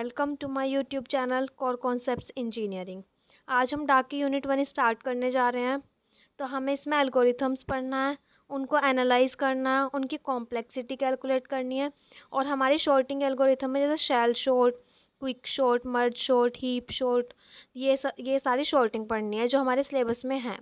Welcome to my YouTube channel core concepts engineering. आज हम डाकी unit 1 start करने जा रहे हैं। तो हमें इसमें एल्गोरिथम्स पढ़ना है, उनको एनालाइज करना है, उनकी कॉम्प्लेक्सिटी कैलकुलेट करनी है और हमारी शॉर्टिंग एल्गोरिथम में जैसे शेल शॉर्ट, क्विक शॉर्ट, मर्ज शॉर्ट, हीप शॉर्ट, ये सारी शॉर्टिंग पढ़नी है जो हमारे सिलेबस में है।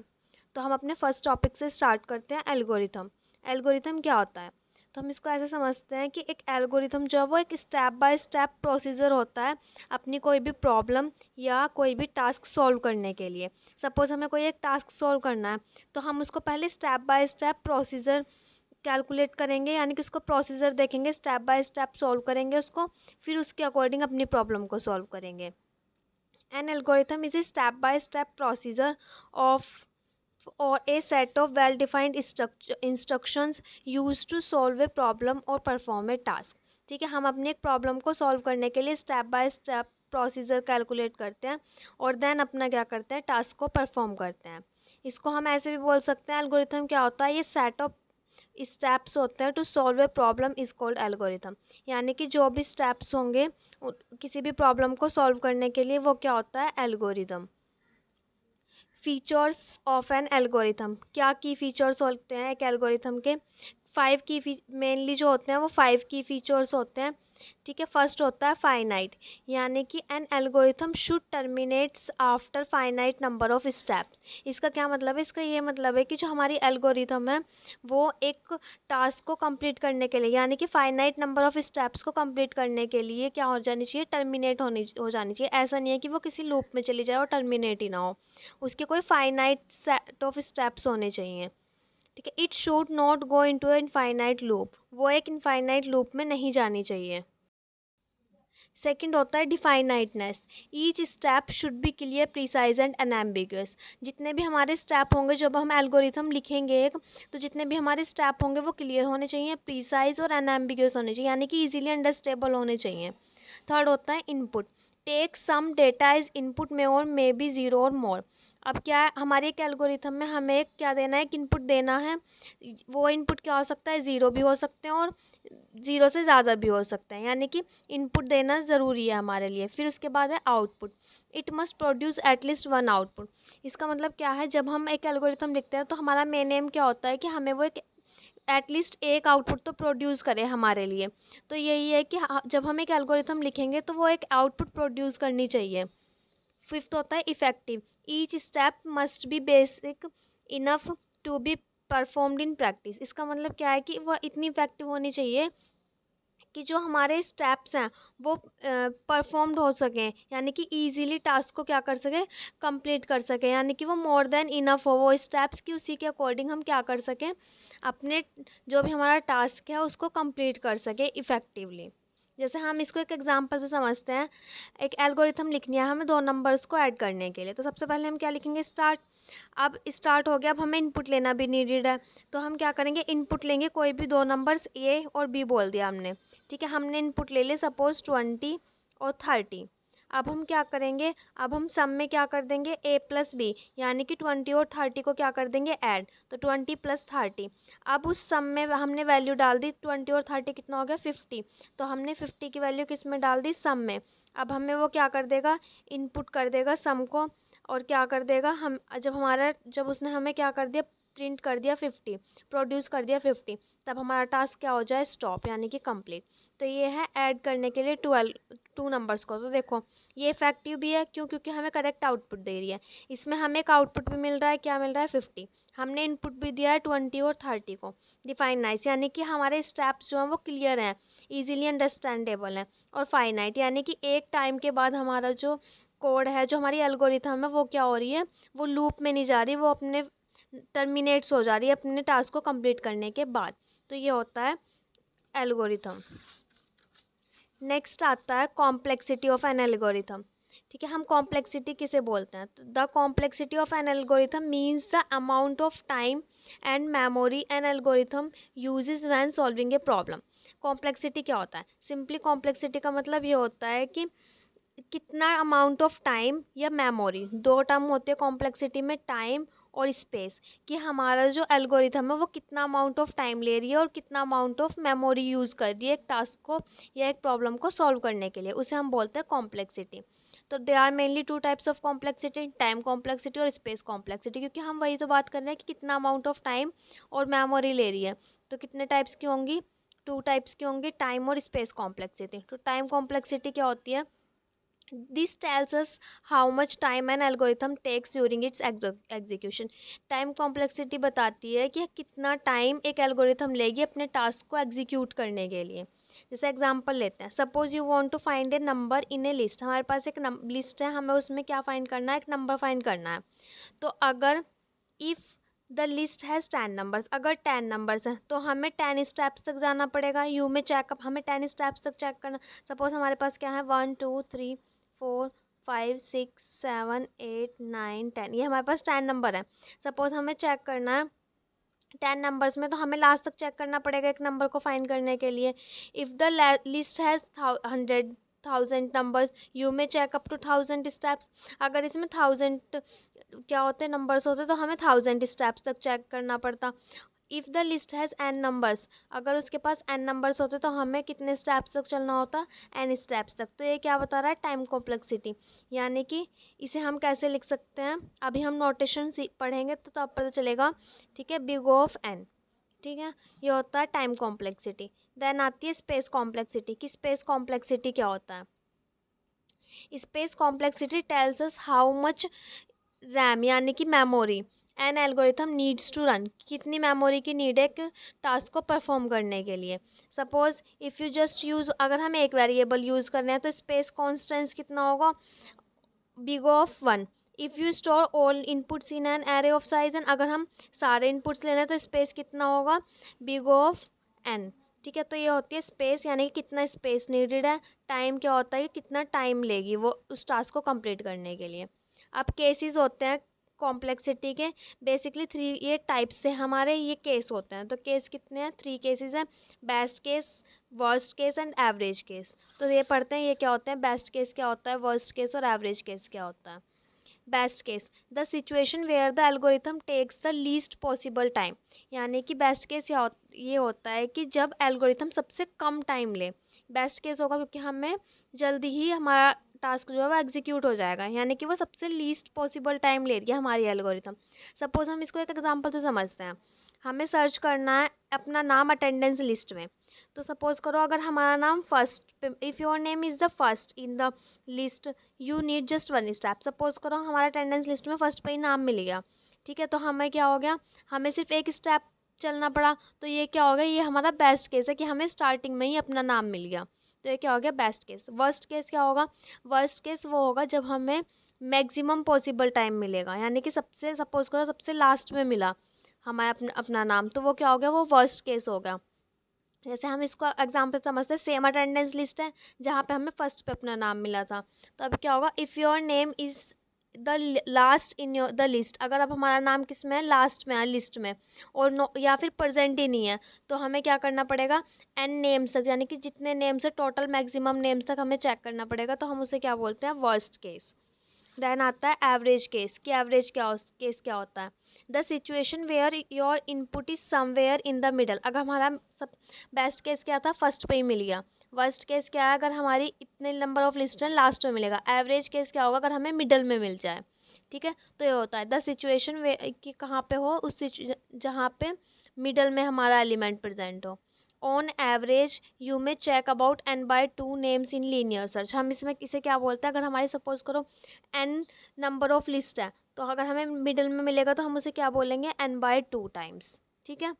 तो हम अपने फर्स्ट टॉपिक से स्टार्ट करते हैं। एल्गोरिथम। एल्गोरिथम क्या होता है? तो हम इसको ऐसे समझते हैं कि एक एल्गोरिथम जो है वो एक स्टेप बाय स्टेप प्रोसीजर होता है अपनी कोई भी प्रॉब्लम या कोई भी टास्क सॉल्व करने के लिए। सपोज़ हमें कोई एक टास्क सॉल्व करना है तो हम उसको पहले step by step procedure calculate करेंगे, यानी कि उसको प्रोसीजर देखेंगे, स्टेप बाय स्टेप सॉल्व करेंगे उसको, फिर उसके अकॉर्डिंग अपनी प्रॉब्लम को सॉल्व करेंगे। An algorithm is a step by step procedure of or a set of well defined instructions used to solve a problem or perform a task। ठीक है, हम अपनी एक प्रॉब्लम को सॉल्व करने के लिए step by step procedure calculate करते हैं और देन अपना क्या करते हैं, टास्क को परफॉर्म करते हैं। इसको हम ऐसे भी बोल सकते हैं, एल्गोरिथम क्या होता है, ये सेट ऑफ स्टेप्स होते हैं to solve a problem is called algorithm. यानी कि जो भी स्टेप्स होंगे किसी भी प्रॉब्लम को सॉल्व करने के लिए वो क्या होता है, algorithm. Features of an algorithm. क्या की फीचर्स होते हैं एक एल्गोरिथम के? फाइव की मेनली जो होते हैं वो 5 की फीचर्स होते हैं। ठीक है, फर्स्ट होता है फाइनाइट, यानी कि an algorithm should terminates after finite number of steps. इसका क्या मतलब है? इसका ये मतलब है कि जो हमारी एल्गोरिथम है वो एक टास्क को कंप्लीट करने के लिए, यानी कि फाइनाइट नंबर ऑफ स्टेप्स को कंप्लीट करने के लिए क्या हो जानी चाहिए, टर्मिनेट हो जानी चाहिए। ऐसा नहीं है कि वो किसी लूप में चली जाए और टर्मिनेट ही ना हो, उसके कोई फाइनाइट सेट ऑफ स्टेप्स होने चाहिए। ठीक है, it should not go into infinite loop, वो एक इनफाइनाइट लूप में नहीं जानी चाहिए। सेकंड होता है definiteness. Each step should be clear, precise and unambiguous. जितने भी हमारे स्टेप होंगे, जब हम एल्गोरिथम लिखेंगे एक, तो जितने भी हमारे स्टेप होंगे वो क्लियर होने चाहिए, प्रिसाइज और अनएम्बिगुअस होने चाहिए, यानी कि इजीली अंडरस्टेबल होने चाहिए। थर्ड होता है input. Take some data is input में और मे बी ज़ीरो और मोर। अब क्या है, हमारे एक एल्गोरिथम में हमें एक क्या देना है, एक इनपुट देना है। वो इनपुट क्या हो सकता है, ज़ीरो भी हो सकते हैं और ज़ीरो से ज़्यादा भी हो सकते हैं, यानी कि इनपुट देना ज़रूरी है हमारे लिए। फिर उसके बाद है output. It must produce at least one output. इसका मतलब क्या है, जब हम एक एल्गोरिथम लिखते हैं तो हमारा मेन एम क्या होता है कि हमें वो एक एटलीस्ट एक आउटपुट तो प्रोड्यूस करे हमारे लिए। तो यही है कि जब हम एक एल्गोरिथम लिखेंगे तो वो एक आउटपुट प्रोड्यूस करनी चाहिए। फिफ्थ होता है effective. Each step must be basic enough to be performed in practice. इसका मतलब क्या है कि वह इतनी इफेक्टिव होनी चाहिए कि जो हमारे स्टेप्स हैं वो परफॉर्म्ड हो सकें, यानी कि ईजीली टास्क को क्या कर सकें, कंप्लीट कर सकें, यानी कि वो मोर देन इनफ हो वो स्टेप्स की, उसी के अकॉर्डिंग हम क्या कर सकें, अपने जो भी हमारा टास्क है उसको कंप्लीट कर सकें इफ़ेक्टिवली। जैसे हम इसको एक एग्जांपल से समझते हैं। एक एल्गोरिथम लिखनी है हमें दो नंबर्स को ऐड करने के लिए, तो सबसे पहले हम क्या लिखेंगे, स्टार्ट। अब स्टार्ट हो गया, अब हमें इनपुट लेना भी नीडेड है, तो हम क्या करेंगे, इनपुट लेंगे कोई भी दो नंबर्स, ए और बी बोल दिया हमने। ठीक है, हमने इनपुट ले लिए सपोज 20 और 30। अब हम क्या करेंगे, अब हम सम में क्या कर देंगे, ए प्लस बी, यानी कि 20 और 30 को क्या कर देंगे, ऐड, तो 20 प्लस 30। अब उस सम में हमने वैल्यू डाल दी, 20 और 30 कितना हो गया, 50। तो हमने 50 की वैल्यू किस में डाल दी, सम में। अब हमें वो क्या कर देगा, इनपुट कर देगा सम को, और क्या कर देगा, हम जब उसने हमें क्या कर दिया, प्रिंट कर दिया 50, प्रोड्यूस कर दिया 50, तब हमारा टास्क क्या हो जाए, स्टॉप, यानी कि कंप्लीट। तो ये है ऐड करने के लिए टू नंबर्स को। तो देखो ये इफेक्टिव भी है, क्यों, क्योंकि हमें करेक्ट आउटपुट दे रही है। इसमें हमें एक आउटपुट भी मिल रहा है, क्या मिल रहा है, 50। हमने इनपुट भी दिया है 20 और 30 को। डिफाइन नाइस, यानी कि हमारे स्टेप्स जो हैं वो क्लियर हैं, ईजिली अंडरस्टैंडेबल हैं। और फाइनाइट, यानी कि एक टाइम के बाद हमारा जो कोड है, जो हमारी एल्गोरिथम है, वो क्या हो रही है, वो लूप में नहीं जा रही, वो अपने टर्मिनेट्स हो जा रही है अपने टास्क को कंप्लीट करने के बाद। तो ये होता है एल्गोरिथम। नेक्स्ट आता है कॉम्प्लेक्सिटी ऑफ एन एल्गोरिथम। ठीक है, हम कॉम्प्लेक्सिटी किसे बोलते हैं, तो the complexity of an algorithm means the amount of time and memory an algorithm uses when solving a problem. Complexity क्या होता है, सिंपली कॉम्प्लेक्सिटी का मतलब ये होता है कि कितना अमाउंट ऑफ टाइम या मेमोरी, दो टर्म होते हैं कॉम्प्लेक्सिटी में, टाइम और स्पेस, कि हमारा जो एल्गोरिथम है वो कितना अमाउंट ऑफ टाइम ले रही है और कितना अमाउंट ऑफ मेमोरी यूज़ कर रही है एक टास्क को या एक प्रॉब्लम को सॉल्व करने के लिए, उसे हम बोलते हैं कॉम्प्लेक्सिटी। तो they are mainly two types of complexity, time complexity और स्पेस कॉम्प्लेक्सिटी, क्योंकि हम वही तो बात कर रहे हैं कि कितना अमाउंट ऑफ टाइम और मेमोरी ले रही है। तो कितने टाइप्स की होंगी, टू टाइप्स की होंगी, टाइम और स्पेस कॉम्प्लेक्सिटी। तो टाइम कॉम्प्लेक्सिटी क्या होती है, this tells us how much time an algorithm takes during its execution। Time complexity बताती है कि कितना टाइम एक एल्गोरिथम लेगी अपने टास्क को एग्जीक्यूट करने के लिए। जैसे एग्जांपल लेते हैं, suppose you want to find a number in a list, हमारे पास एक लिस्ट है, हमें उसमें क्या फाइंड करना है, एक नंबर फाइंड करना है। तो अगर if the list has 10 numbers, अगर 10 नंबर्स हैं तो हमें 10 स्टेप्स तक जाना पड़ेगा, यू में चेकअप, हमें 10 स्टेप्स तक चेक करना। सपोज हमारे पास क्या है, 1 2 3 4 5 6 7 8 9 10, ये हमारे पास 10 नंबर है। सपोज हमें चेक करना है 10 नंबर्स में, तो हमें लास्ट तक चेक करना पड़ेगा एक नंबर को फाइंड करने के लिए। If the list has 100,000 numbers, you में चेक अप टू 1000 स्टेप्स। अगर इसमें 1000 क्या होते हैं, नंबर्स होते, तो हमें 1000 स्टेप्स तक चेक करना पड़ता। If the list has an numbers, अगर उसके पास एन नंबर्स होते तो हमें कितने स्टेप्स तक चलना होता, एन स्टेप्स तक। तो ये क्या बता रहा है, टाइम कॉम्प्लेक्सिटी। यानी कि इसे हम कैसे लिख सकते हैं, अभी हम नोटेशन पढ़ेंगे तो तब पता चलेगा। ठीक है, बिग ऑफ एन, ठीक है, ये होता है टाइम कॉम्प्लेक्सिटी। देन आती है स्पेस कॉम्प्लेक्सिटी, कि स्पेस कॉम्प्लेक्सिटी क्या होता है। Space complexity tells us how much RAM यानी कि memory an algorithm needs to run, कितनी मेमोरी की नीड है एक टास्क को परफॉर्म करने के लिए। Suppose if you just use, अगर हम एक वेरिएबल यूज़ कर रहे हैं तो स्पेस कॉन्स्टेंस कितना होगा, big of 1। If you store all inputs in an array of size n, अगर हम सारे इनपुट्स ले रहे हैं तो स्पेस कितना होगा, बिग ऑफ एन। ठीक है, तो ये होती है स्पेस, यानी कि कितना स्पेस नीडेड है। टाइम क्या होता है कि कितना टाइम लेगी वो उस टास्क को कंप्लीट करने के लिए। अब केसेस होते हैं कॉम्प्लेक्सिटी के, बेसिकली 3 ये टाइप्स से हमारे ये केस होते हैं। तो केस कितने हैं, 3 केसेस हैं, best case, worst case and average case. तो ये पढ़ते हैं ये क्या होते हैं, बेस्ट केस क्या होता है, वर्स्ट केस और एवरेज केस क्या होता है। Best case, the situation where the algorithm takes the least possible time, यानी कि बेस्ट केस ये होता है कि जब एल्गोरिथम सबसे कम टाइम ले। बेस्ट केस होगा क्योंकि हमें जल्दी ही हमारा टास्क जो है वो एग्जीक्यूट हो जाएगा, यानी कि वो सबसे लीस्ट पॉसिबल टाइम ले रही है हमारी एल्गोरिथम। सपोज हम इसको एक एग्जांपल से समझते हैं, हमें सर्च करना है अपना नाम अटेंडेंस लिस्ट में। तो सपोज करो अगर हमारा नाम first, if your name is the first in the list, you need just 1 step. Suppose करो हमारा अटेंडेंस लिस्ट में फर्स्ट पे ही नाम मिल गया, ठीक है, तो हमें क्या हो गया, हमें सिर्फ एक स्टेप चलना पड़ा। तो ये क्या हो गया, ये हमारा बेस्ट केस है कि हमें स्टार्टिंग में ही अपना नाम मिल गया। तो ये क्या हो गया, बेस्ट केस। वर्स्ट केस क्या होगा, वर्स्ट केस वो होगा जब हमें मैक्सिमम पॉसिबल टाइम मिलेगा, यानी कि सबसे, सपोज करो सबसे लास्ट में मिला हमारा अपना नाम, तो वो क्या हो गया, वो वर्स्ट केस हो गया। जैसे हम इसको एग्जाम्पल समझते हैं, सेम अटेंडेंस लिस्ट है जहाँ पे हमें फर्स्ट पे अपना नाम मिला था। तो अब क्या होगा, if your name is the last in your the list, अगर अब हमारा नाम किस में है, लास्ट में है लिस्ट में, और नो या फिर प्रेजेंट ही नहीं है, तो हमें क्या करना पड़ेगा, एन नेम्स तक, यानी कि जितने नेम्स है टोटल मैक्सिमम नेम्स तक हमें चेक करना पड़ेगा। तो हम उसे क्या बोलते हैं, वर्स्ट केस। देन आता है एवरेज केस, कि एवरेज केस क्या होता है, the situation where your input is somewhere in the middle. अगर हमारा सब, बेस्ट केस क्या था, फर्स्ट पे ही मिल गया। वर्स्ट केस क्या है, अगर हमारी इतने नंबर ऑफ लिस्ट है लास्ट में मिलेगा। एवरेज केस क्या होगा, अगर हमें मिडल में मिल जाए। ठीक है, तो ये होता है द सिचुएशन वे कि कहाँ पे हो, उस जहाँ पे मिडल में हमारा एलिमेंट प्रेजेंट हो। ऑन एवरेज यू में check about n by 2 names in linear search. हम इसमें इसे क्या बोलते हैं, अगर हमारी सपोज करो एन नंबर ऑफ लिस्ट है, तो अगर हमें मिडिल में मिलेगा तो हम उसे क्या बोलेंगे, एन बाय 2 टाइम्स। ठीक है,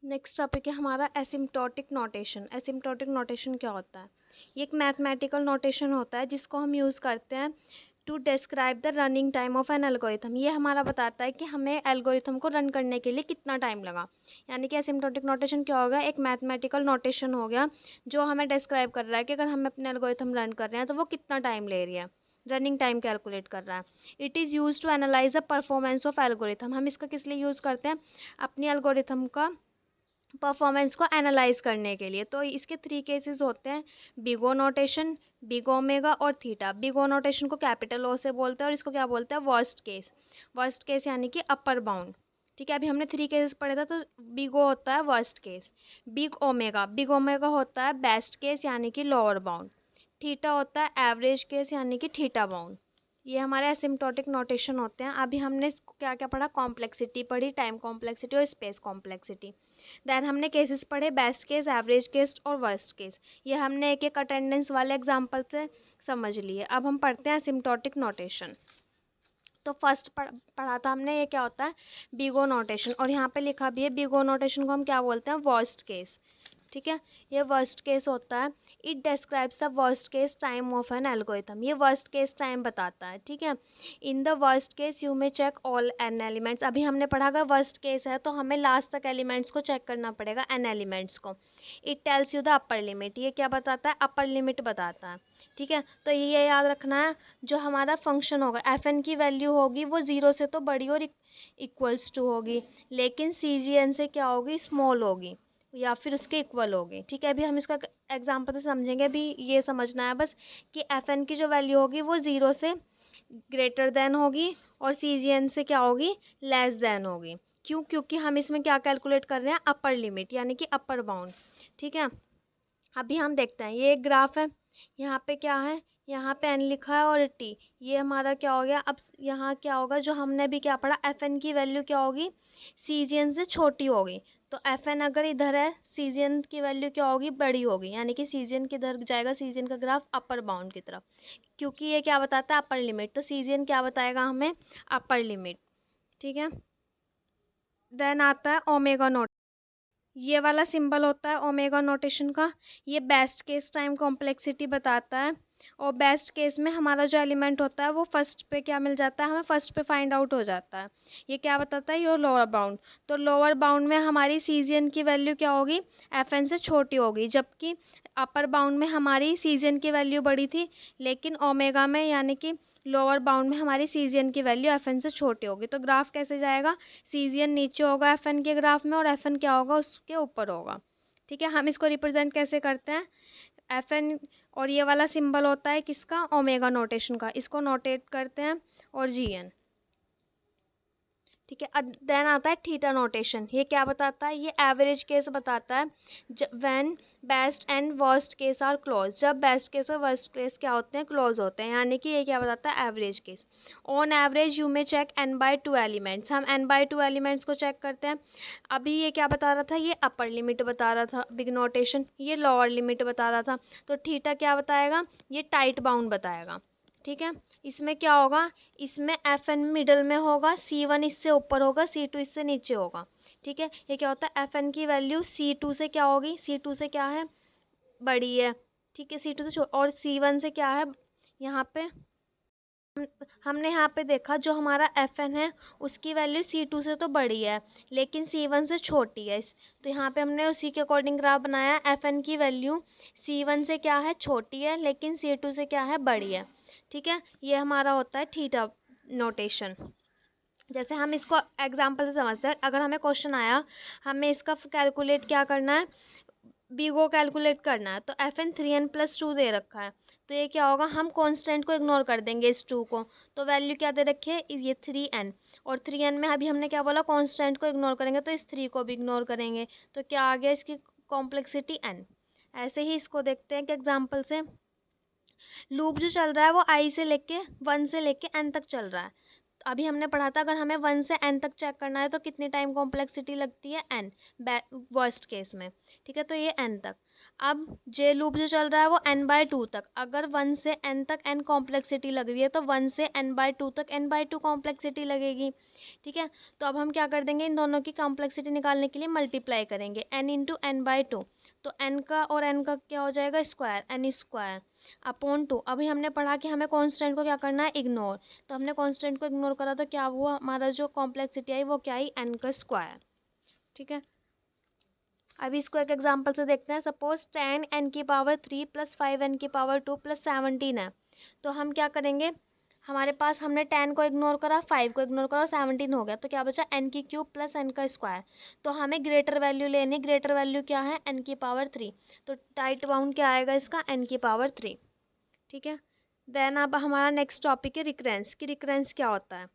नेक्स्ट टॉपिक है हमारा एसिम्प्टोटिक नोटेशन। एसिम्प्टोटिक नोटेशन क्या होता है, ये एक मैथमेटिकल नोटेशन होता है जिसको हम यूज़ करते हैं to describe the running time of an algorithm. ये हमारा बताता है कि हमें एल्गोरिथम को रन करने के लिए कितना टाइम लगा। यानी कि एसिम्प्टोटिक नोटेशन क्या होगा, एक मैथमेटिकल नोटेशन हो गया जो हमें डिस्क्राइब कर रहा है कि अगर हम अपने एल्गोरिथम रन कर रहे हैं तो वो कितना टाइम ले रही है, रनिंग टाइम कैलकुलेट कर रहा है। It is use to analyse the performance of algorithm. हम इसका किस लिए यूज़ करते हैं, अपनी एल्गोरिथम का परफॉर्मेंस को एनालाइज करने के लिए। तो इसके 3 केसेस होते हैं, big O notation, big omega और थीटा। बिग ओ नोटेशन को कैपिटल ओ से बोलते हैं और इसको क्या बोलते हैं, वर्स्ट केस। वर्स्ट केस यानी कि अपर बाउंड। ठीक है, अभी हमने 3 केसेस पढ़े था, तो बिग ओ होता है वर्स्ट केस, बिग ओमेगा होता है बेस्ट केस यानी कि लोअर बाउंड, थीटा होता है एवरेज केस यानी कि थीटा बाउंड। ये हमारे एसिम्प्टोटिक नोटेशन होते हैं। अभी हमने क्या क्या पढ़ा, कॉम्प्लेक्सिटी पढ़ी, टाइम कॉम्प्लेक्सिटी और स्पेस कॉम्प्लेक्सिटी। देन हमने केसेस पढ़े, बेस्ट केस, एवरेज केस और वर्स्ट केस। ये हमने एक एक अटेंडेंस वाले एग्जाम्पल से समझ लिए। अब हम पढ़ते हैं एसिम्प्टोटिक नोटेशन। तो फर्स्ट पढ़ा था हमने, ये क्या होता है, बिग ओ नोटेशन, और यहाँ पे लिखा भी है बिग ओ नोटेशन को हम क्या बोलते हैं, वर्स्ट केस। ठीक है, ये वर्स्ट केस होता है। It describes the worst case time of an algorithm, ये वर्स्ट केस टाइम बताता है। ठीक है, in the worst case you may check all n elements. अभी हमने पढ़ा अगर वर्स्ट केस है तो हमें लास्ट तक एलिमेंट्स को चेक करना पड़ेगा, एन एलिमेंट्स को। It tells you the upper limit, ये क्या बताता है, अपर लिमिट बताता है। ठीक है, तो ये याद रखना है, जो हमारा फंक्शन होगा एफ एन की वैल्यू होगी वो 0 से तो बड़ी और इक्वल्स टू होगी, लेकिन सी जी एन से क्या होगी, स्मॉल होगी या फिर उसके इक्वल होगी। ठीक है, अभी हम इसका एग्जाम्पल से समझेंगे। अभी ये समझना है बस कि एफ एन की जो वैल्यू होगी वो 0 से ग्रेटर देन होगी और सी जी एन से क्या होगी, लेस देन होगी। क्यों, क्योंकि हम इसमें क्या कैलकुलेट कर रहे हैं, अपर लिमिट यानी कि अपर बाउंड। ठीक है, अभी हम देखते हैं, ये एक ग्राफ है, यहाँ पे क्या है, यहाँ पे एन लिखा है और टी, ये हमारा क्या हो गया। अब यहाँ क्या होगा, जो हमने भी क्या पढ़ा, एफ एन की वैल्यू क्या होगी, सी जी एन से छोटी होगी। तो एफ एन अगर इधर है, सी जी एन की वैल्यू क्या होगी, बड़ी होगी, यानी कि सी जी एन किधर जाएगा, सी जी एन का ग्राफ अपर बाउंड की तरफ, क्योंकि ये क्या बताता है, अपर लिमिट। तो सी जी एन क्या बताएगा हमें, अपर लिमिट। ठीक है, देन आता है ओमेगा नोट, ये वाला सिंबल होता है ओमेगा नोटेशन का। ये बेस्ट केस टाइम कॉम्प्लेक्सिटी बताता है, और बेस्ट केस में हमारा जो एलिमेंट होता है वो फर्स्ट पे क्या मिल जाता है, हमें फर्स्ट पे फाइंड आउट हो जाता है। ये क्या बताता है, योर लोअर बाउंड। तो लोअर बाउंड में हमारी सीजियन की वैल्यू क्या होगी, एफ एन से छोटी होगी, जबकि अपर बाउंड में हमारी सीजियन की वैल्यू बड़ी थी, लेकिन ओमेगा में यानी कि लोअर बाउंड में हमारी सीजियन की वैल्यू एफ एन से छोटी होगी। तो ग्राफ कैसे जाएगा, सीजियन नीचे होगा एफ एन के ग्राफ में और एफ एन क्या होगा, उसके ऊपर होगा। ठीक है, हम इसको रिप्रेजेंट कैसे करते हैं, एफ एन, और ये वाला सिंबल होता है किसका, ओमेगा नोटेशन का, इसको नोटेट करते हैं, और जी एन। ठीक है, देन आता है थीटा नोटेशन। ये क्या बताता है, ये एवरेज केस बताता है, when best and worst case are close, जब बेस्ट केस और वर्स्ट केस क्या होते हैं, क्लोज होते हैं, यानी कि ये क्या बताता है, average case. On average you may check n by two elements, हम एन बाई टू एलिमेंट्स को चेक करते हैं। अभी ये क्या बता रहा था, ये अपर लिमिट बता रहा था बिग नोटेशन, ये लोअर लिमिट बता रहा था। तो थीटा क्या बताएगा, ये टाइट बाउंड बताएगा। ठीक है, इसमें क्या होगा, इसमें एफ एन मिडल में होगा, सी वन इससे ऊपर होगा, सी टू इससे नीचे होगा। ठीक है, ये क्या होता है, एफ एन की वैल्यू सी टू से क्या होगी, सी टू से क्या है, बड़ी है। ठीक है, सी टू से और सी वन से क्या है, यहाँ पे हमने यहाँ पे देखा जो हमारा एफ एन है उसकी वैल्यू सी टू से तो बड़ी है, लेकिन सी वन से छोटी है। तो यहाँ पे हमने उसी के अकॉर्डिंग ग्राफ बनाया, एफ एन की वैल्यू सी वन से क्या है, छोटी है, लेकिन सी टू से क्या है, बड़ी है। ठीक है, ये हमारा होता है थीटा नोटेशन। जैसे हम इसको एग्जाम्पल से समझते हैं, अगर हमें क्वेश्चन आया, हमें इसका कैलकुलेट क्या करना है, बीगो कैलकुलेट करना है, तो एफ एन 3n+2 दे रखा है। तो ये क्या होगा, हम कांस्टेंट को इग्नोर कर देंगे इस 2 को, तो वैल्यू क्या दे रखी है, ये 3n, और 3n में अभी हमने क्या बोला, कांस्टेंट को इग्नोर करेंगे तो इस 3 को भी इग्नोर करेंगे, तो क्या आ गया, इसकी कॉम्प्लेक्सिटी n। ऐसे ही इसको देखते हैं कि एग्जाम्पल से, लूप जो चल रहा है वो आई से लेके 1 से लेके n तक चल रहा है। अभी हमने पढ़ा था अगर हमें 1 से n तक चेक करना है तो कितनी टाइम कॉम्प्लेक्सिटी लगती है, n, वर्स्ट केस में। ठीक है, तो ये n तक। अब जे लूप जो चल रहा है वो n/2 तक, अगर 1 से n तक n कॉम्प्लेक्सिटी लग रही है तो 1 से n/2 तक n/2 कॉम्प्लेक्सिटी लगेगी। ठीक है, तो अब हम क्या कर देंगे, इन दोनों की कॉम्प्लेक्सिटी निकालने के लिए मल्टीप्लाई करेंगे, n इंटू n/2, तो n का और n का क्या हो जाएगा, स्क्वायर, n स्क्वायर अपॉन 2। अभी हमने पढ़ा कि हमें कॉन्स्टेंट को क्या करना है, इग्नोर, तो हमने कांस्टेंट को इग्नोर करा तो क्या हुआ, हमारा जो कॉम्प्लेक्सिटी आई वो क्या आई, n का स्क्वायर। ठीक है, अभी इसको एक एग्जांपल से देखते हैं। सपोज 10n की पावर 3 + 5n की पावर 2 + 17 है, तो हम क्या करेंगे, हमारे पास हमने 10 को इग्नोर करा, 5 को इग्नोर करा और 17 हो गया, तो क्या बचा n की क्यूब प्लस n का स्क्वायर। तो हमें ग्रेटर वैल्यू लेनी, ग्रेटर वैल्यू क्या है n की पावर 3, तो टाइट बाउंड क्या आएगा इसका n की पावर 3। ठीक है। देन अब हमारा नेक्स्ट टॉपिक है रिकरेंस, कि रिकरेंस क्या होता है।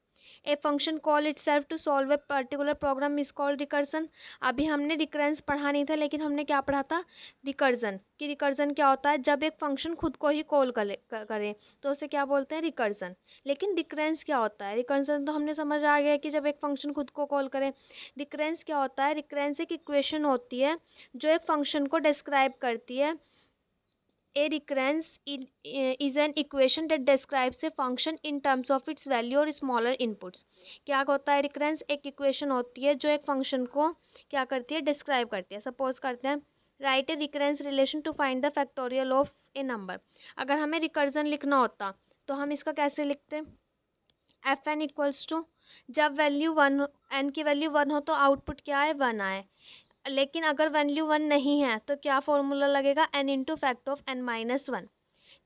A function call itself to solve a particular program is called recursion. अभी हमने रिकरेंस पढ़ा नहीं था, लेकिन हमने क्या पढ़ा था, रिकर्जन, कि रिकर्जन क्या होता है, जब एक फंक्शन खुद को ही कॉल करे तो उसे क्या बोलते हैं, रिकर्जन। लेकिन रिकरेंस क्या होता है, रिकर्जन तो हमने समझ आ गया कि जब एक फंक्शन खुद को कॉल करे। रिकरेंस क्या होता है, रिकरेंस एक इक्वेशन होती है जो एक फंक्शन को डिस्क्राइब करती है। A recurrence is an equation that describes a function in terms of its value or smaller inputs। क्या होता है रिकरेंस, एक इक्वेशन होती है जो एक फंक्शन को क्या करती है, डिस्क्राइब करती है। सपोज करते हैं, write a recurrence relation to find the factorial of a number. अगर हमें रिकर्जन लिखना होता तो हम इसका कैसे लिखते, एफ एन इक्वल्स टू, जब वैल्यू वन, एन की वैल्यू 1 हो तो आउटपुट क्या है, 1 आए। लेकिन अगर वैल्यू 1 नहीं है तो क्या फॉर्मूला लगेगा, n into fact of n-1।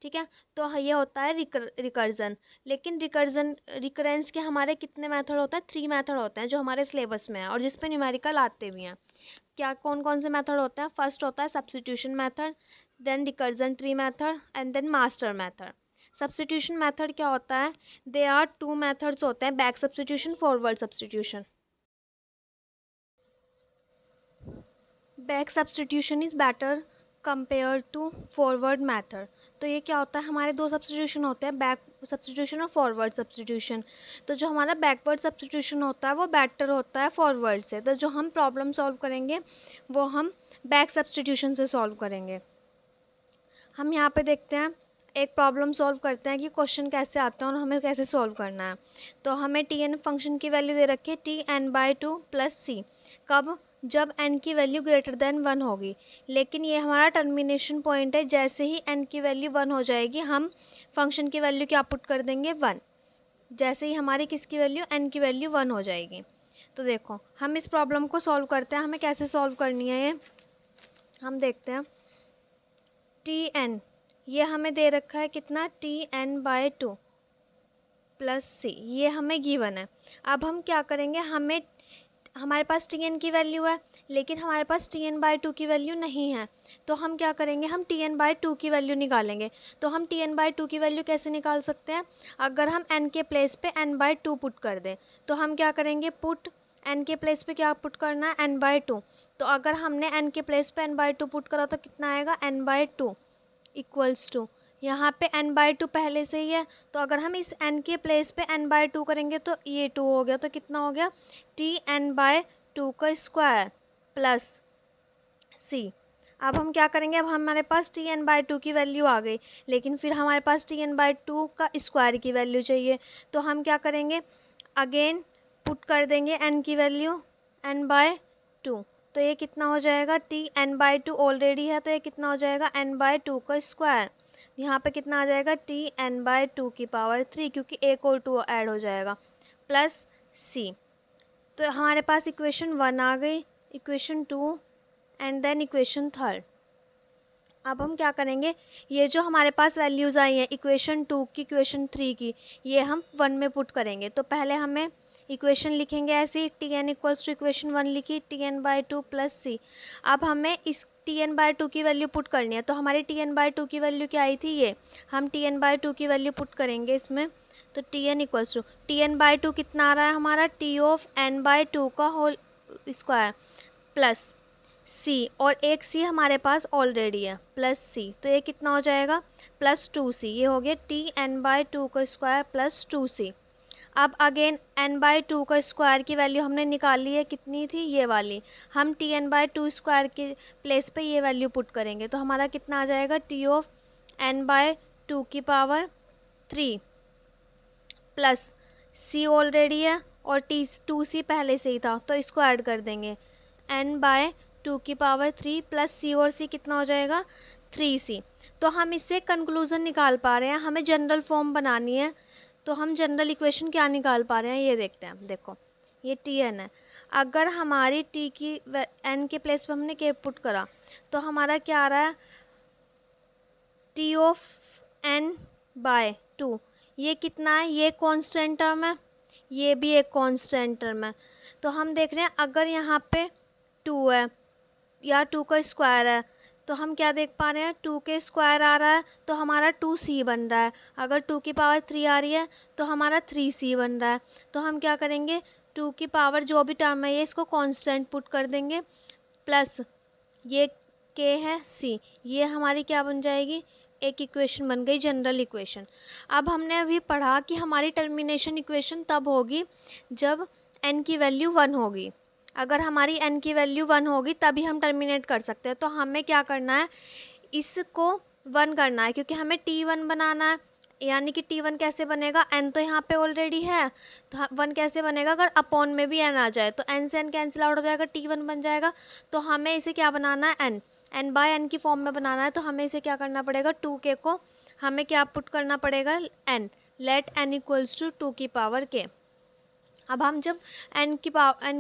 ठीक है। तो ये होता है रिकर्जन। लेकिन रिकरेंस के हमारे कितने मेथड होता है, 3 मेथड होते हैं जो हमारे सिलेबस में है और जिस पे न्यूमेरिकल आते भी हैं। क्या, कौन कौन से मेथड होते हैं, फर्स्ट होता है substitution method, then recursion tree method and then master method. Substitution method क्या होता है, दे आर 2 मेथड्स होते हैं, back substitution, forward substitution. Back substitution is better compare to forward method. तो ये क्या होता है, हमारे 2 सब्स्टिट्यूशन होते हैं, बैक सब्स्टिट्यूशन और फॉरवर्ड सब्स्टिट्यूशन। तो जो हमारा बैकवर्ड सब्स्टिट्यूशन होता है वो बेटर होता है फॉरवर्ड से। तो जो हम प्रॉब्लम सॉल्व करेंगे वो हम बैक सब्स्टिट्यूशन से सॉल्व करेंगे। हम यहाँ पे देखते हैं, एक प्रॉब्लम सॉल्व करते हैं कि क्वेश्चन कैसे आता है और हमें कैसे सॉल्व करना है। तो हमें टी एन फंक्शन की वैल्यू दे रखी है Tn/2 प्लस सी। कब, जब n की वैल्यू ग्रेटर देन 1 होगी। लेकिन ये हमारा टर्मिनेशन पॉइंट है, जैसे ही n की वैल्यू 1 हो जाएगी हम फंक्शन की वैल्यू क्या पुट कर देंगे, 1। जैसे ही हमारी किसकी वैल्यू, n की वैल्यू 1 हो जाएगी। तो देखो हम इस प्रॉब्लम को सॉल्व करते हैं, हमें कैसे सॉल्व करनी है ये हम देखते हैं। Tn ये हमें दे रखा है कितना, Tn/2 प्लस सी, ये हमें गिवन है। अब हम क्या करेंगे, हमें, हमारे पास Tn की वैल्यू है लेकिन हमारे पास Tn/2 की वैल्यू नहीं है। तो हम क्या करेंगे, हम Tn/2 की वैल्यू निकालेंगे। तो हम Tn/2 की वैल्यू कैसे निकाल सकते हैं, अगर हम n के प्लेस पे n/2 पुट कर दें। तो हम क्या करेंगे, पुट n के प्लेस पे क्या पुट करना है, n/2। तो अगर हमने n के प्लेस पे n/2 पुट करा तो कितना आएगा, n/2 इक्वल्स टू, यहाँ पे n/2 पहले से ही है। तो अगर हम इस n के प्लेस पे n/2 करेंगे तो ये 2 हो गया, तो कितना हो गया, Tn/2 का स्क्वायर प्लस सी। अब हम क्या करेंगे, अब हमारे पास Tn/2 की वैल्यू आ गई, लेकिन फिर हमारे पास Tn/2 का स्क्वायर की वैल्यू चाहिए। तो हम क्या करेंगे, अगेन पुट कर देंगे n की वैल्यू n/2। तो ये कितना हो जाएगा, Tn/2 ऑलरेडी है तो ये कितना हो जाएगा, n/2 का स्क्वायर। यहाँ पे कितना आ जाएगा, Tn/2 की पावर 3, क्योंकि एक और 2 ऐड हो जाएगा, प्लस सी। तो हमारे पास इक्वेशन 1 आ गई, इक्वेशन 2 एंड देन इक्वेशन 3। अब हम क्या करेंगे, ये जो हमारे पास वैल्यूज़ आई हैं इक्वेशन 2 की, इक्वेशन 3 की, ये हम 1 में पुट करेंगे। तो पहले हमें इक्वेशन लिखेंगे ऐसे, Tn इक्वल्स टू इक्वेशन 1 लिखी, Tn/2 प्लस सी। अब हमें इस Tn/2 की वैल्यू पुट करनी है। तो हमारी Tn/2 की वैल्यू क्या आई थी, ये हम Tn/2 की वैल्यू पुट करेंगे इसमें। तो Tn इक्वल्स टू, Tn/2 कितना आ रहा है हमारा, T ऑफ n/2 का होल स्क्वायर प्लस सी, और एक सी हमारे पास ऑलरेडी है, प्लस सी। तो ये कितना हो जाएगा, प्लस 2c। ये हो गया Tn/2 का स्क्वायर प्लस 2c। अब अगेन n/2 का स्क्वायर की वैल्यू हमने निकाली है, कितनी थी, ये वाली। हम Tn/2 स्क्वायर के प्लेस पे ये वैल्यू पुट करेंगे। तो हमारा कितना आ जाएगा, T ऑफ n/2 की पावर 3 प्लस सी ऑलरेडी है और T2c पहले से ही था तो इसको ऐड कर देंगे, n/2 की पावर 3 प्लस सी, और सी कितना हो जाएगा, 3c। तो हम इससे कंक्लूज़न निकाल पा रहे हैं, हमें जनरल फॉर्म बनानी है। तो हम जनरल इक्वेशन क्या निकाल पा रहे हैं ये देखते हैं। देखो ये Tn है, अगर हमारी t की n के प्लेस पे हमने k पुट करा तो हमारा क्या आ रहा है, T ऑफ n/2, ये कितना है, ये कांस्टेंट टर्म है, ये भी एक कांस्टेंट टर्म है। तो हम देख रहे हैं अगर यहाँ पे 2 है या 2 का स्क्वायर है, तो हम क्या देख पा रहे हैं, 2 के स्क्वायर आ रहा है तो हमारा 2c बन रहा है। अगर 2 की पावर 3 आ रही है तो हमारा 3c बन रहा है। तो हम क्या करेंगे, 2 की पावर जो भी टर्म है ये इसको कांस्टेंट पुट कर देंगे, प्लस ये k है c, ये हमारी क्या बन जाएगी, एक इक्वेशन बन गई, जनरल इक्वेशन। अब हमने अभी पढ़ा कि हमारी टर्मिनेशन इक्वेशन तब होगी जब n की वैल्यू 1 होगी। अगर हमारी n की वैल्यू 1 होगी तभी हम टर्मिनेट कर सकते हैं। तो हमें क्या करना है, इसको 1 करना है, क्योंकि हमें t1 बनाना है। यानी कि t1 कैसे बनेगा, n तो यहाँ पे ऑलरेडी है, तो 1 कैसे बनेगा, अगर अपॉन में भी n आ जाए तो n से n कैंसिल आउट हो जाएगा, t1 बन जाएगा। तो हमें इसे क्या बनाना है, n बाय n की फॉर्म में बनाना है। तो हमें इसे क्या करना पड़ेगा, 2k को हमें क्या पुट करना पड़ेगा, n, let n equals to 2 की पावर k। अब हम जब n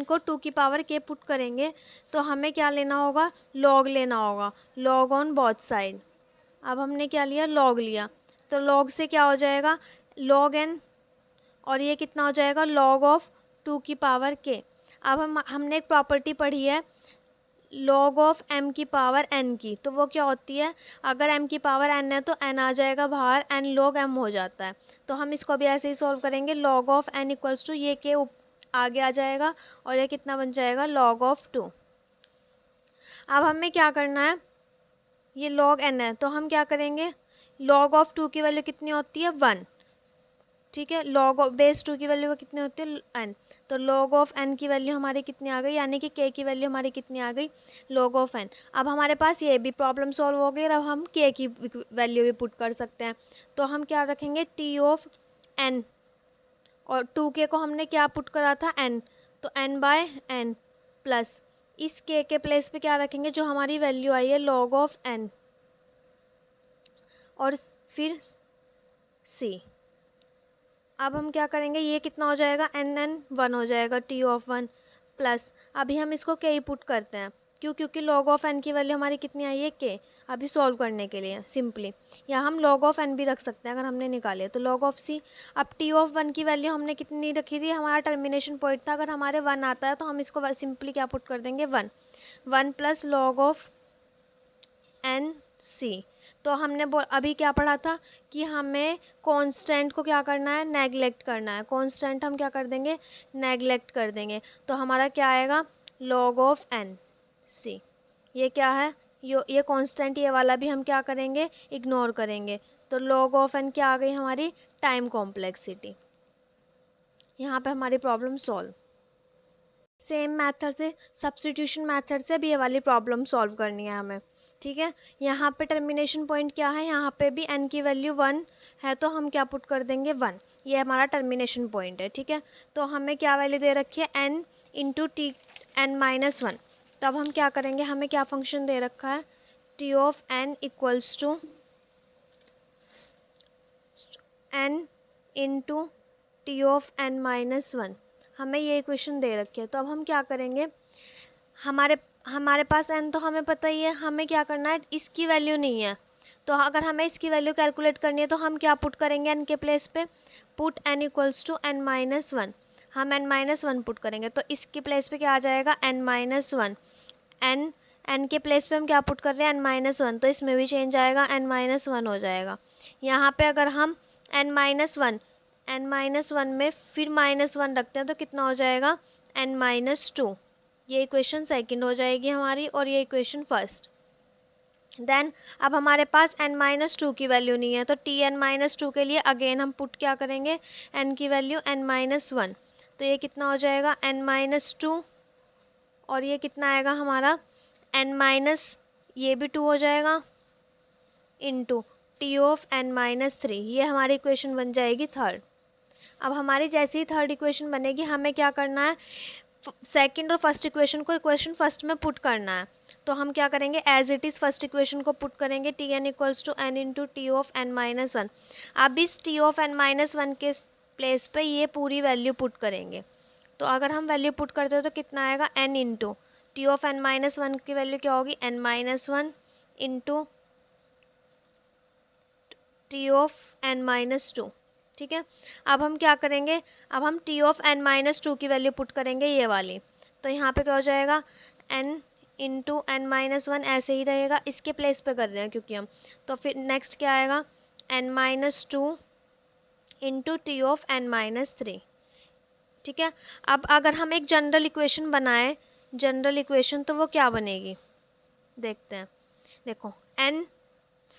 को 2 की पावर k पुट करेंगे तो हमें क्या लेना होगा, लॉग लेना होगा, लॉग ऑन बोथ साइड। अब हमने क्या लिया, लॉग लिया, तो लॉग से क्या हो जाएगा, लॉग n, और ये कितना हो जाएगा, लॉग ऑफ 2 की पावर k। अब हमने एक प्रॉपर्टी पढ़ी है लॉग ऑफ m की पावर n की, तो वो क्या होती है, अगर m की पावर n है तो n आ जाएगा बाहर, n log m हो जाता है। तो हम इसको भी ऐसे ही सॉल्व करेंगे, log of n equals to ये k आगे आ जाएगा और ये कितना बन जाएगा, log ऑफ 2। अब हमें क्या करना है, ये log n है तो हम क्या करेंगे, log ऑफ 2 की वैल्यू कितनी होती है, 1, ठीक है। log ऑफ बेस 2 की वैल्यू कितनी होती है, n, तो log ऑफ n की वैल्यू हमारी कितनी आ गई, यानी कि k की वैल्यू हमारी कितनी आ गई, log ऑफ n। अब हमारे पास ये भी प्रॉब्लम सॉल्व हो गई, अब हम k की वैल्यू भी पुट कर सकते हैं। तो हम क्या रखेंगे, t ऑफ n, और 2k को हमने क्या पुट करा था, n, तो n बाय n प्लस इस k के प्लेस पे क्या रखेंगे, जो हमारी वैल्यू आई है log ऑफ n, और फिर c। अब हम क्या करेंगे, ये कितना हो जाएगा, n 1 हो जाएगा, t ऑफ 1 प्लस, अभी हम इसको k पुट करते हैं, क्योंकि log ऑफ n की वैल्यू हमारी कितनी आई है, k। अभी सॉल्व करने के लिए सिंपली यहाँ हम log ऑफ n भी रख सकते हैं अगर हमने निकाले, तो log ऑफ c। अब t ऑफ 1 की वैल्यू हमने कितनी रखी थी, हमारा टर्मिनेशन पॉइंट था, अगर हमारे 1 आता है तो हम इसको सिंपली क्या पुट कर देंगे, 1 plus log of n c। तो हमने अभी क्या पढ़ा था कि हमें कांस्टेंट को क्या करना है, नेगलेक्ट करना है। कांस्टेंट हम क्या कर देंगे, नेगलेक्ट कर देंगे। तो हमारा क्या आएगा, log ऑफ n c। ये क्या है, ये कांस्टेंट, ये वाला भी हम क्या करेंगे, इग्नोर करेंगे। तो log ऑफ n क्या आ गई हमारी, टाइम कॉम्प्लेक्सिटी। यहाँ पे हमारी प्रॉब्लम सॉल्व। सेम मेथड से, सब्स्टिट्यूशन मेथड से भी ये वाली प्रॉब्लम सॉल्व करनी है हमें, ठीक है। यहाँ पे टर्मिनेशन पॉइंट क्या है, यहाँ पे भी n की वैल्यू 1 है तो हम क्या पुट कर देंगे, 1, ये हमारा टर्मिनेशन पॉइंट है, ठीक है। तो हमें क्या वैल्यू दे रखी है, n इंटू टी n-1। तो अब हम क्या करेंगे, हमें क्या फंक्शन दे रखा है, t of n equals to n into T of n-1, हमें ये इक्वेशन दे रखी है। तो अब हम क्या करेंगे, हमारे पास n तो हमें पता ही है, हमें क्या करना है, इसकी वैल्यू नहीं है। तो अगर हमें इसकी वैल्यू कैलकुलेट करनी है तो हम क्या पुट करेंगे, n के प्लेस पे put n equals to n-1। हम n-1 पुट करेंगे तो इसके प्लेस पे क्या आ जाएगा, n-1। n के प्लेस पे हम क्या पुट कर रहे हैं, n-1, तो इसमें भी चेंज आएगा, n-1 हो जाएगा। यहाँ पे अगर हम n-1 में फिर -1 रखते हैं तो कितना हो जाएगा, n-2। ये इक्वेशन सेकंड हो जाएगी हमारी और ये इक्वेशन फर्स्ट। देन अब हमारे पास n-2 की वैल्यू नहीं है, तो Tn-2 के लिए अगेन हम पुट क्या करेंगे, n की वैल्यू n-1। तो ये कितना हो जाएगा, n-2, और ये कितना आएगा हमारा n-, ये भी 2 हो जाएगा, इंटू टी ऑफ n-3। ये हमारी इक्वेशन बन जाएगी थर्ड। अब हमारी जैसे ही थर्ड इक्वेशन बनेगी, हमें क्या करना है, सेकंड और फर्स्ट इक्वेशन को इक्वेशन फर्स्ट में पुट करना है। तो हम क्या करेंगे, as it is first equation को पुट करेंगे, T n equals to n into T of n-1। अब इस टी ऑफ n-1 के प्लेस पे ये पूरी वैल्यू पुट करेंगे। तो अगर हम वैल्यू पुट करते हो तो कितना आएगा, n into T of n-1 की वैल्यू क्या होगी, n-1 into T of n-2। ठीक है। अब हम क्या करेंगे, अब हम T of n minus two की वैल्यू पुट करेंगे ये वाली, तो यहाँ पे क्या हो जाएगा, n into n minus one ऐसे ही रहेगा, इसके प्लेस पे कर रहे हैं क्योंकि हम, तो फिर नेक्स्ट क्या आएगा, n minus two into T of n minus three. ठीक है। अब अगर हम एक जनरल इक्वेशन बनाएं, जनरल इक्वेशन, तो वो क्या बनेगी देखते हैं। देखो एन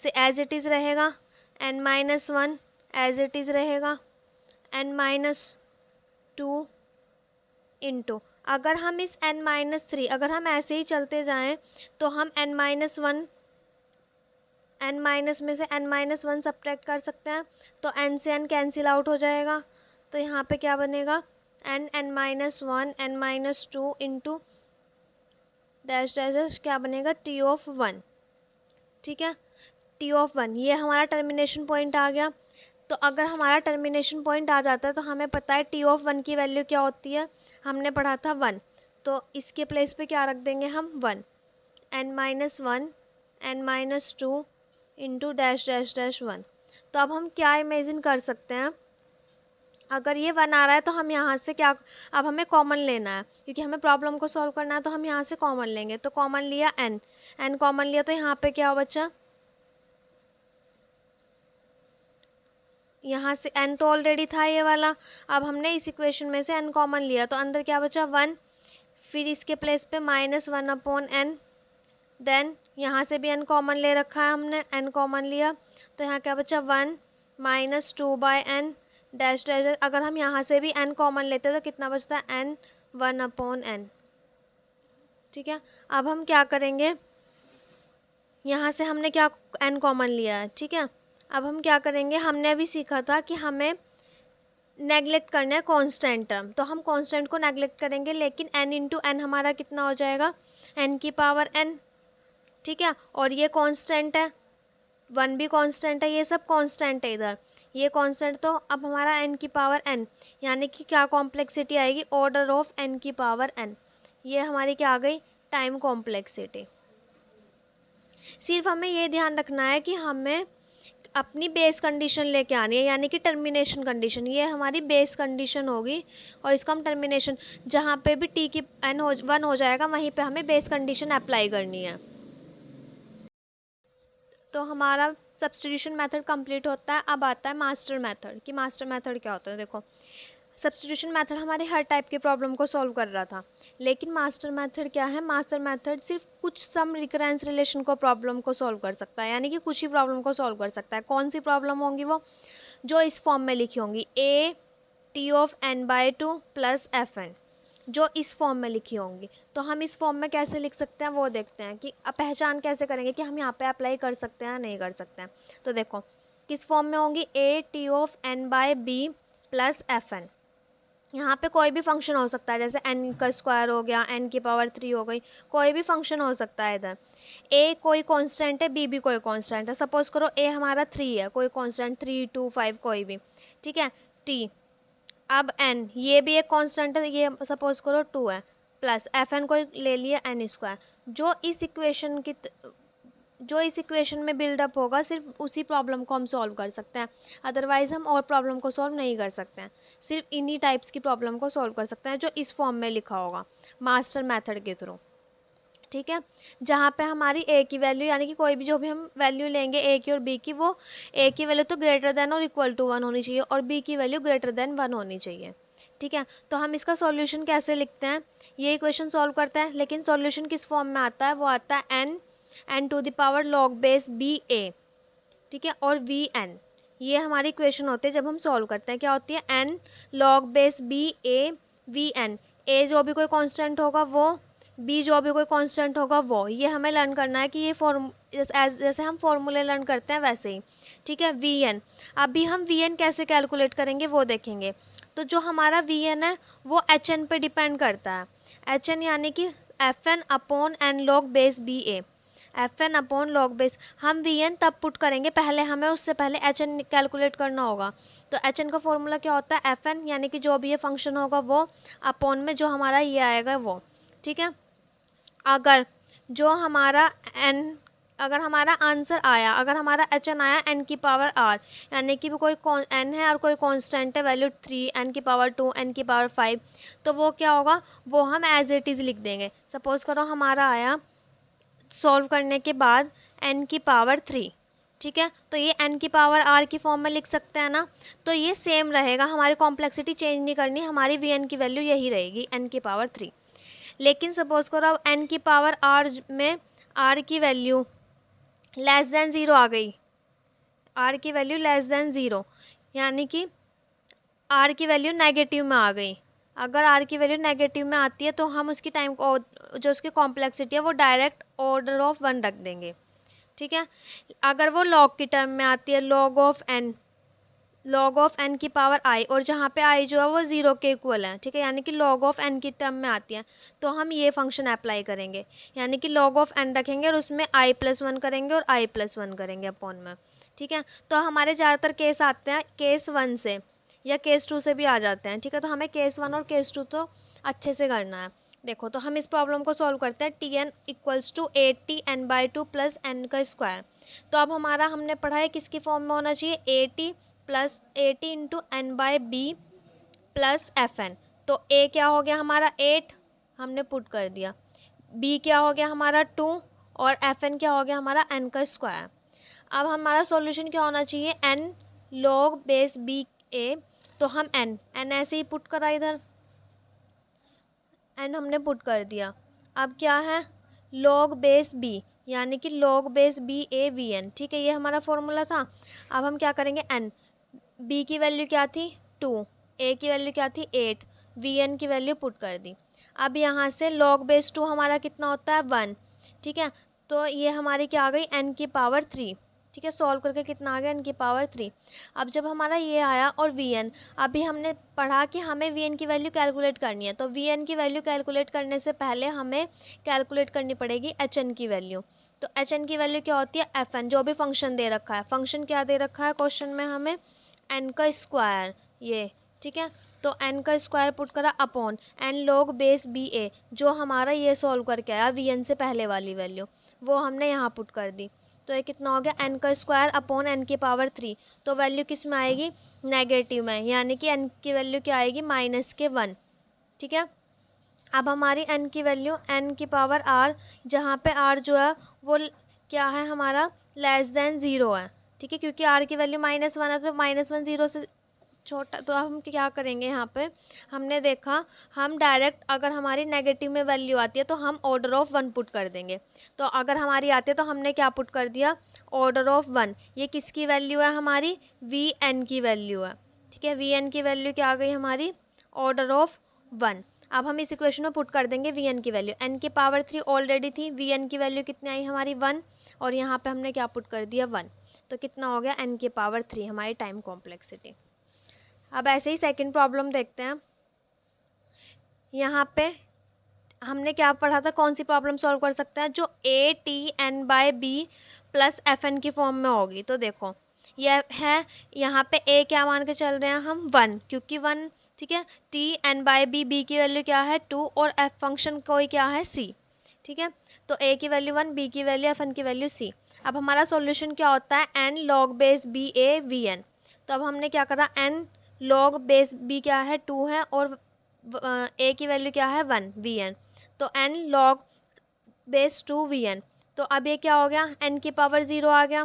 से एज इट इज़ रहेगा, n minus one as it is रहेगा, एन माइनस टू इंटू, अगर हम इस एन माइनस थ्री, अगर हम ऐसे ही चलते जाएं तो हम n minus one, n minus में से एन माइनस वन सब्ट्रैक्ट कर सकते हैं, तो एन से एन कैंसिल आउट हो जाएगा, तो यहाँ पे क्या बनेगा, n n minus one n minus two into dash dash dash क्या बनेगा, टी ऑफ वन। ठीक है, टी ऑफ वन, ये हमारा टर्मिनेशन पॉइंट आ गया। तो अगर हमारा टर्मिनेशन पॉइंट आ जाता है तो हमें पता है टी ऑफ वन की वैल्यू क्या होती है, हमने पढ़ा था वन, तो इसके प्लेस पे क्या रख देंगे हम, one, n minus one n minus two into dash dash dash one. तो अब हम क्या इमेजिन कर सकते हैं, अगर ये वन आ रहा है तो हम यहाँ से क्या, अब हमें कॉमन लेना है क्योंकि हमें प्रॉब्लम को सॉल्व करना है, तो हम यहाँ से कॉमन लेंगे, तो कॉमन लिया एन, एन कॉमन लिया तो यहाँ पे क्या बचा, यहाँ से n तो ऑलरेडी था ये वाला, अब हमने इस इक्वेशन में से n कॉमन लिया तो अंदर क्या बचा, वन, फिर इसके प्लेस पे minus one upon n, then यहाँ से भी n कॉमन ले रखा है हमने, n कॉमन लिया तो यहाँ क्या बचा, one minus two by n dash dash, अगर हम यहाँ से भी n कॉमन लेते तो कितना बचता है, n वन अपॉन एन। ठीक है, अब हम क्या करेंगे, यहाँ से हमने क्या n कॉमन लिया है, ठीक है। अब हम क्या करेंगे, हमने अभी सीखा था कि हमें नेगलेक्ट करना है कांस्टेंट टर्म, तो हम कांस्टेंट को नेगलेक्ट करेंगे, लेकिन n इंटू एन हमारा कितना हो जाएगा, n की पावर n। ठीक है, और ये कांस्टेंट है, वन भी कांस्टेंट है, ये सब कांस्टेंट है इधर, ये कांस्टेंट, तो अब हमारा n की पावर n, यानी कि क्या कॉम्प्लेक्सिटी आएगी, ऑर्डर ऑफ n की पावर n, ये हमारी क्या आ गई, टाइम कॉम्प्लेक्सिटी। सिर्फ हमें ये ध्यान रखना है कि हमें अपनी बेस कंडीशन लेके आनी है, यानी कि टर्मिनेशन कंडीशन, ये हमारी बेस कंडीशन होगी, और इसको हम टर्मिनेशन, जहाँ पे भी टी की एन हो वन हो जाएगा वहीं पे हमें बेस कंडीशन अप्लाई करनी है। तो हमारा सब्स्टिट्यूशन मेथड कंप्लीट होता है। अब आता है मास्टर मेथड, कि मास्टर मेथड क्या होता है। देखो सब्स्टिट्यूशन मेथड हमारे हर टाइप के प्रॉब्लम को सॉल्व कर रहा था, लेकिन मास्टर मेथड क्या है, मास्टर मेथड सिर्फ कुछ सम रिकरेंस रिलेशन को प्रॉब्लम को सॉल्व कर सकता है, यानी कि कुछ ही प्रॉब्लम को सॉल्व कर सकता है। कौन सी प्रॉब्लम होंगी वो, जो इस फॉर्म में लिखी होंगी, a T of n by two plus f n, जो इस फॉर्म में लिखी होंगी। तो हम इस फॉर्म में कैसे लिख सकते हैं वो देखते हैं, कि पहचान कैसे करेंगे कि हम यहाँ पे अप्लाई कर सकते हैं या नहीं कर सकते हैं। तो देखो किस फॉर्म में होंगी, a T of n by b plus f n, यहाँ पे कोई भी फंक्शन हो सकता है, जैसे n का स्क्वायर हो गया, n की पावर 3 हो गई, कोई भी फंक्शन हो सकता है इधर। a कोई कांस्टेंट है, b भी कोई कांस्टेंट है, सपोज करो a हमारा 3 है, कोई कांस्टेंट 3 2 5 कोई भी, ठीक है, t। अब n ये भी एक कांस्टेंट है, ये सपोज करो 2 है, प्लस fn कोई ले लिया n स्क्वायर, जो इस इक्वेशन में बिल्डअप होगा सिर्फ उसी प्रॉब्लम को हम सॉल्व कर सकते हैं, अदरवाइज हम और प्रॉब्लम को सॉल्व नहीं कर सकते हैं। सिर्फ इन्हीं टाइप्स की प्रॉब्लम को सॉल्व कर सकते हैं जो इस फॉर्म में लिखा होगा मास्टर मेथड के थ्रू। ठीक है, जहाँ पे हमारी ए की वैल्यू, यानी कि कोई भी जो भी हम वैल्यू लेंगे ए की और बी की, वो ए की वैल्यू तो ग्रेटर देन और इक्वल टू 1 होनी चाहिए, और बी की वैल्यू ग्रेटर देन 1 होनी चाहिए। ठीक है, तो हम इसका सॉल्यूशन कैसे लिखते हैं, ये इक्वेशन सॉल्व करते हैं, लेकिन सॉल्यूशन किस फॉर्म में आता है, वो आता है n to the power log base b a, ठीक है, और वी एन, ये हमारी इक्वेशन होती है जब हम सॉल्व करते हैं। क्या होती है, N log base b a v n, a जो भी कोई कांस्टेंट होगा वो, बी जो भी कोई कांस्टेंट होगा वो, ये हमें लर्न करना है कि ये जैसे हम फॉर्मूले लर्न करते हैं वैसे ही। ठीक है, वी एन, अभी हम वी एन कैसे कैलकुलेट करेंगे वो देखेंगे। तो जो हमारा वी एन है वो एच एन पे डिपेंड करता है, एच एन यानी कि f n upon n log base b a, f n upon log base, हम वी एन तब पुट करेंगे, पहले हमें उससे पहले एच एन कैलकुलेट करना होगा। तो एच एन का फॉर्मूला क्या होता है, एफ एन यानी कि जो भी ये फंक्शन होगा वो, अपॉन में जो हमारा ये आएगा वो। ठीक है, अगर जो हमारा एन अगर हमारा आंसर आया, अगर हमारा एच एन आया n की पावर r, यानी कि कोई n है और कोई कांस्टेंट है वैल्यू 3, n की पावर 2, n की पावर 5, तो वो क्या होगा, वो हम एज इट इज़ लिख देंगे। सपोज़ करो हमारा आया सॉल्व करने के बाद n की पावर 3, ठीक है, तो ये n की पावर r की फॉर्म में लिख सकते हैं ना। तो ये सेम रहेगा, हमारी कॉम्प्लेक्सिटी चेंज नहीं करनी, हमारी वी एन की वैल्यू यही रहेगी n की पावर 3। लेकिन सपोज़ करो अब n की पावर r में r की वैल्यू लेस देन ज़ीरो आ गई, r की वैल्यू लेस देन ज़ीरो, यानी कि r की वैल्यू नेगेटिव में आ गई। अगर r की वैल्यू नेगेटिव में आती है तो हम उसकी टाइम जो उसकी कॉम्प्लेक्सिटी है वो डायरेक्ट ऑर्डर ऑफ 1 रख देंगे, ठीक है। अगर वो लॉग की टर्म में आती है, लॉग ऑफ n की पावर i, और जहाँ पे i जो है वो 0 के इक्वल है, ठीक है, यानी कि लॉग ऑफ n की टर्म में आती है, तो हम ये फंक्शन अप्लाई करेंगे, यानी कि लॉग ऑफ n रखेंगे और उसमें i+1 करेंगे और i+1 करेंगे अपॉन में, ठीक है। तो हमारे ज़्यादातर केस आते हैं केस 1 से या केस 2 से भी आ जाते हैं, ठीक है। तो हमें केस 1 और केस 2 तो अच्छे से करना है। देखो, तो हम इस प्रॉब्लम को सॉल्व करते हैं। Tn = 80n/2 + n का स्क्वायर। तो अब हमारा हमने पढ़ा है किसकी फॉर्म में होना चाहिए, 80 इंटू n/b प्लस fn। तो a क्या हो गया हमारा 8, हमने पुट कर दिया, b क्या हो गया हमारा 2 और fn क्या हो गया हमारा n का स्क्वायर। अब हमारा सॉल्यूशन क्या होना चाहिए, n log base b a, तो हम n ऐसे ही पुट करा, इधर n हमने पुट कर दिया। अब क्या है, log बेस b, यानी कि log base b a v n, ठीक है, ये हमारा फॉर्मूला था। अब हम क्या करेंगे, n b की वैल्यू क्या थी 2, a की वैल्यू क्या थी 8, v n की वैल्यू पुट कर दी। अब यहाँ से log बेस 2 हमारा कितना होता है 1, ठीक है, तो ये हमारी क्या आ गई n की पावर 3, ठीक है। सॉल्व करके कितना आ गया n की पावर 3। अब जब हमारा ये आया और वी एन, अभी हमने पढ़ा कि हमें वी एन की वैल्यू कैलकुलेट करनी है, तो वी एन की वैल्यू कैलकुलेट करने से पहले हमें कैलकुलेट करनी पड़ेगी एच एन की वैल्यू। तो एच एन की वैल्यू क्या होती है, एफ एन, जो भी फंक्शन दे रखा है। फंक्शन क्या दे रखा है क्वेश्चन में हमें, एन का स्क्वायर, ये, ठीक है। तो एन का स्क्वायर पुट करा upon n log base b a, जो हमारा ये सॉल्व करके आया वी एन से पहले वाली वैल्यू, वो हमने यहाँ पुट कर दी। तो ये कितना हो गया, एन का स्क्वायर अपॉन एन की पावर 3। तो वैल्यू किस में आएगी, नेगेटिव में, यानी कि एन की वैल्यू क्या आएगी -1, ठीक है। अब हमारी एन की वैल्यू एन की पावर आर, जहाँ पे आर जो है वो क्या है हमारा लेस देन ज़ीरो है, ठीक है, क्योंकि आर की वैल्यू -1 है, तो -1 ज़ीरो से छोटा। तो अब हम क्या करेंगे, यहाँ पे हमने देखा, हम डायरेक्ट अगर हमारी नेगेटिव में वैल्यू आती है तो हम ऑर्डर ऑफ 1 पुट कर देंगे। तो अगर हमारी आती है तो हमने क्या पुट कर दिया, ऑर्डर ऑफ 1। ये किसकी वैल्यू है हमारी, वी एन की वैल्यू है, ठीक है। वी एन की वैल्यू क्या आ गई हमारी, ऑर्डर ऑफ 1। अब हम इस इक्वेशन में पुट कर देंगे वी एन की वैल्यू, एन की पावर 3 ऑलरेडी थी, वी एन की वैल्यू कितनी आई हमारी 1, और यहाँ पे हमने क्या पुट कर दिया 1। तो कितना हो गया, एन की पावर 3 हमारी टाइम कॉम्प्लेक्सिटी। अब ऐसे ही सेकंड प्रॉब्लम देखते हैं। यहाँ पे हमने क्या पढ़ा था, कौन सी प्रॉब्लम सॉल्व कर सकते हैं, जो ATN/B प्लस FN की फॉर्म में होगी। तो देखो यह है, यहाँ पे A क्या मान के चल रहे हैं हम 1, क्योंकि 1, ठीक है। TN/B, B की वैल्यू क्या है 2, और F फंक्शन कोई क्या है C, ठीक है। तो A की वैल्यू 1, B की वैल्यू, FN की वैल्यू C। अब हमारा सॉल्यूशन क्या होता है, n log base B A V n। तो अब हमने क्या करा, n log बेस B क्या है 2 है, और A की वैल्यू क्या है 1 V n, तो n log base 2 V n। तो अब ये क्या हो गया, n की पावर 0 आ गया।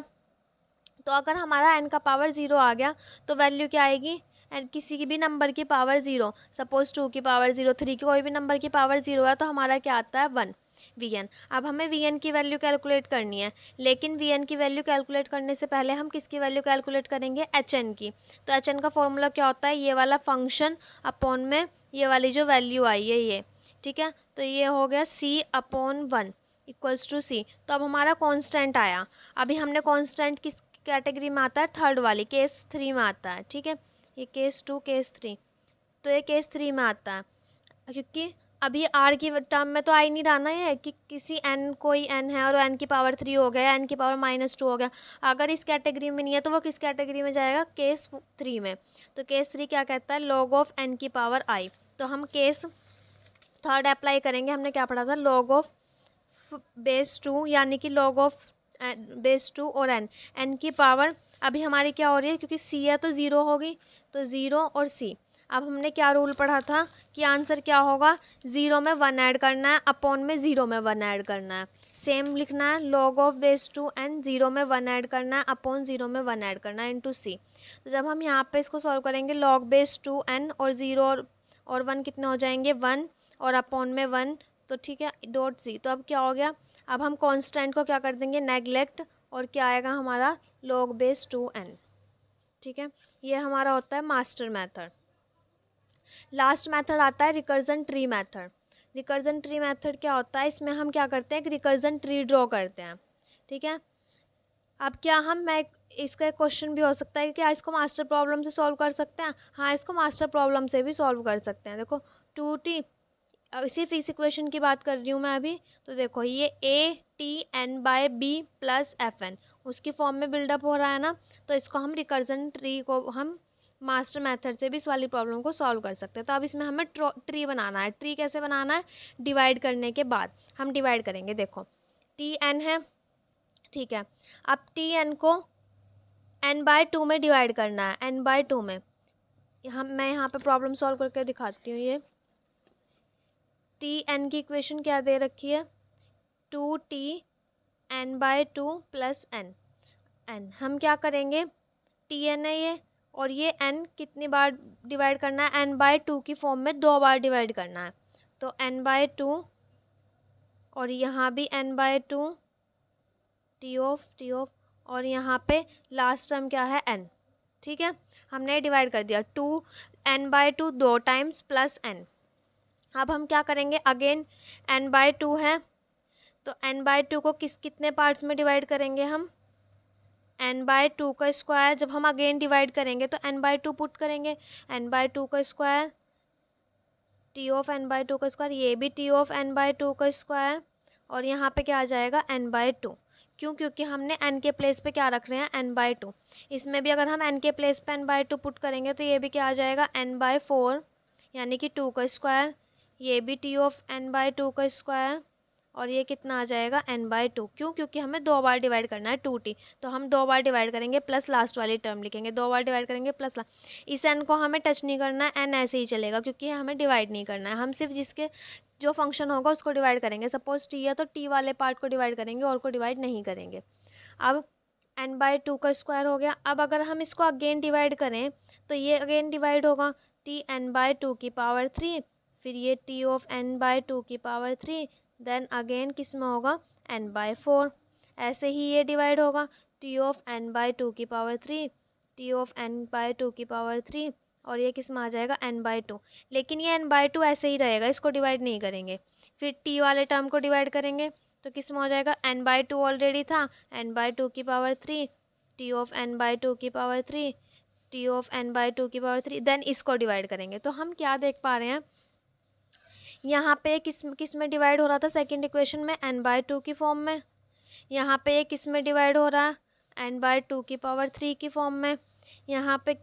तो अगर हमारा n का पावर 0 आ गया तो वैल्यू क्या आएगी, एंड किसी की भी नंबर की पावर 0, सपोज 2 की पावर 0, 3 की कोई भी नंबर की पावर 0 है, तो हमारा क्या आता है 1 वी एन। अब हमें वी एन की वैल्यू कैलकुलेट करनी है, लेकिन वी एन की वैल्यू कैलकुलेट करने से पहले हम किसकी वैल्यू कैलकुलेट करेंगे, एच एन की। तो एच एन का फॉर्मूला क्या होता है, ये वाला फंक्शन अपॉन में ये वाली जो वैल्यू आई है ये, ठीक है। तो ये हो गया C/1 = C। तो अब हमारा कांस्टेंट आया। अभी हमने कांस्टेंट किस कैटेगरी में आता है, थर्ड वाली, केस 3 में आता है, ठीक है। ये केस 2, केस 3, तो ये केस 3 में आता है, क्योंकि अभी आर की टर्म में तो आ ही नहीं रहा ना ये, कि किसी एन, कोई एन है और एन की पावर 3 हो गया, एन की पावर -2 हो गया। अगर इस कैटेगरी में नहीं है तो वो किस कैटेगरी में जाएगा, केस 3 में। तो केस 3 क्या कहता है, लॉग ऑफ एन की पावर आई। तो हम केस थर्ड अप्लाई करेंगे। हमने क्या पढ़ा था, लॉग ऑफ बेस 2, यानी कि लॉग ऑफ बेस 2 और n की पावर अभी हमारी क्या हो रही है, क्योंकि c है तो 0 होगी, तो 0 और c। अब हमने क्या रूल पढ़ा था कि आंसर क्या होगा, 0 में 1 ऐड करना है, अपॉन में 0 में 1 ऐड करना है। सेम लिखना है, log ऑफ बेस 2 n, 0 में 1 ऐड करना है, अपॉन 0 में 1 ऐड करना है, इंटू c। तो जब हम यहाँ पे इसको सॉल्व करेंगे, log बेस 2 n और 0 और 1 कितने हो जाएंगे, 1 और अपॉन में 1, तो ठीक है, डॉट सी। तो अब क्या हो गया, अब हम कांस्टेंट को क्या कर देंगे, नेगलेक्ट, और क्या आएगा हमारा, log बेस 2n। ठीक है, ये हमारा होता है मास्टर मेथड। लास्ट मेथड आता है recursion tree method. Recursion tree method क्या होता है, इसमें हम क्या करते हैं, एक रिकर्जन ट्री ड्रॉ करते हैं। ठीक है, अब क्या मैं इसका क्वेश्चन भी हो सकता है कि क्या इसको मास्टर प्रॉब्लम से सॉल्व कर सकते हैं, हाँ इसको मास्टर प्रॉब्लम से भी सॉल्व कर सकते हैं। देखो 2t, सिर्फ इस इक्वेशन की बात कर रही हूँ मैं अभी, तो देखो ये a t n by b plus f n उसकी फॉर्म में बिल्डअप हो रहा है ना, तो इसको हम रिकर्जन ट्री को हम मास्टर मेथड से भी इस वाली प्रॉब्लम को सॉल्व कर सकते हैं। तो अब इसमें हमें ट्री बनाना है। ट्री कैसे बनाना है, डिवाइड करने के बाद हम डिवाइड करेंगे। देखो टी एन है, ठीक है, अब टी एन को n बाय 2 में डिवाइड करना है, n बाय 2 में। मैं यहाँ पे प्रॉब्लम सॉल्व करके दिखाती हूँ। ये टी एन की इक्वेशन क्या दे रखी है, 2t n by 2 plus n। हम क्या करेंगे, टी एन है ये, और ये n कितनी बार डिवाइड करना है, n बाय 2 की फॉर्म में 2 बार डिवाइड करना है, तो n बाय 2, और यहाँ भी n बाय 2, टी ऑफ, और यहाँ पे लास्ट टर्म क्या है, n। ठीक है, हमने डिवाइड कर दिया, 2 n by 2 2 times plus n। अब हम क्या करेंगे, अगेन n बाय 2 है, तो n बाय 2 को कितने पार्ट्स में डिवाइड करेंगे हम, n बाय 2 का स्क्वायर। जब हम अगेन डिवाइड करेंगे तो n बाय 2 पुट करेंगे, n बाय 2 का square, t of n by 2 का स्क्वायर, ये भी t ऑफ n बाय 2 का स्क्वायर, और यहाँ पे क्या आ जाएगा, n बाय 2। क्यों, क्योंकि हमने n के प्लेस पे क्या रख रहे हैं, n बाय 2। इसमें भी अगर हम n के प्लेस पे n बाय 2 पुट करेंगे तो ये भी क्या आ जाएगा, n बाय 4, यानी कि 2 का स्क्वायर, ये भी t ऑफ n बाय 2 का स्क्वायर, और ये कितना आ जाएगा, n बाय 2। क्यों, क्योंकि हमें 2 बार डिवाइड करना है 2t, तो हम 2 बार डिवाइड करेंगे प्लस लास्ट वाली टर्म लिखेंगे, 2 बार डिवाइड करेंगे प्लस इस n को हमें टच नहीं करना है, n ऐसे ही चलेगा क्योंकि हमें डिवाइड नहीं करना है। हम सिर्फ जिसके जो फंक्शन होगा उसको डिवाइड करेंगे। सपोज t है तो t वाले पार्ट को डिवाइड करेंगे, और को डिवाइड नहीं करेंगे। अब n बाय 2 का स्क्वायर हो गया। अब अगर हम इसको अगेन डिवाइड करें तो ये अगेन डिवाइड होगा, t n बाय 2 की पावर 3, फिर ये t ऑफ n बाय 2 की पावर 3, देन अगेन किस में होगा, n बाय 4। ऐसे ही ये डिवाइड होगा, t ऑफ n बाय 2 की power 3, t of n by 2 की पावर 3, और ये किस में आ जाएगा, n बाय 2। लेकिन ये n बाय 2 ऐसे ही रहेगा, इसको डिवाइड नहीं करेंगे। फिर t वाले टर्म को डिवाइड करेंगे तो किस में हो जाएगा, n बाय 2 ऑलरेडी था, n बाय 2 की power 3, t of n by 2 की power 3, t of n by 2 की पावर 3, देन इसको डिवाइड करेंगे। तो हम क्या देख पा रहे हैं, यहाँ पे किस में डिवाइड हो रहा था, सेकंड इक्वेशन में n बाय 2 की फॉर्म में। यहाँ पे ये किस में डिवाइड हो रहा है, n बाय 2 की पावर 3 की फॉर्म में। यहाँ पे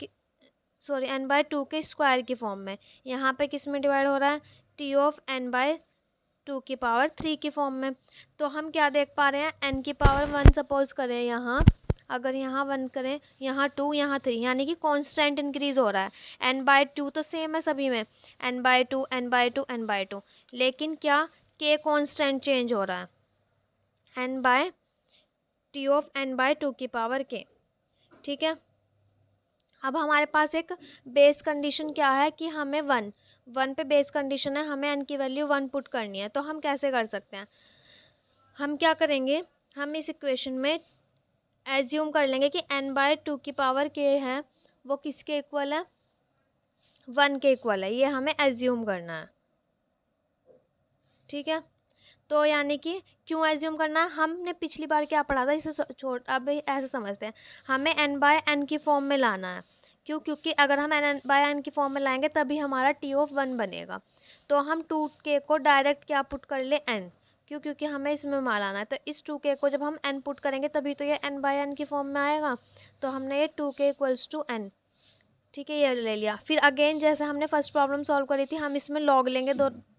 सॉरी n बाय 2 के स्क्वायर की फॉर्म में। यहाँ पे किस में डिवाइड हो रहा है, t ऑफ n बाय 2 की पावर 3 की फॉर्म में। तो हम क्या देख पा रहे हैं, n की पावर 1 सपोज करें यहाँ, अगर यहाँ 1 करें, यहाँ 2, यहाँ 3, यानी कि कांस्टेंट इंक्रीज हो रहा है। n बाय 2 तो सेम है सभी में, n by 2, n by 2, n by 2, लेकिन क्या k कांस्टेंट चेंज हो रहा है, n by t of n by 2 की पावर k। ठीक है, अब हमारे पास एक बेस कंडीशन क्या है कि हमें 1 पे बेस कंडीशन है, हमें n की वैल्यू 1 पुट करनी है। तो हम कैसे कर सकते हैं, हम क्या करेंगे, हम इस इक्वेशन में एज्यूम कर लेंगे कि n बाय 2 की पावर k है, वो किसके इक्वल है, 1 के इक्वल है। ये हमें एज्यूम करना है। ठीक है, तो यानी कि क्यों एज्यूम करना है, हमने पिछली बार क्या पढ़ा था, इसे छोड़ अब ऐसे समझते हैं, हमें n बाय n की फॉर्म में लाना है। क्यों, क्योंकि अगर हम n बाय n की फॉर्म में लाएंगे तभी हमारा t ऑफ 1 बनेगा। तो हम 2k को डायरेक्ट क्या पुट कर ले, n। क्यों, क्योंकि हमें इसमें लाना है, तो इस 2k को जब हम n पुट करेंगे तभी तो ये n बाय n की फॉर्म में आएगा। तो हमने ये 2k इक्वल्स टू n, ठीक है, ये ले लिया। फिर अगेन जैसे हमने फर्स्ट प्रॉब्लम सॉल्व करी थी, हम इसमें लॉग लेंगे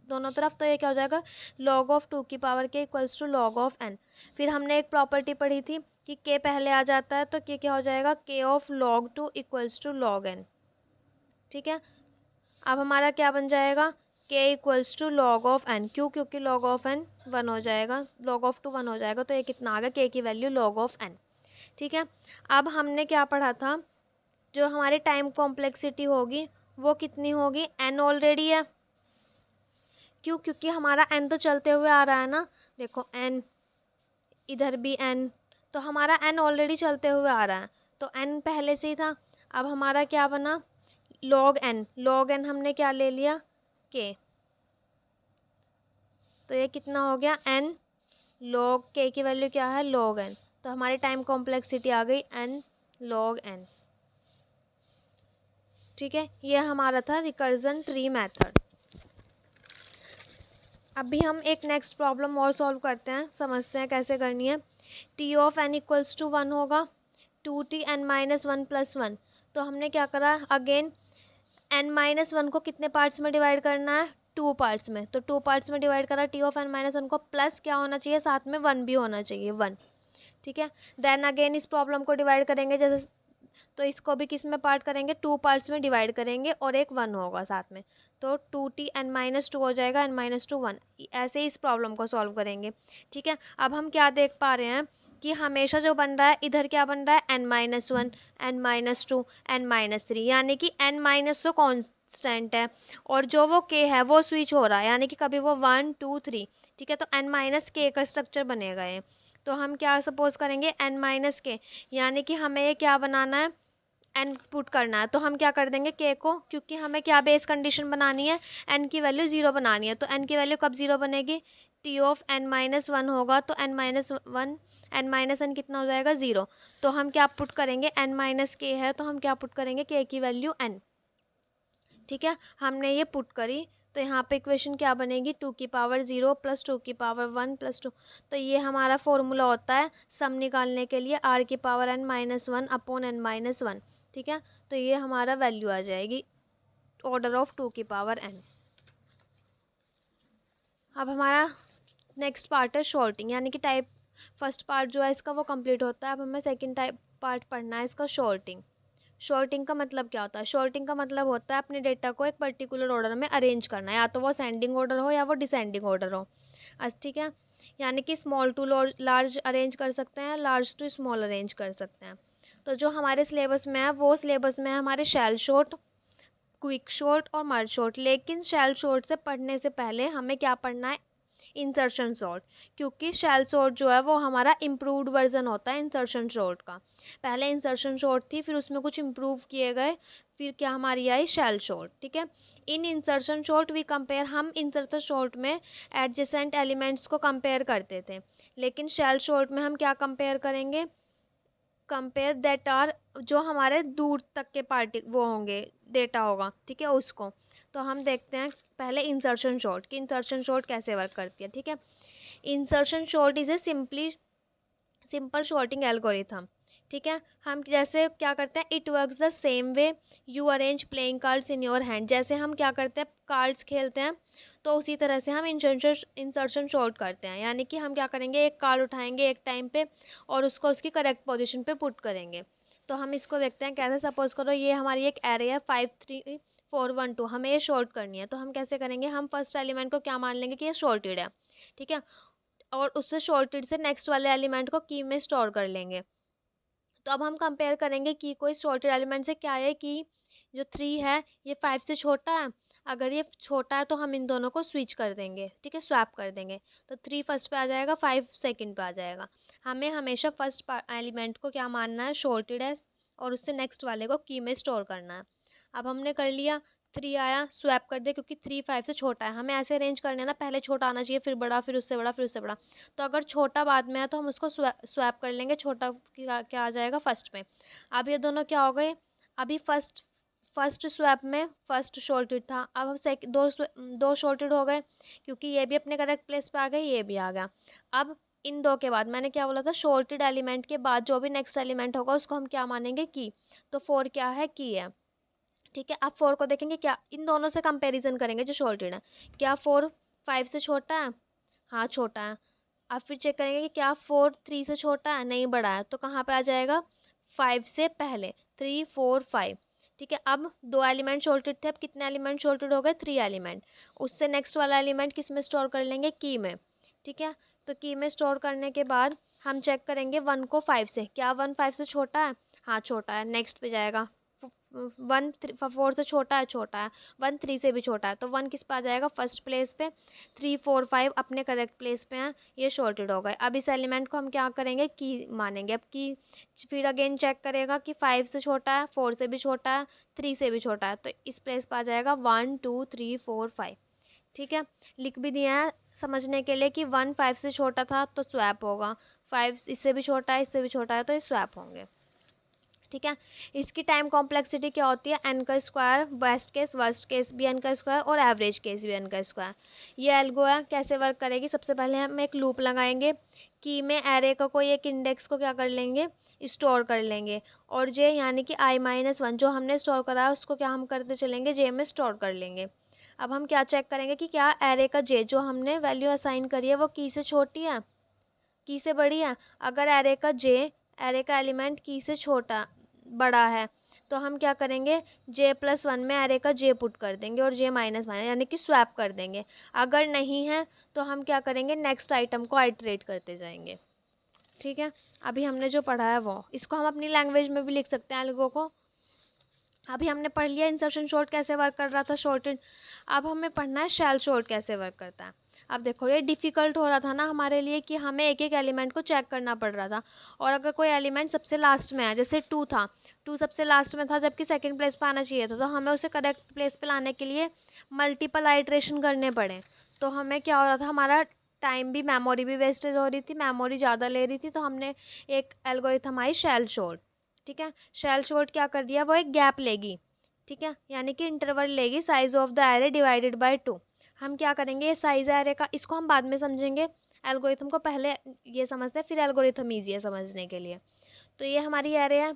दोनों तरफ, तो ये क्या हो जाएगा, log ऑफ 2 की power k equals to log of n। फिर हमने एक प्रॉपर्टी पढ़ी थी कि k पहले आ जाता है, तो k क्या हो जाएगा, k of log 2 equals to log n। ठीक है, अब हमारा क्या बन जाएगा, k equals to log of n। क्यों, क्योंकि log ऑफ n 1 हो जाएगा, log ऑफ 2 1 हो जाएगा, तो ये कितना आ गया, k की वैल्यू log ऑफ n। ठीक है, अब हमने क्या पढ़ा था, जो हमारी टाइम कॉम्प्लेक्सिटी होगी वो कितनी होगी, n ऑलरेडी है। क्यों, क्योंकि हमारा n तो चलते हुए आ रहा है ना, देखो n, इधर भी n, तो हमारा n ऑलरेडी चलते हुए आ रहा है, तो n पहले से ही था। अब हमारा क्या बना, log n, log n हमने क्या ले लिया, k, तो ये कितना हो गया, n log k की वैल्यू क्या है, log n, तो हमारी टाइम कॉम्प्लेक्सिटी आ गई n log n। ठीक है, ये हमारा था रिकर्जन ट्री मेथड। अभी हम एक नेक्स्ट प्रॉब्लम और सॉल्व करते हैं, समझते हैं कैसे करनी है। T of N equals to 1 होगा, 2t n-1 + 1। तो हमने क्या करा, अगेन n-1 को कितने पार्ट्स में डिवाइड करना है, 2 पार्ट्स में, तो 2 पार्ट्स में डिवाइड करा टी ऑफ n-1 को, प्लस क्या होना चाहिए, साथ में 1 भी होना चाहिए, 1। ठीक है, देन अगेन इस प्रॉब्लम को डिवाइड करेंगे, जैसे तो इसको भी किस में पार्ट करेंगे, 2 पार्ट्स में डिवाइड करेंगे और एक 1 होगा साथ में, तो 2t n-2 हो जाएगा, n-2 1। ऐसे ही इस प्रॉब्लम को सॉल्व करेंगे। ठीक है, अब हम क्या देख पा रहे हैं कि हमेशा जो बन रहा है, इधर क्या बन रहा है, n-1 n-2 n-3, यानी कि n- तो कांस्टेंट है और जो वो k है वो स्विच हो रहा है, यानी कि कभी वो 1 2 3। ठीक है, तो n-k का स्ट्रक्चर बनेगा ये। तो हम क्या सपोज करेंगे, n-k, यानी कि हमें ये क्या बनाना है, एन पुट करना है, तो हम क्या कर देंगे के को, क्योंकि हमें क्या बेस कंडीशन बनानी है, एन की वैल्यू 0 बनानी है, तो एन की वैल्यू कब 0 बनेगी, टी ऑफ n-1 होगा, तो n-1 n-n कितना हो जाएगा, 0। तो हम क्या पुट करेंगे, n-k है, तो हम क्या पुट करेंगे, k की वैल्यू n। ठीक है, हमने ये पुट करी, तो यहाँ पे इक्वेशन क्या बनेगी, 2 की पावर 0 + 2 की पावर 1 + 2। तो ये हमारा फॉर्मूला होता है सम निकालने के लिए, r की पावर n-1 अपॉन n-1। ठीक है, तो ये हमारा वैल्यू आ जाएगी ऑर्डर ऑफ 2 की पावर n। अब हमारा नेक्स्ट पार्ट है शॉर्टिंग, यानी कि टाइप फर्स्ट पार्ट जो है इसका वो कंप्लीट होता है। अब हमें सेकंड टाइप पार्ट पढ़ना है इसका, शॉर्टिंग। शॉर्टिंग का मतलब क्या होता है, शॉर्टिंग का मतलब होता है अपने डेटा को एक पर्टिकुलर ऑर्डर में अरेंज करना, या तो वो असेंडिंग ऑर्डर हो या वो डिसेंडिंग ऑर्डर हो। अच्छा, ठीक है, यानी कि स्मॉल टू लार्ज अरेंज कर सकते हैं, लार्ज टू स्मॉल अरेंज कर सकते हैं। तो जो हमारे सिलेबस में है वो सिलेबस में है हमारे शैल शॉर्ट, क्विक शॉर्ट और मर्ज शॉर्ट। लेकिन शैल शॉर्ट से पढ़ने से पहले हमें क्या पढ़ना है, इंसर्शन शॉर्ट, क्योंकि शैल शॉर्ट जो है वो हमारा इम्प्रूव्ड वर्जन होता है इंसर्शन शॉर्ट का। पहले इंसर्शन शॉर्ट थी, फिर उसमें कुछ इम्प्रूव किए गए, फिर क्या हमारी आई शैल शॉर्ट। ठीक है, इन इंसर्शन शॉर्ट वी कंपेयर, हम इंसर्शन शॉर्ट में एडजेसेंट एलिमेंट्स को कंपेयर करते थे, लेकिन शैल शॉर्ट में हम क्या कंपेयर करेंगे, कंपेयर दैट आर, जो हमारे दूर तक के पार्टी वो होंगे, डेटा होगा, ठीक है, उसको। तो हम देखते हैं पहले इंसर्शन शॉर्ट कि इंसर्शन शॉर्ट कैसे वर्क करती है। ठीक है, insertion sort is a simple sorting algorithm. ठीक है, हम जैसे क्या करते हैं, it works the same way you arrange playing cards in your hand. जैसे हम क्या करते हैं, कार्ड्स खेलते हैं, तो उसी तरह से हम इंसर्शन शॉर्ट करते हैं, यानी कि हम क्या करेंगे, एक कार्ड उठाएंगे एक टाइम पे और उसको उसकी करेक्ट पोजीशन पे पुट करेंगे। तो हम इसको देखते हैं कैसे, सपोज करो ये हमारी एक एरे है 5 3 4 1 2, हमें ये शॉर्ट करनी है, तो हम कैसे करेंगे, हम फर्स्ट एलिमेंट को क्या मान लेंगे कि ये शॉर्टेड है। ठीक है, और उससे शॉर्टेड से नेक्स्ट वाले एलिमेंट को की में स्टोर कर लेंगे। तो अब हम कंपेयर करेंगे की को इस शॉर्टेड एलिमेंट से, क्या है कि जो 3 है ये 5 से छोटा है, अगर ये छोटा है तो हम इन दोनों को स्विच कर देंगे। ठीक है, स्वैप कर देंगे, तो 3 फर्स्ट पे आ जाएगा, 5 सेकंड पे आ जाएगा। हमें हमेशा फर्स्ट एलिमेंट को क्या मानना है, शॉर्टेड है, और उससे नेक्स्ट वाले को की में स्टोर करना है। अब हमने कर लिया, 3 आया, स्वैप कर दिया, क्योंकि 3 5 से छोटा है, हमें ऐसे अरेंज करना है ना, पहले छोटा आना चाहिए, फिर बड़ा, फिर उससे बड़ा, फिर उससे बड़ा। तो अगर छोटा बाद में है तो हम उसको स्वैप कर लेंगे, छोटा क्या आ जाएगा फर्स्ट में। अब ये दोनों क्या हो गए, अभी फर्स्ट फर्स्ट स्वैप में फर्स्ट शॉर्टेड था, अब दो शॉर्टेड हो गए, क्योंकि ये भी अपने करेक्ट प्लेस पे आ गए, ये भी आ गया। अब इन दो के बाद मैंने क्या बोला था, शॉर्टेड एलिमेंट के बाद जो भी नेक्स्ट एलिमेंट होगा उसको हम क्या मानेंगे, की। तो 4 क्या है, की है। ठीक है, अब 4 को देखेंगे, क्या इन दोनों से कंपैरिजन करेंगे जो सॉल्टेड है, क्या 4 5 से छोटा है? हाँ छोटा है। अब फिर चेक करेंगे कि क्या 4 3 से छोटा है? नहीं, बड़ा है। तो कहाँ पे आ जाएगा? 5 से पहले, 3 4 5। ठीक है, अब 2 एलिमेंट सॉल्टेड थे, अब कितने एलिमेंट सॉल्टेड हो गए? 3 एलिमेंट। उससे नेक्स्ट वाला एलिमेंट किस में स्टोर कर लेंगे? की में। ठीक है, तो की में स्टोर करने के बाद हम चेक करेंगे 1 को 5 से, क्या 1 5 से छोटा है? हाँ छोटा है, नेक्स्ट पे जाएगा। 1 4 से छोटा है? छोटा है। 1 3 से भी छोटा है, तो 1 किस पे आ जाएगा? फर्स्ट प्लेस पे। 3 4 5 अपने करेक्ट प्लेस पे हैं, ये सॉर्टेड हो गए। अब इस एलिमेंट को हम क्या करेंगे? की मानेंगे। अब की फिर अगेन चेक करेगा कि 5 से छोटा है, 4 से भी छोटा है, 3 से भी छोटा है, तो इस प्लेस पे आ जाएगा 1 2 3 4 5। ठीक है, लिख भी दिया है समझने के लिए कि 1 5 से छोटा था तो स्वैप होगा, 5 इससे भी छोटा है, इससे भी छोटा है, तो ये स्वैप होंगे। ठीक है, इसकी टाइम कॉम्प्लेक्सिटी क्या होती है? एन का square, best case worst case भी एन का स्क्वायर, और एवरेज केस भी एन का स्क्वायर। ये एल्गो है, कैसे वर्क करेगी? सबसे पहले हम एक लूप लगाएंगे, की में एरे का कोई एक इंडेक्स को क्या कर लेंगे? स्टोर कर लेंगे, और जे यानी कि i-1 जो हमने स्टोर करा है उसको क्या हम करते चलेंगे? जे में स्टोर कर लेंगे। अब हम क्या चेक करेंगे कि क्या एरे का जे जो हमने वैल्यू असाइन करी है वो की से छोटी है, की से बड़ी है? अगर एरे का जे, एरे का एलिमेंट की से छोटा बड़ा है, तो हम क्या करेंगे? j+1 में एरे का जे पुट कर देंगे और j-1 यानी कि स्वैप कर देंगे। अगर नहीं है तो हम क्या करेंगे? नेक्स्ट आइटम को आइटरेट करते जाएंगे। ठीक है, अभी हमने जो पढ़ा है वो, इसको हम अपनी लैंग्वेज में भी लिख सकते हैं एल्गो को। अभी हमने पढ़ लिया इंसर्शन शॉर्ट कैसे वर्क कर रहा था, शॉर्टेड। अब हमें पढ़ना है शेल शॉर्ट कैसे वर्क करता है। अब देखो, ये डिफ़िकल्ट हो रहा था ना हमारे लिए कि हमें एक एक एलिमेंट को चेक करना पड़ रहा था, और अगर कोई एलिमेंट सबसे लास्ट में है, जैसे 2 था, 2 सबसे लास्ट में था जबकि सेकंड प्लेस पे आना चाहिए था, तो हमें उसे करेक्ट प्लेस पे लाने के लिए मल्टीपल आइट्रेशन करने पड़े। तो हमें क्या हो रहा था? हमारा टाइम भी, मेमोरी भी वेस्टेज हो रही थी, मेमोरी ज़्यादा ले रही थी, तो हमने एक एल्गोरिथम आई शेल शॉर्ट। ठीक है, शेल शॉर्ट क्या कर दिया? वो एक गैप लेगी। ठीक है, यानी कि इंटरवल लेगी, size of the array divided by 2। हम क्या करेंगे? ये साइज एरे का, इसको हम बाद में समझेंगे, एल्गोरिथम को पहले ये समझते हैं, फिर एल्गोरिथम ईजी है समझने के लिए। तो ये हमारी एरे है,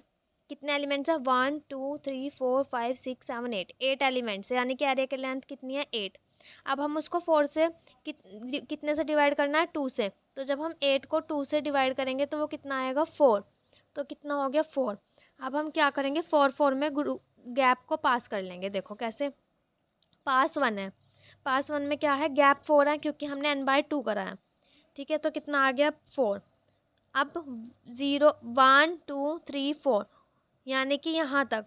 कितने एलिमेंट्स है? 1 2 3 4 5 6 7 8, 8 एलिमेंट्स है, यानी कि एरे की लेंथ कितनी है? 8। अब हम उसको 4 से कितने से डिवाइड करना है? 2 से। तो जब हम 8 को 2 से डिवाइड करेंगे तो वो कितना आएगा? 4। तो कितना हो गया? 4। अब हम क्या करेंगे? 4 4 में गैप को पास कर लेंगे। देखो कैसे, पास 1 है, पास 1 में क्या है? गैप 4 है, क्योंकि हमने n/2 करा है। ठीक है, तो कितना आ गया? 4। अब 0 1 2 3 4, यानी कि यहाँ तक,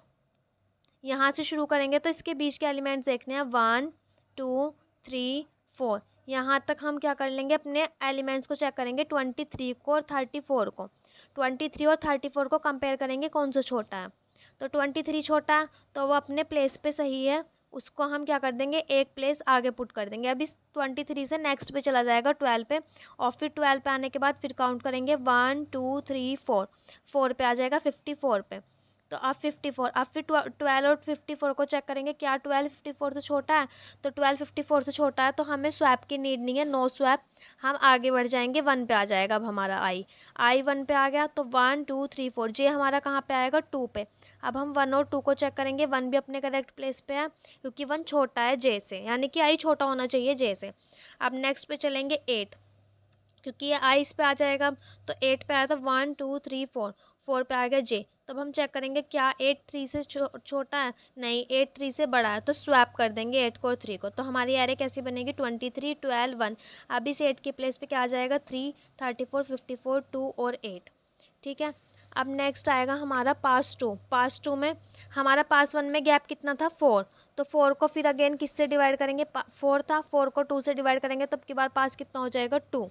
यहाँ से शुरू करेंगे तो इसके बीच के एलिमेंट्स देखने हैं, 1 2 3 4। यहाँ तक हम क्या कर लेंगे? अपने एलिमेंट्स को चेक करेंगे, 23 को और 34 को। 23 और 34 को कंपेयर करेंगे कौन सा छोटा है। तो 23 छोटा है तो वो अपने प्लेस पे सही है, उसको हम क्या कर देंगे? एक प्लेस आगे पुट कर देंगे। अब इस 23 से नेक्स्ट पे चला जाएगा 12 पे, और फिर 12 पे आने के बाद फिर काउंट करेंगे 1 2 3 4, 4 पे आ जाएगा 54 पे। तो अब 54, अब फिर 12 और 54 को चेक करेंगे, क्या 12 54 से छोटा है? तो 12 54 से छोटा है, तो हमें स्वैप की नीड नहीं है, नो स्वैप। हम आगे बढ़ जाएंगे, 1 पे आ जाएगा। अब हमारा आई 1 पे आ गया, तो 1 2 3 4, जे हमारा कहाँ पे आएगा? 2 पे। अब हम 1 और 2 को चेक करेंगे, 1 भी अपने करेक्ट प्लेस पे है, क्योंकि 1 छोटा है जे से, यानी कि आई छोटा होना चाहिए जे से। अब नेक्स्ट पे चलेंगे 8, क्योंकि ये आई इस पे आ जाएगा, तो 8 पे आया, तो 1 2 3 4, 4 पे आ गया जे। तब हम चेक करेंगे, क्या 8 3 से छोटा है? नहीं, 8 3 से बड़ा है, तो स्वैप कर देंगे 8 को और 3 को। तो हमारी एरे कैसी बनेगी? 23 12 1। अब इस 8 के प्लेस पे क्या आ जाएगा? 3 34 54 2 और 8। ठीक है, अब नेक्स्ट आएगा हमारा पास 2। पास 2 में हमारा पास 1 में गैप कितना था? 4। तो 4 को फिर अगेन किससे डिवाइड करेंगे? 4 था, 4 को 2 से डिवाइड करेंगे, तो अब की बार पास कितना हो जाएगा? 2।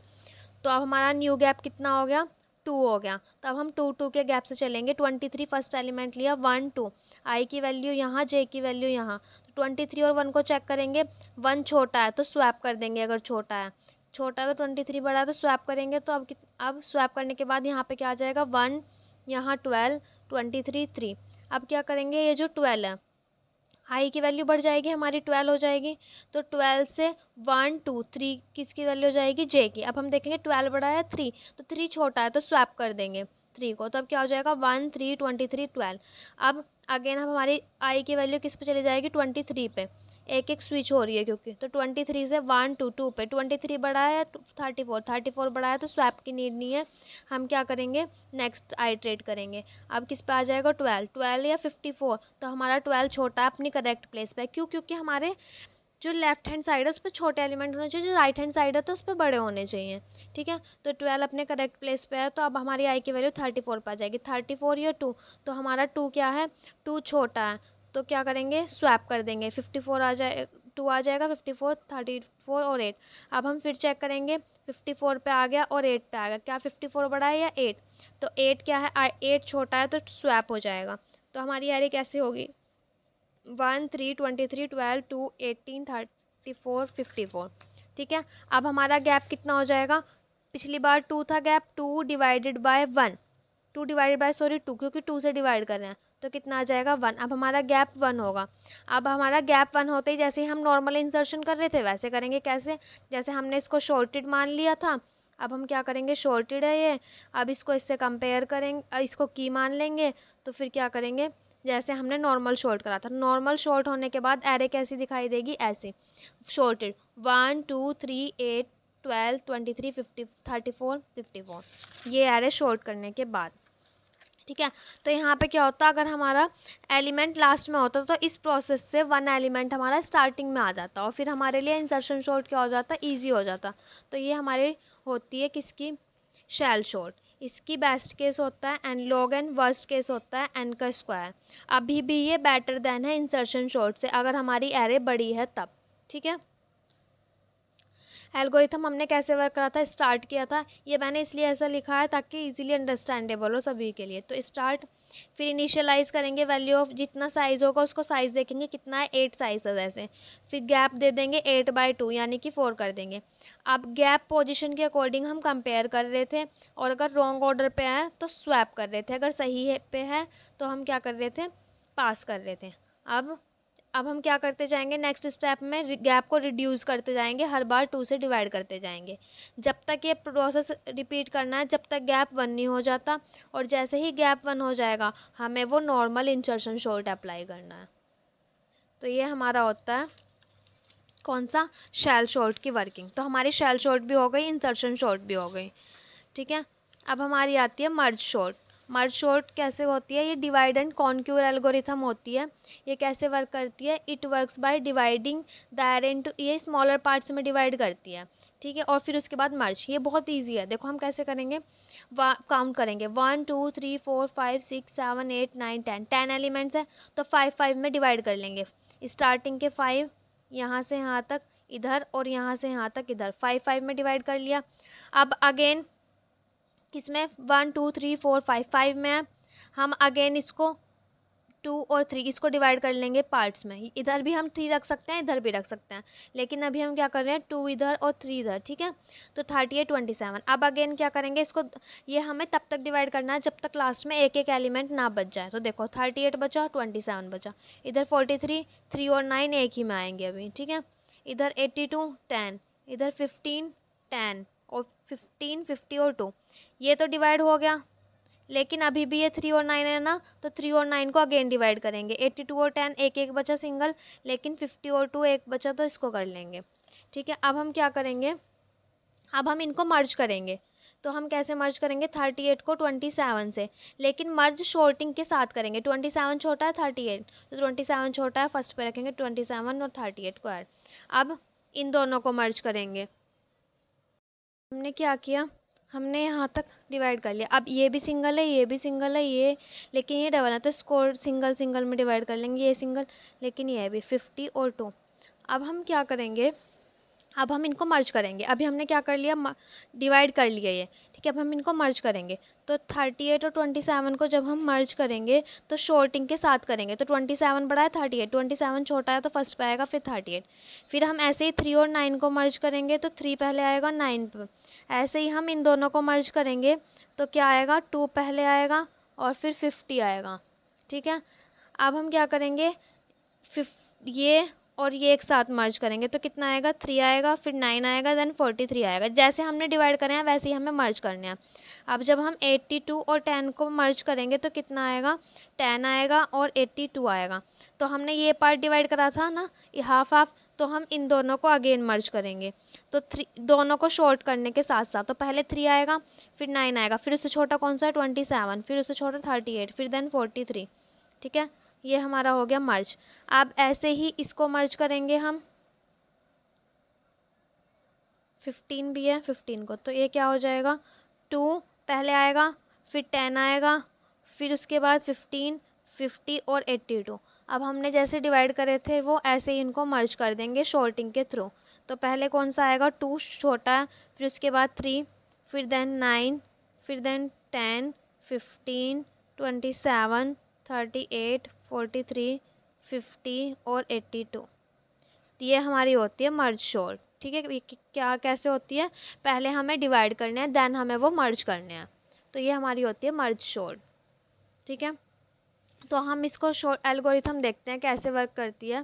तो अब हमारा न्यू गैप कितना हो गया? 2 हो गया। तो अब हम 2 2 के गैप से चलेंगे। 23 फर्स्ट एलिमेंट लिया, 1 2, आई की वैल्यू यहाँ, जे की वैल्यू यहाँ, तो 23 और 1 को चेक करेंगे। 1 छोटा है तो स्वैप कर देंगे, अगर छोटा है, छोटा है तो 23 बड़ा है तो स्वैप करेंगे। तो अब स्वैप करने के बाद यहाँ पे क्या आ जाएगा? 1 यहाँ 12, 23 3। अब क्या करेंगे? ये जो 12 है, आई की वैल्यू बढ़ जाएगी हमारी, 12 हो जाएगी, तो 12 से 1 2 3 किसकी वैल्यू हो जाएगी? जे की। अब हम देखेंगे 12 बड़ा है 3, तो 3 छोटा है तो स्वैप कर देंगे, 3 को, तो अब क्या हो जाएगा 1 3 23 12। अब अगेन हम हमारी आई की वैल्यू किस पे चली जाएगी 23 पे, एक एक स्विच हो रही है क्योंकि, तो 23 से 1 2 2 पे 23 बड़ा है, 34 बड़ा है, तो स्वैप की नीड नहीं है। हम क्या करेंगे नेक्स्ट आइट्रेट करेंगे। अब किस पे आ जाएगा 12 या 54, तो हमारा 12 छोटा है अपनी करेक्ट प्लेस पे, क्यों? क्योंकि हमारे जो लेफ्ट हैंड साइड है उस पर छोटे एलिमेंट होने चाहिए, जो राइट हैंड साइड है तो उस पर बड़े होने चाहिए। ठीक है, तो 12 अपने करेक्ट प्लेस पे है, तो अब हमारी आई की वैल्यू 34 पर आ जाएगी। 34 या 2, तो हमारा 2 क्या है, 2 छोटा है, तो क्या करेंगे स्वैप कर देंगे, 54 आ जाए, 2 आ जाएगा, 54 34 और 8। अब हम फिर चेक करेंगे, 54 पे आ गया और 8 पे आ गया, क्या 54 बड़ा है या 8? तो 8 क्या है, 8 छोटा है तो स्वैप हो जाएगा। तो हमारी एरे कैसे होगी 1 3 23 12 2 18 34 54। ठीक है, अब हमारा गैप कितना हो जाएगा, पिछली बार 2 था gap, 2 divided by 1, 2 divided by 2, क्योंकि 2 से डिवाइड कर रहे हैं, तो कितना आ जाएगा 1। अब हमारा गैप 1 होगा। अब हमारा गैप 1 होते ही जैसे ही हम नॉर्मल इंसर्शन कर रहे थे वैसे करेंगे, कैसे? जैसे हमने इसको शॉर्टेड मान लिया था, अब हम क्या करेंगे, शॉर्टेड है ये, अब इसको इससे कंपेयर करेंगे, इसको की मान लेंगे, तो फिर क्या करेंगे, जैसे हमने नॉर्मल शॉर्ट करा था, नॉर्मल शॉर्ट होने के बाद एरे कैसी दिखाई देगी, ऐसे शॉर्टेड 1 2 3 8 12 23 50 34 54, ये एरे शॉर्ट करने के बाद। ठीक है, तो यहाँ पे क्या होता, अगर हमारा एलिमेंट लास्ट में होता तो इस प्रोसेस से 1 एलिमेंट हमारा स्टार्टिंग में आ जाता और फिर हमारे लिए इंसर्शन शॉर्ट क्या हो जाता, ईजी हो जाता। तो ये हमारी होती है किसकी, शैल शॉर्ट। इसकी बेस्ट केस होता है N log N, worst case होता है एन का स्क्वायर। अभी भी ये बेटर देन है इंसर्शन शॉर्ट से, अगर हमारी एरे बड़ी है तब। ठीक है, एल्गोरिथम हमने कैसे वर्क करा था, स्टार्ट किया था, ये मैंने इसलिए ऐसा लिखा है ताकि इजीली अंडरस्टैंडेबल हो सभी के लिए। तो स्टार्ट, फिर इनिशियलाइज करेंगे वैल्यू ऑफ, जितना साइज़ होगा उसको साइज़ देखेंगे कितना है, 8 साइज है जैसे, फिर गैप दे देंगे 8/2 यानी कि 4 कर देंगे। अब गैप पोजिशन के अकॉर्डिंग हम कंपेयर कर रहे थे, और अगर रॉन्ग ऑर्डर पे है तो स्वैप कर रहे थे, अगर सही है पे है तो हम क्या कर रहे थे, पास कर रहे थे। अब हम क्या करते जाएंगे, नेक्स्ट स्टेप में गैप को रिड्यूस करते जाएंगे, हर बार 2 से डिवाइड करते जाएंगे, जब तक ये प्रोसेस रिपीट करना है, जब तक गैप 1 नहीं हो जाता। और जैसे ही गैप 1 हो जाएगा हमें वो नॉर्मल इंसर्शन शॉर्ट अप्लाई करना है। तो ये हमारा होता है कौन सा, शैल शॉर्ट की वर्किंग। तो हमारी शैल शॉर्ट भी हो गई, इंसर्शन शॉर्ट भी हो गई। ठीक है, अब हमारी आती है मर्ज शॉर्ट। मर्ज शॉर्ट कैसे होती है, ये डिवाइड एंड कॉन्क्यूर एल्गोरिथम होती है। ये कैसे वर्क करती है, it works by dividing the array into, ये स्मॉलर पार्ट्स में डिवाइड करती है। ठीक है, और फिर उसके बाद मर्ज, ये बहुत ईजी है, देखो हम कैसे करेंगे, काउंट करेंगे 1 2 3 4 5 6 7 8 9 10, 10 एलिमेंट्स है तो 5 5 में डिवाइड कर लेंगे। स्टार्टिंग के 5 यहाँ से यहाँ तक इधर, और यहाँ से यहाँ तक इधर, 5 5 में डिवाइड कर लिया। अब अगेन किसमें, 1 2 3 4 5, 5 में है, हम अगेन इसको 2 और 3 इसको डिवाइड कर लेंगे पार्ट्स में, इधर भी हम 3 रख सकते हैं, इधर भी रख सकते हैं, लेकिन अभी हम क्या कर रहे हैं 2 इधर और 3 इधर। ठीक है, तो 38 27। अब अगेन क्या करेंगे इसको, ये हमें तब तक डिवाइड करना है जब तक लास्ट में एक एक एलिमेंट ना बच जाए। तो देखो 38 बचा, 27 बचा, इधर 43, 3 और 9 एक ही में आएंगे अभी। ठीक है, इधर 82 10, इधर 15 10 और 15 50 और 2, ये तो डिवाइड हो गया, लेकिन अभी भी ये 3 और 9 है ना, तो 3 और 9 को अगेन डिवाइड करेंगे। 82 और 10 एक एक बचा सिंगल, लेकिन 50 और 2 एक बचा तो इसको कर लेंगे। ठीक है, अब हम क्या करेंगे, अब हम इनको मर्ज करेंगे। तो हम कैसे मर्ज करेंगे, 38 को 27 से, लेकिन मर्ज शॉर्टिंग के साथ करेंगे। 27 छोटा है 38, तो 27 छोटा है, फर्स्ट पे रखेंगे 27 और 38 को ऐड। अब इन दोनों को मर्ज करेंगे। हमने क्या किया, हमने यहाँ तक डिवाइड कर लिया, अब ये भी सिंगल है, ये भी सिंगल है, ये, लेकिन ये डबल है तो इसको सिंगल सिंगल में डिवाइड कर लेंगे, ये सिंगल, लेकिन ये भी 50 और 2। अब हम क्या करेंगे, अब हम इनको मर्ज करेंगे। अभी हमने क्या कर लिया, डिवाइड कर लिया ये। ठीक है, अब हम इनको मर्ज करेंगे, तो 38 और 27 को जब हम मर्ज करेंगे तो शॉर्टिंग के साथ करेंगे। तो 27 बड़ा है 38, 27 छोटा है तो फर्स्ट पे आएगा, फिर 38, फिर हम ऐसे ही 3 और 9 को मर्ज करेंगे तो 3 पहले आएगा 9 पे, ऐसे ही हम इन दोनों को मर्ज करेंगे तो क्या आएगा, 2 पहले आएगा और फिर 50 आएगा। ठीक है, अब हम क्या करेंगे, ये और ये एक साथ मर्ज करेंगे तो कितना आएगा, 3 आएगा, फिर 9 आएगा, देन 43 आएगा। जैसे हमने डिवाइड करे हैं वैसे ही हमें मर्ज करने हैं। अब जब हम 82 और 10 को मर्ज करेंगे तो कितना आएगा, 10 आएगा और 82 आएगा। तो हमने ये पार्ट डिवाइड करा था ना, ये हाफ हाफ, तो हम इन दोनों को अगेन मर्ज करेंगे। तो 3 दोनों को शॉर्ट करने के साथ साथ, तो पहले 3 आएगा, फिर 9 आएगा, फिर उससे छोटा कौन सा है, 27, फिर उससे छोटा 38, फिर देन 43। ठीक है, ये हमारा हो गया मर्ज। अब ऐसे ही इसको मर्ज करेंगे हम, 15 भी है 15 को, तो ये क्या हो जाएगा, 2 पहले आएगा, फिर 10 आएगा, फिर उसके बाद 15, 50 और 82। अब हमने जैसे डिवाइड करे थे वो ऐसे ही इनको मर्ज कर देंगे शॉर्टिंग के थ्रू। तो पहले कौन सा आएगा, 2 छोटा है, फिर उसके बाद 3, फिर देन 9, फिर देन 10, 15, 27, 38, 43, 50 और 82। ये हमारी होती है मर्ज शॉर्ट। ठीक है, क्या कैसे होती है, पहले हमें डिवाइड करने हैं, देन हमें वो मर्ज करने हैं। तो ये हमारी होती है मर्ज शॉर्ट। ठीक है, तो हम इसको शॉर्ट एल्गोरिथम देखते हैं कैसे वर्क करती है।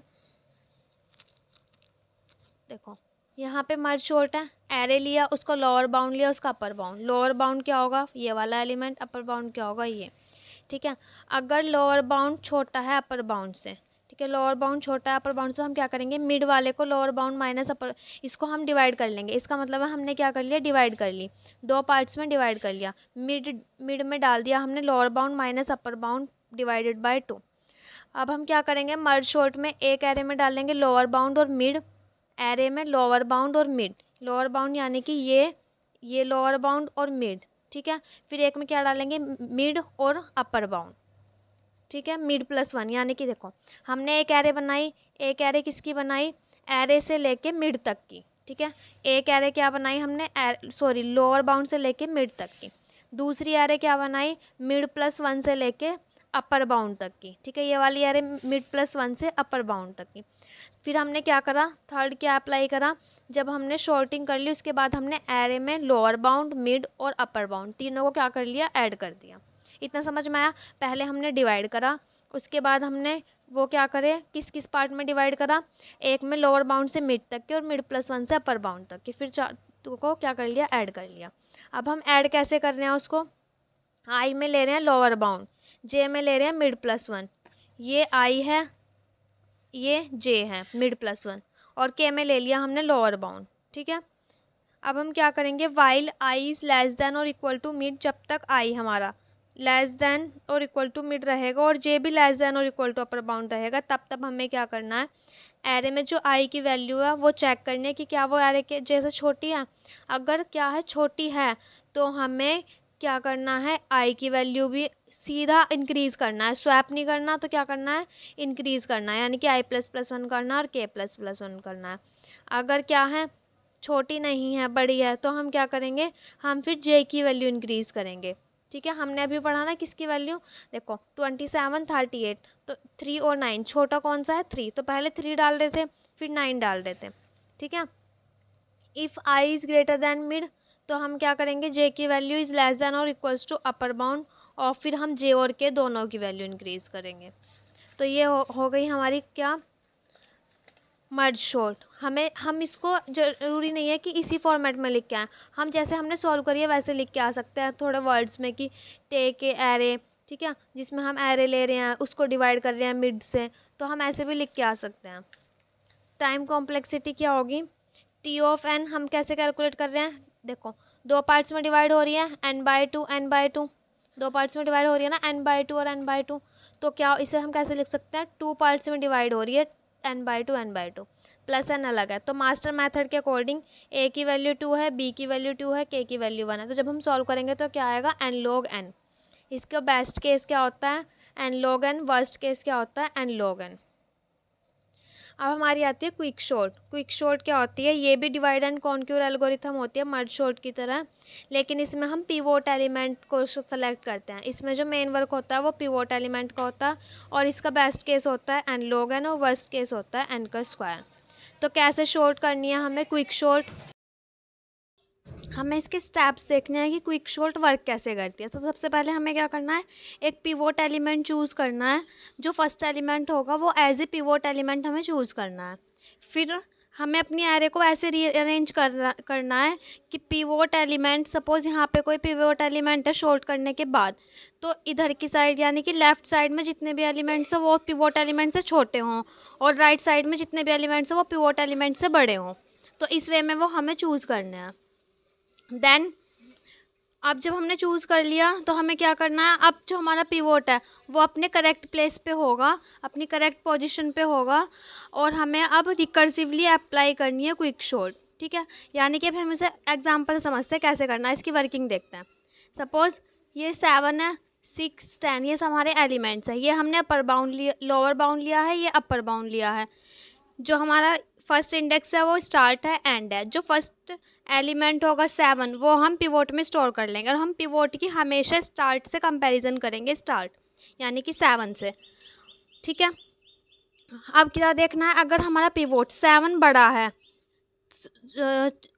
देखो यहाँ पे मर्ज शॉर्ट है, एरे लिया, उसको लोअर बाउंड लिया, उसका अपर बाउंड। लोअर बाउंड क्या होगा, ये वाला एलिमेंट, अपर बाउंड क्या होगा, ये। ठीक है, अगर लोअर बाउंड छोटा है अपर बाउंड से, ठीक है, लोअर बाउंड छोटा है अपर बाउंड से, हम क्या करेंगे, मिड वाले को लोअर बाउंड माइनस अपर, इसको हम डिवाइड कर लेंगे। इसका मतलब है हमने क्या कर लिया, डिवाइड कर ली, दो पार्ट्स में डिवाइड कर लिया। मिड में डाल दिया हमने lower bound minus upper bound divided by 2। अब हम क्या करेंगे, मर्ज शॉर्ट में एक एरे में डालेंगे लोअर बाउंड और मिड, एरे में लोअर बाउंड और मिड। लोअर बाउंड यानी कि ये लोअर बाउंड और मिड। ठीक है, फिर एक में क्या डालेंगे, मिड और अपर बाउंड। ठीक है, मिड प्लस 1, यानी कि देखो हमने एक एरे बनाई, एक एरे किसकी बनाई, एरे से लेके मिड तक की। ठीक है, एक एरे क्या बनाई हमने, सॉरी लोअर बाउंड से लेके मिड तक की। दूसरी एरे क्या बनाई, मिड प्लस 1 से लेके अपर बाउंड तक की। ठीक है, ये वाली एरे मिड प्लस 1 से अपर बाउंड तक की। फिर हमने क्या करा, थर्ड क्या अप्लाई करा, जब हमने शॉर्टिंग कर ली उसके बाद हमने एरे में लोअर बाउंड, मिड और अपर बाउंड तीनों को क्या कर लिया, ऐड कर दिया। इतना समझ में आया। पहले हमने डिवाइड करा, उसके बाद हमने वो क्या करे, किस किस पार्ट में डिवाइड करा, एक में लोअर बाउंड से मिड तक के और मिड प्लस 1 से अपर बाउंड तक की, फिर को क्या कर लिया, ऐड कर लिया। अब हम ऐड कैसे कर रहे हैं उसको, आई में ले रहे हैं लोअर बाउंड, जे में ले रहे हैं मिड प्लस 1, ये आई है, ये जे है मिड प्लस 1, और के में ले लिया हमने लोअर बाउंड। ठीक है, अब हम क्या करेंगे, while I is less than और इक्वल टू मिड, जब तक आई हमारा लेस देन और इक्वल टू मिड रहेगा और जे भी लेस देन और इक्वल टू अपर बाउंड रहेगा, तब तक हमें क्या करना है, एरे में जो आई की वैल्यू है वो चेक करनी है कि क्या वो एरे के जैसे छोटी है। अगर क्या है, छोटी है, तो हमें क्या करना है, आई की वैल्यू भी सीधा इंक्रीज़ करना है, स्वैप नहीं करना, तो क्या करना है, इंक्रीज़ करना है, यानी कि आई प्लस प्लस 1 करना है और के प्लस प्लस 1 करना है। अगर क्या है, छोटी नहीं है, बड़ी है, तो हम क्या करेंगे, हम फिर जे की वैल्यू इंक्रीज़ करेंगे। ठीक है, हमने अभी पढ़ा ना किसकी वैल्यू, देखो 27, 38, तो 3 और 9, छोटा कौन सा है, 3, तो पहले 3 डाल रहे थे, फिर 9 डाल रहे थे। ठीक है, if I is greater than mid, तो हम क्या करेंगे, जे की वैल्यू इज़ लेस दैन और इक्वल्स टू अपर बाउंड, और फिर हम जे और के दोनों की वैल्यू इंक्रीज़ करेंगे। तो ये हो गई हमारी क्या, मर्ज शॉर्ट। हम इसको ज़रूरी नहीं है कि इसी फॉर्मेट में लिख के आएँ, हम जैसे हमने सॉल्व करी है वैसे लिख के आ सकते हैं, थोड़े वर्ड्स में कि टेक ए एरे, ठीक है, जिसमें हम एरे ले रहे हैं उसको डिवाइड कर रहे हैं मिड से, तो हम ऐसे भी लिख के आ सकते हैं। टाइम कॉम्प्लेक्सिटी क्या होगी, टी ऑफ एन हम कैसे कैलकुलेट कर रहे हैं, देखो दो पार्ट्स में डिवाइड हो रही है, n/2 n/2, दो पार्ट्स में डिवाइड हो रही है ना, n/2 और n/2, तो क्या इसे हम कैसे लिख सकते हैं, टू पार्ट्स में डिवाइड हो रही है, n/2 n/2, प्लस एन अलग है। तो मास्टर मेथड के अकॉर्डिंग ए की वैल्यू 2 है, बी की वैल्यू 2 है, के की वैल्यू 1 है, तो जब हम सॉल्व करेंगे तो क्या आएगा, n log n। इसका बेस्ट केस क्या होता है, n log n, worst case क्या होता है, n log n। अब हमारी आती है क्विक शॉर्ट। क्विक शॉर्ट क्या होती है, ये भी डिवाइड एंड कॉन्क्यूर एल्गोरिथम होती है मर्ज शॉर्ट की तरह, लेकिन इसमें हम पिवोट एलिमेंट को सेलेक्ट करते हैं। इसमें जो मेन वर्क होता है वो पिवोट एलिमेंट का होता है, और इसका बेस्ट केस होता है n log n और वर्स्ट केस होता है n का स्क्वायर। तो कैसे शॉर्ट करनी है हमें क्विक शॉर्ट, हमें इसके स्टेप्स देखने हैं कि क्विक सॉर्ट वर्क कैसे करती है। तो सबसे पहले हमें क्या करना है, एक पिवोट एलिमेंट चूज़ करना है। जो फर्स्ट एलिमेंट होगा वो एज ए पिवोट एलिमेंट हमें चूज़ करना है। फिर हमें अपनी एरे को ऐसे रीअरेंज करना है कि पिवोट एलिमेंट, सपोज़ यहाँ पे कोई पिवोट एलिमेंट है शॉर्ट करने के बाद, तो इधर की साइड यानी कि लेफ़्ट साइड में जितने भी एलिमेंट्स हैं वो पिवोट एलिमेंट से छोटे हों, और राइट साइड में जितने भी एलिमेंट्स हैं वो पिवोट एलिमेंट से बड़े हों। तो इस वे में वो हमें चूज़ करना है। देन अब जब हमने चूज़ कर लिया तो हमें क्या करना है, अब जो हमारा पिवोट है वो अपने करेक्ट प्लेस पे होगा, अपनी करेक्ट पोजीशन पे होगा, और हमें अब रिकर्सिवली अप्लाई करनी है क्विक सॉर्ट। ठीक है, यानी कि अब हम इसे एग्जांपल समझते हैं कैसे करना है, इसकी वर्किंग देखते हैं। सपोज़ ये 7 है, 6, 10 ये हमारे एलिमेंट्स हैं। ये हमने अपर बाउंड लिया, लोअर बाउंड लिया है, ये अपर बाउंड लिया है। जो हमारा फर्स्ट इंडेक्स है वो स्टार्ट है, एंड है। जो फर्स्ट एलिमेंट होगा 7 वो हम पिवोट में स्टोर कर लेंगे, और हम पिवोट की हमेशा स्टार्ट से कंपैरिजन करेंगे, स्टार्ट यानी कि 7 से। ठीक है, अब क्या देखना है, अगर हमारा पिवोट 7 बड़ा है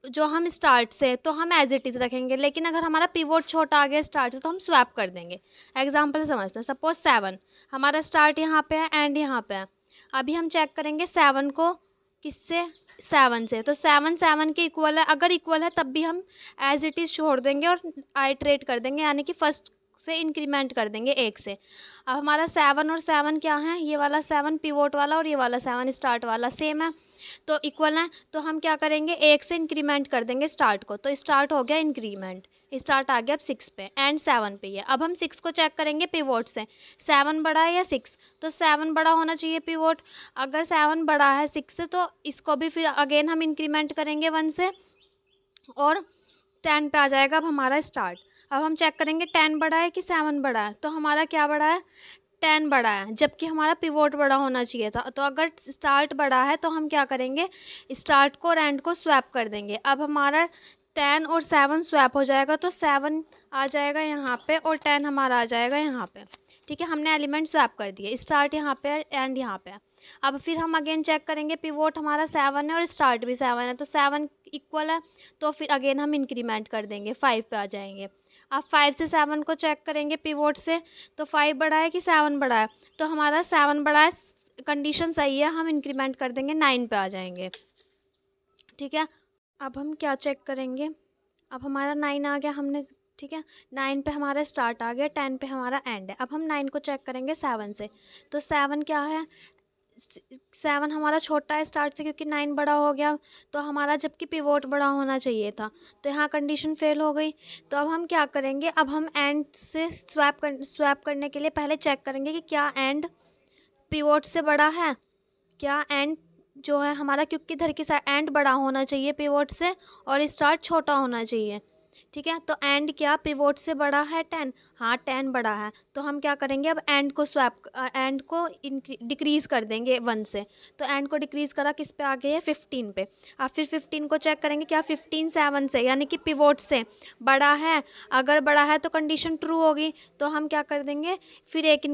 जो हम स्टार्ट से, तो हम एज इट इज़ रखेंगे, लेकिन अगर हमारा पिवोट छोटा आ गया स्टार्ट से तो हम स्वैप कर देंगे। एग्जाम्पल समझते हैं। सपोज 7 हमारा स्टार्ट यहाँ पे है, एंड यहाँ पे है। अभी हम चेक करेंगे 7 को किससे, 7 से। तो 7 7 के इक्वल है, अगर इक्वल है तब भी हम एज इट इज़ छोड़ देंगे और आइट्रेट कर देंगे, यानी कि फर्स्ट से इंक्रीमेंट कर देंगे 1 से। अब हमारा 7 और 7 क्या है, ये वाला 7 पिवोट वाला और ये वाला 7 स्टार्ट वाला सेम है, तो इक्वल है। तो हम क्या करेंगे, 1 से इंक्रीमेंट कर देंगे स्टार्ट को, तो स्टार्ट हो गया इंक्रीमेंट, स्टार्ट आ गया अब 6 पे, एंड 7 पे ही है। अब हम 6 को चेक करेंगे पिवोट से, 7 बड़ा है या 6, तो 7 बड़ा होना चाहिए पिवोट। अगर 7 बड़ा है 6 से तो इसको भी फिर अगेन हम इंक्रीमेंट करेंगे 1 से, और 10 पे आ जाएगा अब हमारा स्टार्ट। अब हम चेक करेंगे 10 बड़ा है कि 7 बड़ा है, तो हमारा क्या बड़ा है, 10 बड़ा है, जबकि हमारा पिवोट बड़ा होना चाहिए था। तो अगर स्टार्ट बड़ा है तो हम क्या करेंगे, स्टार्ट को और एंड को स्वैप कर देंगे। अब हमारा 10 और 7 स्वैप हो जाएगा, तो 7 आ जाएगा यहाँ पे और 10 हमारा आ जाएगा यहाँ पे। ठीक है, हमने एलिमेंट स्वैप कर दिए, स्टार्ट यहाँ पे है, एंड यहाँ पे है। अब फिर हम अगेन चेक करेंगे, पिवोट हमारा 7 है और स्टार्ट भी 7 है, तो 7 इक्वल है, तो फिर अगेन हम इंक्रीमेंट कर देंगे, 5 पे आ जाएंगे। अब 5 से 7 को चेक करेंगे पिवोट से, तो 5 बड़ा है कि 7 बड़ा है, तो हमारा 7 बड़ा है, कंडीशन सही है, हम इंक्रीमेंट कर देंगे, 9 पे आ जाएंगे। ठीक है, अब हम क्या चेक करेंगे, अब हमारा 9 आ गया हमने, ठीक है, 9 पे हमारा स्टार्ट आ गया, 10 पे हमारा एंड है। अब हम 9 को चेक करेंगे 7 से, तो 7 क्या है, 7 हमारा छोटा है स्टार्ट से, क्योंकि 9 बड़ा हो गया, तो हमारा जबकि पिवोट बड़ा होना चाहिए था, तो यहाँ कंडीशन फेल हो गई। तो अब हम क्या करेंगे, अब हम एंड से स्वैप करने के लिए पहले चेक करेंगे कि क्या एंड पिवोट से बड़ा है, क्या एंड जो है हमारा, क्योंकि इधर की साइड एंड बड़ा होना चाहिए पिवोट से और स्टार्ट छोटा होना चाहिए। ठीक है, तो एंड क्या पिवोट से बड़ा है 10, हाँ 10 बड़ा है, तो हम क्या करेंगे, अब एंड को एंड को डिक्रीज़ कर देंगे 1 से। तो एंड को डिक्रीज़ करा, किस पे आ गए है, 15 पे। अब फिर 15 को चेक करेंगे, क्या 15 7 से यानी कि पिवोट से बड़ा है, अगर बड़ा है तो कंडीशन ट्रू होगी, तो हम क्या कर देंगे, फिर एक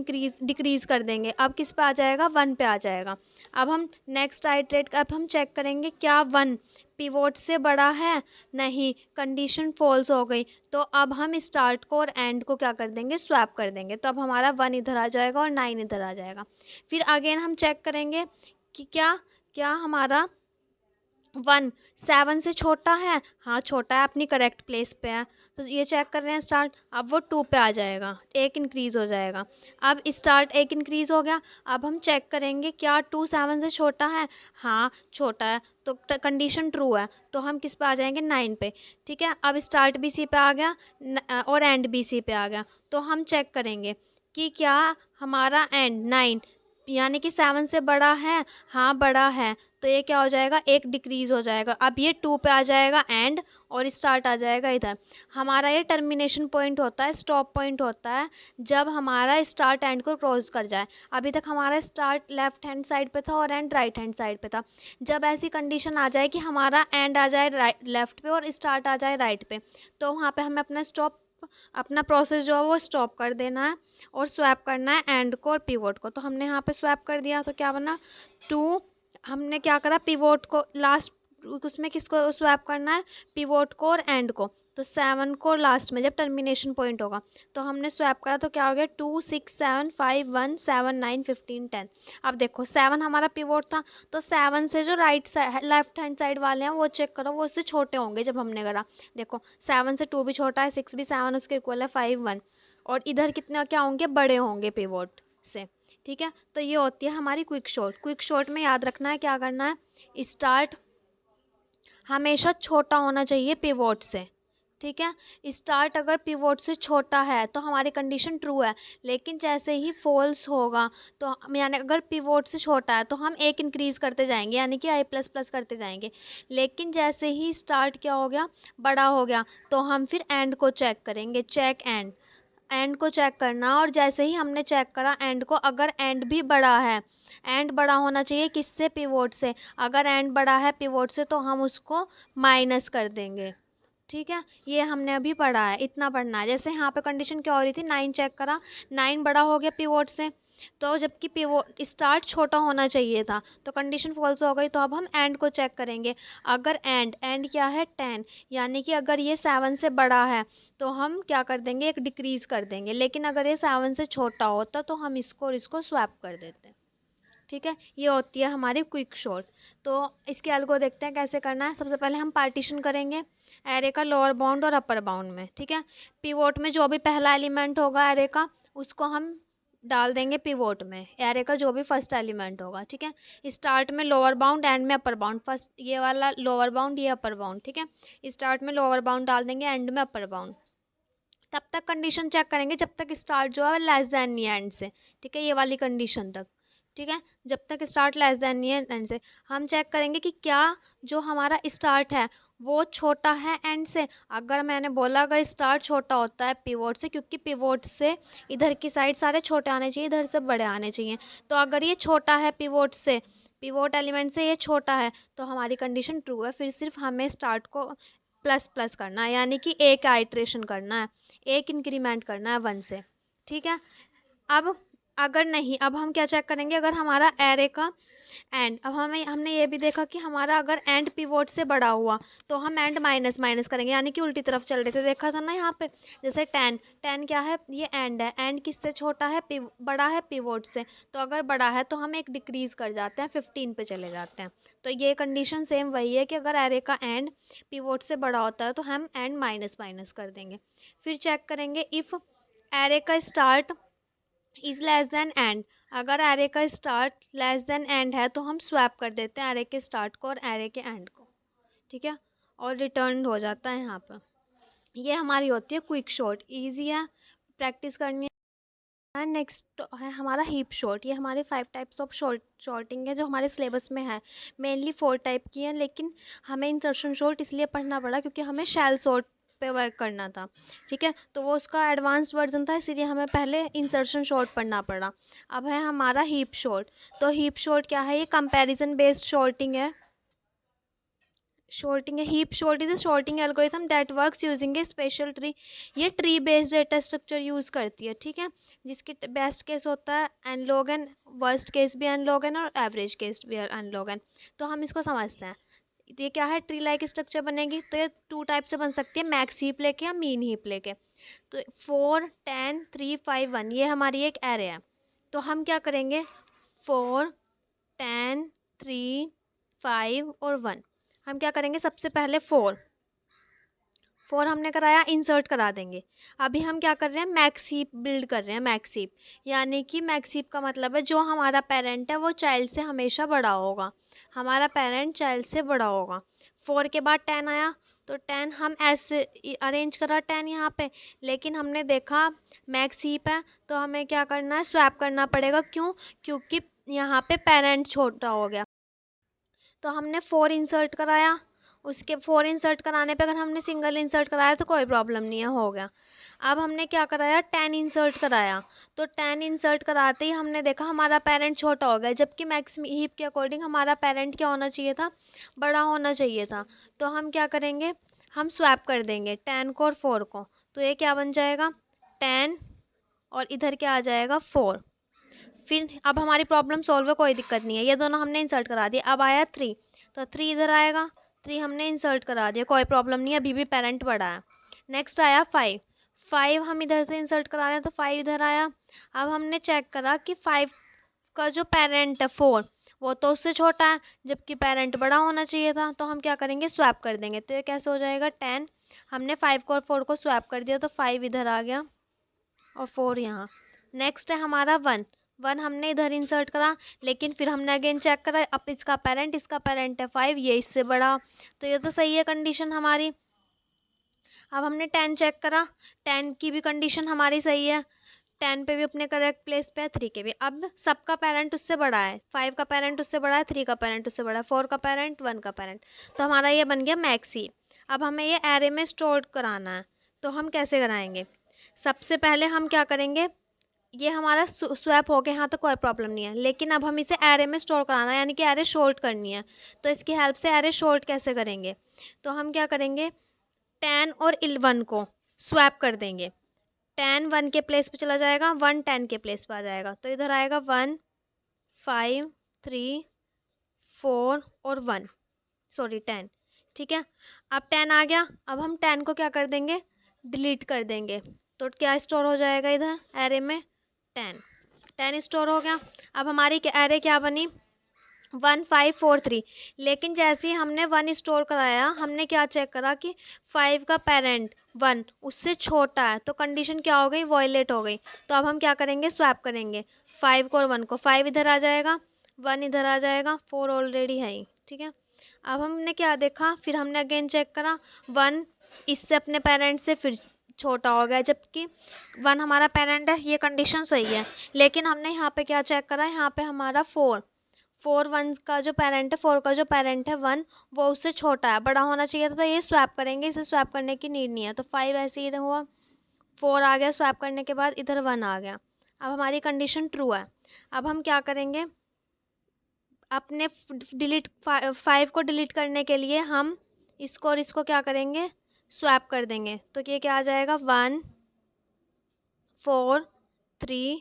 डिक्रीज़ कर देंगे, अब किस पे आ जाएगा, 1 पे आ जाएगा। अब हम नेक्स्ट आइट्रेट, अब हम चेक करेंगे क्या 1 पिवोट से बड़ा है, नहीं, कंडीशन फॉल्स हो गई, तो अब हम स्टार्ट को और एंड को क्या कर देंगे, स्वैप कर देंगे, तो अब हमारा 1 इधर आ जाएगा और 9 इधर आ जाएगा। फिर अगेन हम चेक करेंगे कि क्या क्या हमारा 1 7 से छोटा है, हाँ छोटा है, अपनी करेक्ट प्लेस पे है, तो ये चेक कर रहे हैं स्टार्ट, अब वो 2 पे आ जाएगा, एक इंक्रीज़ हो जाएगा। अब स्टार्ट एक इंक्रीज़ हो गया, अब हम चेक करेंगे क्या 2 7 से छोटा है, हाँ छोटा है, तो कंडीशन ट्रू है, तो हम किस पे आ जाएंगे, 9 पे। ठीक है, अब स्टार्ट भी सी पे आ गया और एंड भी सी पे आ गया, तो हम चेक करेंगे कि क्या हमारा एंड 9 यानी कि 7 से बड़ा है, हाँ बड़ा है, तो ये क्या हो जाएगा, एक डिक्रीज़ हो जाएगा, अब ये 2 पे आ जाएगा एंड, और स्टार्ट आ जाएगा इधर। हमारा ये टर्मिनेशन पॉइंट होता है, स्टॉप पॉइंट होता है, जब हमारा स्टार्ट एंड को क्रॉस कर जाए। अभी तक हमारा स्टार्ट लेफ्ट हैंड साइड पे था और एंड राइट हैंड साइड पे था, जब ऐसी कंडीशन आ जाए कि हमारा एंड आ जाए लेफ्ट पे और स्टार्ट आ जाए राइट पे, तो वहाँ पे हमें अपना प्रोसेस जो है वो स्टॉप कर देना है और स्वैप करना है एंड को और पिवोट को। तो हमने यहाँ पे स्वैप कर दिया, तो क्या बना, 2, हमने क्या करा, पिवोट को लास्ट उसमें किसको स्वैप करना है, पिवोट को और एंड को। तो 7 को लास्ट में जब टर्मिनेशन पॉइंट होगा तो हमने स्वैप करा तो क्या हो गया 2 6 7 5 1 7 9 15 10। अब देखो 7 हमारा पिवोट था तो 7 से जो right side left hand side वाले हैं वो चेक करो, वो उससे छोटे होंगे जब हमने करा। देखो 7 से 2 भी छोटा है, 6 भी 7 उसके इक्वल है, 5 1, और इधर कितने क्या होंगे, बड़े होंगे पिवोट से। ठीक है, तो ये होती है हमारी क्विक शॉर्ट। क्विक शॉर्ट में याद रखना है क्या करना है, स्टार्ट हमेशा छोटा होना चाहिए पिवोट से। ठीक है, स्टार्ट अगर पिवोट से छोटा है तो हमारी कंडीशन ट्रू है, लेकिन जैसे ही फॉल्स होगा तो यानी अगर पिवोट से छोटा है तो हम एक इंक्रीज़ करते जाएंगे यानी कि आई प्लस प्लस करते जाएंगे। लेकिन जैसे ही स्टार्ट क्या हो गया, बड़ा हो गया, तो हम फिर एंड को चेक करेंगे, चेक एंड। एंड को चेक करना, और जैसे ही हमने चेक करा एंड को, अगर एंड भी बड़ा है, एंड बड़ा होना चाहिए किससे, पिवोट से। अगर एंड बड़ा है पिवोट से तो हम उसको माइनस कर देंगे। ठीक है, ये हमने अभी पढ़ा है, इतना पढ़ना है। जैसे यहाँ पे कंडीशन क्या हो रही थी, 9 चेक करा, 9 बड़ा हो गया पिवोट से, तो जबकि पिवोट स्टार्ट छोटा होना चाहिए था तो कंडीशन फॉल्स हो गई। तो अब हम एंड को चेक करेंगे। अगर एंड एंड क्या है 10, यानी कि अगर ये 7 से बड़ा है तो हम क्या कर देंगे, एक डिक्रीज़ कर देंगे। लेकिन अगर ये 7 से छोटा होता तो हम इसको और इसको स्वैप कर देते। ठीक है, ये होती है हमारी क्विक शॉर्ट। तो इसके एल्गो देखते हैं कैसे करना है। सबसे पहले हम पार्टीशन करेंगे एरे का लोअर बाउंड और अपर बाउंड में। ठीक है, पिवोट में जो भी पहला एलिमेंट होगा एरे का उसको हम डाल देंगे पिवोट में, एरे का जो भी फर्स्ट एलिमेंट होगा। ठीक है, स्टार्ट में लोअर बाउंड, एंड में अपर बाउंड। फर्स्ट ये वाला लोअर बाउंड, ये अपर बाउंड। ठीक है, स्टार्ट में लोअर बाउंड डाल देंगे, एंड में अपर बाउंड। तब तक कंडीशन चेक करेंगे जब तक स्टार्ट जो है लेस देन नहीं एंड से। ठीक है, ये वाली कंडीशन तक। ठीक है, जब तक स्टार्ट लेस देन नहीं है एंड से, हम चेक करेंगे कि क्या जो हमारा स्टार्ट है वो छोटा है एंड से। अगर मैंने बोला अगर स्टार्ट छोटा होता है पिवोट से, क्योंकि पिवोट से इधर की साइड सारे छोटे आने चाहिए, इधर से बड़े आने चाहिए। तो अगर ये छोटा है पिवोट से, पिवोट एलिमेंट से ये छोटा है, तो हमारी कंडीशन ट्रू है। फिर सिर्फ हमें स्टार्ट को प्लस प्लस करना है, यानी कि एक आइट्रेशन करना है, एक इंक्रीमेंट करना है 1 से। ठीक है, अब अगर नहीं, अब हम क्या चेक करेंगे, अगर हमारा एरे का एंड, अब हमने ये भी देखा कि हमारा अगर एंड पिवोट से बड़ा हुआ तो हम एंड माइनस माइनस करेंगे, यानी कि उल्टी तरफ चल रहे थे, देखा था ना यहाँ पे। जैसे 10 10 क्या है, ये एंड है, एंड किससे छोटा है, बड़ा है पिवोट से। तो अगर बड़ा है तो हम एक डिक्रीज़ कर जाते हैं, 15 पे चले जाते हैं। तो ये कंडीशन सेम वही है कि अगर एरे का एंड पिवोट से बड़ा होता है तो हम एंड माइनस माइनस कर देंगे। फिर चेक करेंगे इफ़ एरे का start is less than and. अगर एरे का स्टार्ट लेस देन एंड है तो हम स्वैप कर देते हैं एरे के स्टार्ट को और एरे के एंड को। ठीक है, और रिटर्न हो जाता है यहाँ पर। ये हमारी होती है क्विक शॉर्ट, इजी है, प्रैक्टिस करनी है। नेक्स्ट है हमारा हीप शॉर्ट। ये हमारे 5 टाइप्स ऑफ शॉर्टिंग है जो हमारे सिलेबस में है। मेनली 4 टाइप की है, लेकिन हमें इंसर्शन शॉर्ट इसलिए पढ़ना पड़ा क्योंकि हमें शैल शॉर्ट पे वर्क करना था। ठीक है, तो वो उसका एडवांस वर्जन था, इसीलिए हमें पहले इंसर्शन शॉर्ट पढ़ना पड़ा। अब है हमारा हीप शॉर्ट। तो हीप शॉर्ट क्या है, ये कंपैरिजन बेस्ड शॉर्टिंग है। शॉर्टिंग है, heap sort is a sorting algorithm that works using a special tree. ये tree based data structure use करती है। ठीक है, जिसकी बेस्ट केस होता है N log N, worst case भी एन लॉग एन, और एवरेज केस भी एन लॉग एन। तो हम इसको समझते हैं। ये क्या है, ट्री लाइक स्ट्रक्चर बनेगी। तो ये 2 टाइप से बन सकती है, मैक्स हीप लेके या मीन हीप लेके। तो 4 10 3 5 1 ये हमारी एक एरे है। तो हम क्या करेंगे, 4 10 3 5 और 1। हम क्या करेंगे, सबसे पहले 4 हमने कराया, इंसर्ट करा देंगे। अभी हम क्या कर रहे हैं, मैक्स हीप बिल्ड कर रहे हैं। मैक्स हीप यानी कि मैक्स हीप का मतलब है जो हमारा पेरेंट है वो चाइल्ड से हमेशा बड़ा होगा। हमारा पेरेंट चाइल्ड से बड़ा होगा। 4 के बाद 10 आया, तो 10 हम ऐसे अरेंज करा 10 यहाँ पे, लेकिन हमने देखा मैक्स हीप है तो हमें क्या करना है, स्वैप करना पड़ेगा। क्यों, क्योंकि यहाँ पे पेरेंट छोटा हो गया। तो हमने 4 इंसर्ट कराया, उसके 4 इंसर्ट कराने पे अगर हमने सिंगल इंसर्ट कराया तो कोई प्रॉब्लम नहीं है, हो गया। अब हमने क्या कराया, 10 इंसर्ट कराया। तो 10 इंसर्ट कराते ही हमने देखा हमारा पेरेंट छोटा हो गया, जबकि मैक्स हीप के अकॉर्डिंग हमारा पेरेंट क्या होना चाहिए था, बड़ा होना चाहिए था। तो हम क्या करेंगे, हम स्वैप कर देंगे 10 को और 4 को। तो ये क्या बन जाएगा, 10 और इधर क्या आ जाएगा 4। फिर अब हमारी प्रॉब्लम सॉल्व है, कोई दिक्कत नहीं है, ये दोनों हमने इंसर्ट करा दिए। अब आया 3, तो 3 इधर आएगा, 3 हमने इंसर्ट करा दिया, कोई प्रॉब्लम नहीं है, अभी भी पेरेंट बड़ा है। नेक्स्ट आया 5, 5 हम इधर से इंसर्ट करा रहे हैं तो 5 इधर आया। अब हमने चेक करा कि 5 का जो पेरेंट है 4 वो तो उससे छोटा है, जबकि पेरेंट बड़ा होना चाहिए था। तो हम क्या करेंगे, स्वैप कर देंगे। तो ये कैसे हो जाएगा, 10 हमने 5 को और 4 को स्वैप कर दिया तो 5 इधर आ गया और 4 यहाँ। नेक्स्ट है हमारा 1, 1 हमने इधर इंसर्ट करा, लेकिन फिर हमने अगेन चेक करा, अब इसका पेरेंट है 5, ये इससे बड़ा, तो ये तो सही है कंडीशन हमारी। अब हमने 10 चेक करा, 10 की भी कंडीशन हमारी सही है, 10 पे भी अपने करेक्ट प्लेस पे है, 3 के भी। अब सबका पेरेंट उससे बड़ा है, 5 का पेरेंट उससे बड़ा है, 3 का पेरेंट उससे बड़ा है, 4 का पेरेंट, 1 का पेरेंट, तो हमारा ये बन गया मैक्सी। अब हमें ये एरे में स्टोर कराना है, तो हम कैसे कराएंगे, सबसे पहले हम क्या करेंगे, ये हमारा स्वैप हो गया, यहाँ तो कोई प्रॉब्लम नहीं है, लेकिन अब हम इसे एरे में स्टोर कराना है, यानी कि एरे शॉर्ट करनी है। तो इसकी हेल्प से एरे शॉर्ट कैसे करेंगे, तो हम क्या करेंगे, 10 और 11 को स्वैप कर देंगे, 10 1 के प्लेस पे चला जाएगा, 1 10 के प्लेस पे आ जाएगा, तो इधर आएगा 1 5 3 4 और 1, सॉरी 10, ठीक है। अब 10 आ गया, अब हम 10 को क्या कर देंगे, डिलीट कर देंगे, तो क्या स्टोर हो जाएगा इधर एरे में, 10, 10 स्टोर हो गया। अब हमारी एरे क्या बनी, 1 5 4 3, लेकिन जैसे ही हमने 1 स्टोर कराया, हमने क्या चेक करा कि 5 का पेरेंट 1 उससे छोटा है, तो कंडीशन क्या हो गई, वॉयलेट हो गई। तो अब हम क्या करेंगे, स्वैप करेंगे 5 को और 1 को, 5 इधर आ जाएगा, 1 इधर आ जाएगा, 4 ऑलरेडी है ही, ठीक है। अब हमने क्या देखा, फिर हमने अगेन चेक करा, 1 इससे अपने पेरेंट से फिर छोटा हो गया, जबकि 1 हमारा पेरेंट है, ये कंडीशन सही है। लेकिन हमने यहाँ पे क्या चेक करा, यहाँ पे हमारा 4 1 का जो पेरेंट है, 4 का जो पेरेंट है 1 वो उससे छोटा है, बड़ा होना चाहिए था, तो ये स्वैप करेंगे, इसे स्वैप करने की नीड नहीं है। तो 5 ऐसे ही हुआ, 4 आ गया स्वैप करने के बाद, इधर 1 आ गया। अब हमारी कंडीशन ट्रू है। अब हम क्या करेंगे, अपने डिलीट 5 को डिलीट करने के लिए हम इसको और इसको क्या करेंगे, स्वैप कर देंगे, तो ये क्या आ जाएगा, 1 4 3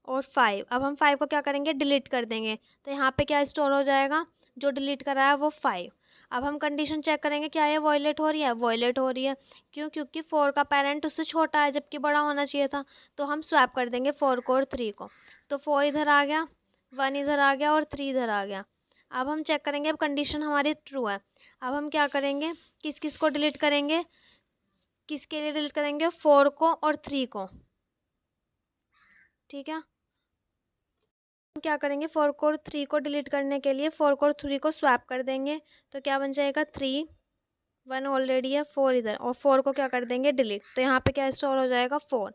और 5। अब हम 5 को क्या करेंगे, डिलीट कर देंगे, तो यहाँ पे क्या स्टोर हो जाएगा, जो डिलीट करा है वो 5। अब हम कंडीशन चेक करेंगे, क्या ये वॉयलेट हो रही है, वॉयलेट हो रही है, क्यों, क्योंकि 4 का पेरेंट उससे छोटा है, जबकि बड़ा होना चाहिए था। तो हम स्वैप कर देंगे 4 को और 3 को, तो 4 इधर आ गया, 1 इधर आ गया और 3 इधर आ गया। अब हम चेक करेंगे, अब कंडीशन हमारी ट्रू है। अब हम क्या करेंगे, किस किस को डिलीट करेंगे, किसके लिए डिलीट करेंगे, 4 को और 3 को, ठीक है। हम क्या करेंगे, 4 को और 3 को डिलीट करने के लिए 4 को और 3 को स्वैप कर देंगे, तो क्या बन जाएगा, 3 1 ऑलरेडी है, 4 इधर, और 4 को क्या कर देंगे, डिलीट, तो यहाँ पे क्या स्टोर हो जाएगा, 4।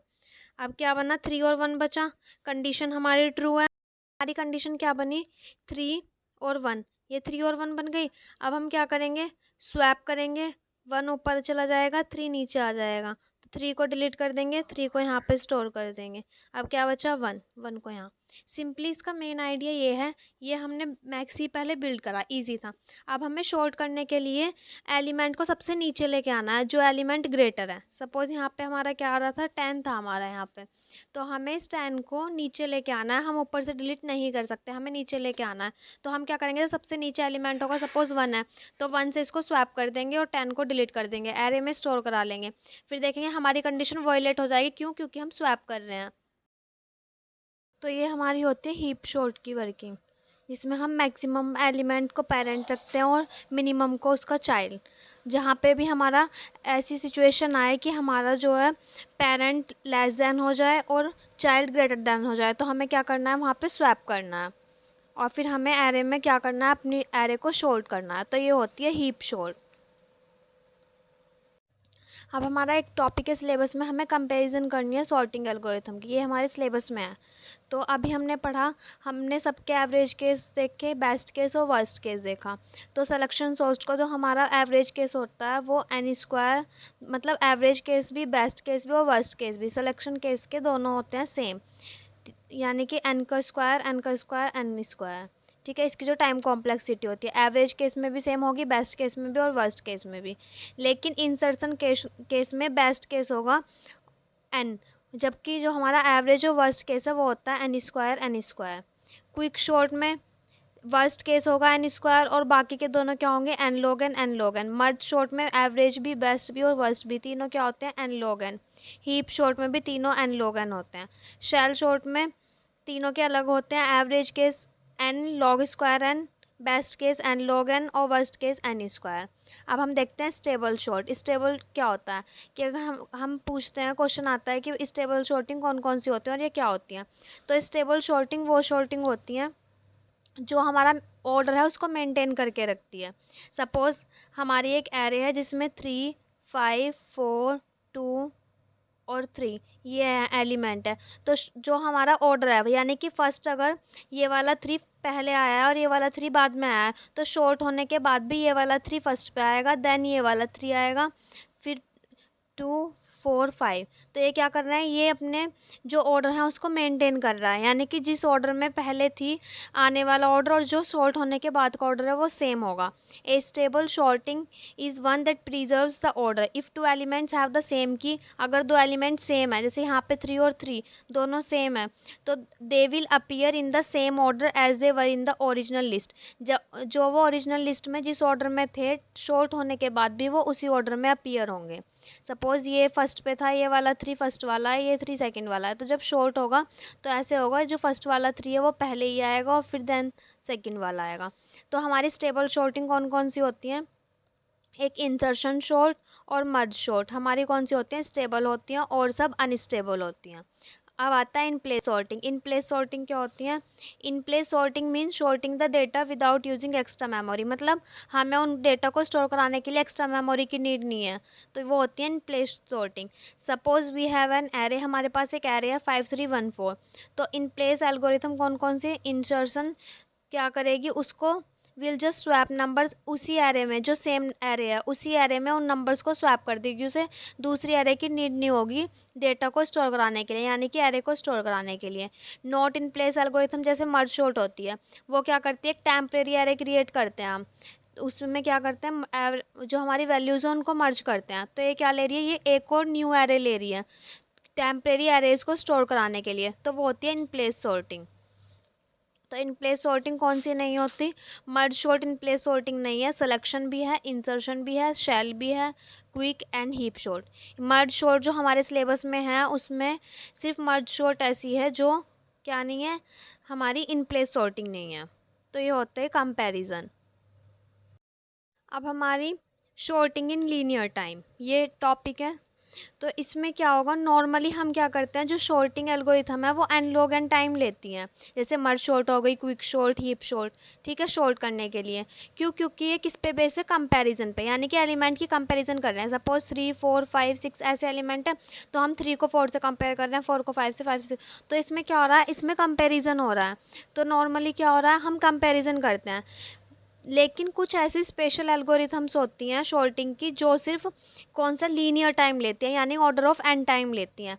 अब क्या बना, 3 और 1 बचा, कंडीशन हमारी ट्रू है। हमारी कंडीशन क्या बनी, 3 और 1, ये 3 और 1 बन गई। अब हम क्या करेंगे, स्वैप करेंगे, 1 ऊपर चला जाएगा, 3 नीचे आ जाएगा, तो 3 को डिलीट कर देंगे, 3 को यहाँ पे स्टोर कर देंगे। अब क्या बचा, 1, 1 को यहाँ। सिंपली इसका मेन आइडिया ये है, ये हमने मैक्सी पहले बिल्ड करा, इजी था। अब हमें शॉर्ट करने के लिए एलिमेंट को सबसे नीचे लेके आना है, जो एलिमेंट ग्रेटर है। सपोज यहाँ पे हमारा क्या आ रहा था, 10 था हमारा यहाँ पे, तो हमें इस 10 को नीचे लेके आना है, हम ऊपर से डिलीट नहीं कर सकते, हमें नीचे लेके आना है। तो हम क्या करेंगे, तो सबसे नीचे एलिमेंट होगा, सपोज 1 है, तो 1 से इसको स्वैप कर देंगे और 10 को डिलीट कर देंगे, एरे में स्टोर करा लेंगे। फिर देखेंगे हमारी कंडीशन वॉयलेट हो जाएगी, क्यों, क्योंकि हम स्वैप कर रहे हैं। तो ये हमारी होती है हीप शॉर्ट की वर्किंग, जिसमें हम मैक्सिमम एलिमेंट को पेरेंट रखते हैं और मिनिमम को उसका चाइल्ड। जहाँ पे भी हमारा ऐसी सिचुएशन आए कि हमारा जो है पेरेंट लेस देन हो जाए और चाइल्ड ग्रेटर देन हो जाए, तो हमें क्या करना है, वहाँ पे स्वैप करना है, और फिर हमें एरे में क्या करना है, अपनी एरे को शॉर्ट करना है। तो ये होती है हीप शॉर्ट। अब हमारा एक टॉपिक है सिलेबस में, हमें कंपैरिजन करनी है सॉर्टिंग एल्गोरिथम की, ये हमारे सिलेबस में है। तो अभी हमने पढ़ा, हमने सबके एवरेज केस देखे, बेस्ट केस और वर्स्ट केस देखा। तो सिलेक्शन सोर्स का जो हमारा एवरेज केस होता है वो एन स्क्वायर, मतलब एवरेज केस भी, बेस्ट केस भी और वर्स्ट केस भी, सिलेक्शन केस के दोनों होते हैं सेम, यानी कि एन का स्क्वायर एन का स्क्वायर एन स्क्वायर, ठीक है। इसकी जो टाइम कॉम्प्लेक्सिटी होती है एवरेज केस में भी सेम होगी, बेस्ट केस में भी और वर्स्ट केस में भी। लेकिन इंसर्शन केस में बेस्ट केस होगा एन, जबकि जो हमारा एवरेज और वर्स्ट केस है वो होता है n square n square. Quick sort में वर्स्ट केस होगा एन स्क्वायर और बाकी के दोनों क्या होंगे n log n n log n. Merge sort में एवरेज भी, बेस्ट भी और वर्स्ट भी तीनों क्या होते हैं n log n. Heap sort में भी तीनों एन लॉग एन होते हैं। शेल शॉर्ट में तीनों के अलग होते हैं, average case N log square N, best case N log N और वर्स्ट केस एन स्क्वायर। अब हम देखते हैं स्टेबल शॉर्ट। स्टेबल क्या होता है कि अगर हम पूछते हैं, क्वेश्चन आता है कि स्टेबल शॉर्टिंग कौन कौन सी होती है और ये क्या होती है। तो स्टेबल शॉर्टिंग वो शॉर्टिंग होती है जो हमारा ऑर्डर है उसको मेंटेन करके रखती है। सपोज़ हमारी एक एरे है जिसमें 3, 5, 4, 2 और 3 ये एलिमेंट है। तो जो हमारा ऑर्डर है यानी कि फर्स्ट अगर ये वाला 3 पहले आया है और ये वाला 3 बाद में आया है तो शॉर्ट होने के बाद भी ये वाला 3 फर्स्ट पे आएगा, देन ये वाला 3 आएगा, फिर 2, 4, 5। तो ये क्या कर रहा है, ये अपने जो ऑर्डर है उसको मेंटेन कर रहा है, यानी कि जिस ऑर्डर में पहले थी आने वाला ऑर्डर और जो शॉर्ट होने के बाद का ऑर्डर है वो सेम होगा। A stable sorting is one that preserves the order if two elements have the same key. अगर दो एलिमेंट सेम है, जैसे यहाँ पे 3 और 3 दोनों सेम है, तो they will appear in the same order as they were in the original list. जो वो ओरिजिनल लिस्ट में जिस ऑर्डर में थे शॉर्ट होने के बाद भी वो उसी ऑर्डर में अपीयर होंगे। सपोज़ ये फर्स्ट पे था, ये वाला 3 फर्स्ट वाला है, ये 3 सेकंड वाला है, तो जब शॉर्ट होगा तो ऐसे होगा जो फर्स्ट वाला 3 है वो पहले ही आएगा और फिर देन सेकंड वाला आएगा। तो हमारी स्टेबल शॉर्टिंग कौन कौन सी होती हैं, एक इंसर्शन शॉर्ट और मर्ज शॉर्ट हमारी कौन सी होती हैं, स्टेबल होती हैं और सब अनस्टेबल होती हैं। अब आता है in place sorting. In place sorting क्या होती है, in place sorting means sorting the data without using extra memory. मतलब हमें उन डेटा को स्टोर कराने के लिए एक्स्ट्रा मेमोरी की नीड नहीं है, तो वो होती है in place sorting. Suppose we have an array, हमारे पास एक एरे है 5, 3, 1, 4। तो इन प्लेस एल्गोरिथम कौन कौन से, इंसर्शन क्या करेगी, उसको विल जस्ट स्वैप नंबर्स उसी एरे में, जो सेम एरे है उसी एरे में उन नंबर्स को स्वैप कर देगी, उसे दूसरी एरे की नीड नहीं होगी डेटा को स्टोर कराने के लिए, यानी कि एरे को स्टोर कराने के लिए। नॉट इन प्लेस एल्गोरिथम जैसे मर्ज शॉर्ट होती है, वो क्या करती है, एक टेम्परेरी एरे क्रिएट करते हैं हम, उसमें क्या करते हैं जो हमारी वैल्यूज़ हैं उनको मर्ज करते हैं। तो ये क्या ले रही है, ये एक और न्यू एरे ले रही है टेम्परेरी एरेज को स्टोर कराने के लिए, तो वो होती है इन प्लेस सॉर्टिंग। तो इन प्लेस सॉर्टिंग कौन सी नहीं होती, मर्ज शॉर्ट इन प्लेस सॉर्टिंग नहीं है, सिलेक्शन भी है, इंसर्शन भी है, शेल भी है, quick and heap short. Merge short जो हमारे सिलेबस में है उसमें सिर्फ मर्ज शॉर्ट ऐसी है जो क्या नहीं है, हमारी इन प्लेस सॉर्टिंग नहीं है। तो ये होता है कंपैरिजन। अब हमारी शॉर्टिंग इन लीनियर टाइम ये टॉपिक है। तो इसमें क्या होगा, नॉर्मली हम क्या करते हैं, जो शॉर्टिंग एल्गोरिथम है वो एन लॉग एन टाइम लेती हैं, जैसे मर्ज शॉर्ट हो गई, क्विक शॉर्ट, हीप शॉर्ट, ठीक है, शॉर्ट करने के लिए। क्यों, क्योंकि ये किस पे बेस है, कंपैरिजन पे, यानी कि एलिमेंट की कंपैरिजन कर रहे हैं। सपोज 3, 4, 5, 6 ऐसे एलिमेंट है, तो हम 3 को 4 से कंपेयर कर रहे हैं, 4 को 5 से, 5 से, तो इसमें क्या हो रहा है, इसमें कंपेरिजन हो रहा है। तो नॉर्मली क्या हो रहा है, हम कंपेरिजन करते हैं। लेकिन कुछ ऐसी स्पेशल एल्गोरिथम्स होती हैं शॉर्टिंग की जो सिर्फ कौन सा लीनियर टाइम लेती हैं, यानी ऑर्डर ऑफ एन टाइम लेती हैं।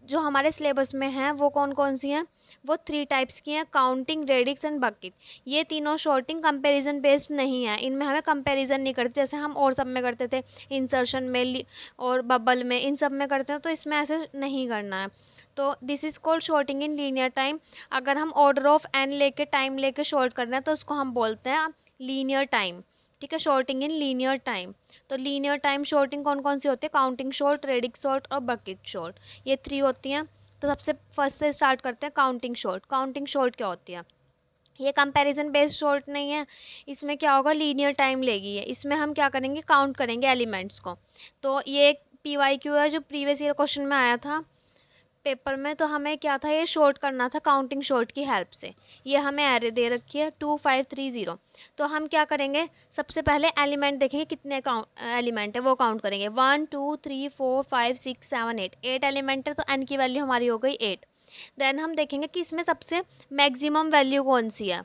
जो हमारे सिलेबस में हैं वो कौन कौन सी हैं, वो 3 टाइप्स की हैं, काउंटिंग, रेडिक्स एंड बकेट। ये तीनों शॉर्टिंग कंपैरिजन बेस्ड नहीं है, इनमें हमें कंपैरिजन नहीं करते जैसे हम और सब में करते थे, इंसर्शन में और बबल में, इन सब में करते हैं, तो इसमें ऐसे नहीं करना है। तो this is called sorting in linear time. अगर हम ऑर्डर ऑफ एन लेके टाइम लेके शॉर्ट कर रहे हैं तो उसको हम बोलते हैं लीनियर टाइम, ठीक है, शॉर्टिंग इन लीनियर टाइम। तो लीनियर टाइम शॉर्टिंग कौन कौन सी होती है, काउंटिंग शॉर्ट, रेडिक्स शॉर्ट और बकेट शॉर्ट, ये 3 होती हैं। तो सबसे फर्स्ट से स्टार्ट करते हैं काउंटिंग शॉर्ट। काउंटिंग शॉर्ट क्या होती है, ये कंपैरिजन बेस्ड शॉर्ट नहीं है, इसमें क्या होगा, लीनियर टाइम लेगी है, इसमें हम क्या करेंगे, काउंट करेंगे एलिमेंट्स को। तो ये एक PYQ है जो प्रीवियस ईयर क्वेश्चन में आया था पेपर में। तो हमें क्या था, ये शॉर्ट करना था काउंटिंग शॉर्ट की हेल्प से। ये हमें एरे दे रखी है 2, 5, 3, 0। तो हम क्या करेंगे, सबसे पहले एलिमेंट देखेंगे कितने एलिमेंट है वो काउंट करेंगे, 1, 2, 3, 4, 5, 6, 7, 8, 8 एलिमेंट है तो एन की वैल्यू हमारी हो गई 8। देन हम देखेंगे कि इसमें सबसे मैक्सिमम वैल्यू कौन सी है,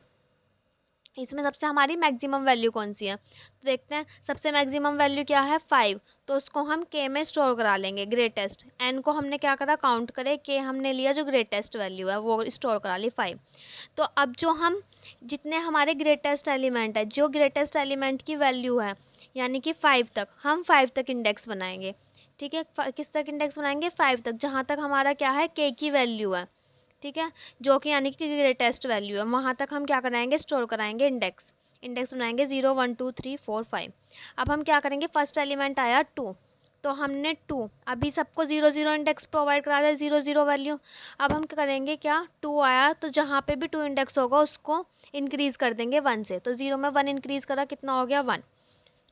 इसमें सबसे हमारी मैक्सिमम वैल्यू कौन सी है। तो देखते हैं सबसे मैक्सिमम वैल्यू क्या है, 5। तो उसको हम के में स्टोर करा लेंगे, ग्रेटेस्ट। एन को हमने क्या करा, काउंट करे, के हमने लिया जो ग्रेटेस्ट वैल्यू है वो स्टोर करा ली 5। तो अब जो हम जितने हमारे ग्रेटेस्ट एलिमेंट है, जो ग्रेटेस्ट एलिमेंट की वैल्यू है यानी कि 5 तक, हम 5 तक इंडेक्स बनाएंगे, ठीक है। किस तक इंडेक्स बनाएंगे, 5 तक, जहाँ तक हमारा क्या है, के की वैल्यू है, ठीक है, जो कि यानी कि ग्रेटेस्ट वैल्यू है, वहाँ तक हम क्या कराएंगे, स्टोर कराएंगे इंडेक्स बनाएंगे 0 1 2 3 4 5। अब हम क्या करेंगे, फर्स्ट एलिमेंट आया 2, तो हमने 2 अभी सबको 0 0 इंडेक्स प्रोवाइड करा दिया, 0 0 वैल्यू। अब हम क्या करेंगे, क्या 2 आया तो जहाँ पे भी 2 इंडेक्स होगा उसको इंक्रीज़ कर देंगे 1 से, तो 0 में 1 इंक्रीज़ करा, कितना हो गया 1।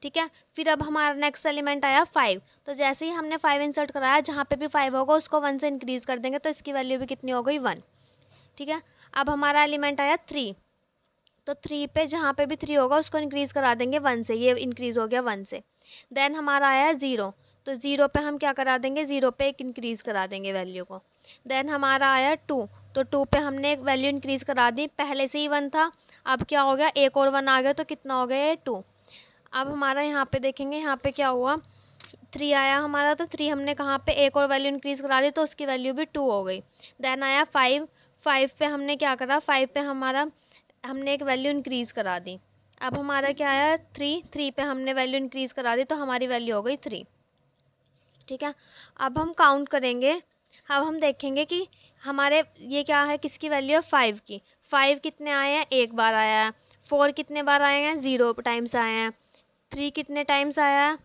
ठीक है, फिर अब हमारा नेक्स्ट एलिमेंट आया 5, तो जैसे ही हमने 5 इंसर्ट कराया जहाँ पे भी 5 होगा उसको 1 से इंक्रीज़ कर देंगे, तो इसकी वैल्यू भी कितनी हो गई 1। ठीक है, अब हमारा एलिमेंट आया 3, तो 3 पे जहाँ पे भी 3 होगा उसको इंक्रीज़ करा देंगे 1 से, ये इंक्रीज़ हो गया 1 से। देन हमारा आया 0, तो 0 पे हम क्या करा देंगे, 0 पे एक इंक्रीज़ करा देंगे वैल्यू को। देन हमारा आया 2, तो 2 पे हमने एक वैल्यू इंक्रीज़ करा दी, पहले से ही 1 था, अब क्या हो गया, एक और 1 आ गया, तो कितना हो गया, 2। अब हमारा यहाँ पे देखेंगे, यहाँ पे क्या हुआ, 3 आया हमारा, तो 3 हमने कहाँ पे एक और वैल्यू इंक्रीज़ करा दी, तो उसकी वैल्यू भी 2 हो गई। देन आया 5, 5 पे हमने क्या करा, 5 पे हमारा हमने एक वैल्यू इंक्रीज़ करा दी। अब हमारा क्या आया, 3 पे हमने वैल्यू इंक्रीज़ करा दी, तो हमारी वैल्यू हो गई 3। ठीक है, अब हम काउंट करेंगे, अब हम देखेंगे कि हमारे ये क्या है, किसकी वैल्यू है, 5 की। 5 कितने आए हैं, एक बार आया है। 4 कितने बार आए हैं, 0 टाइम्स आए हैं। 3 कितने टाइम्स आया है,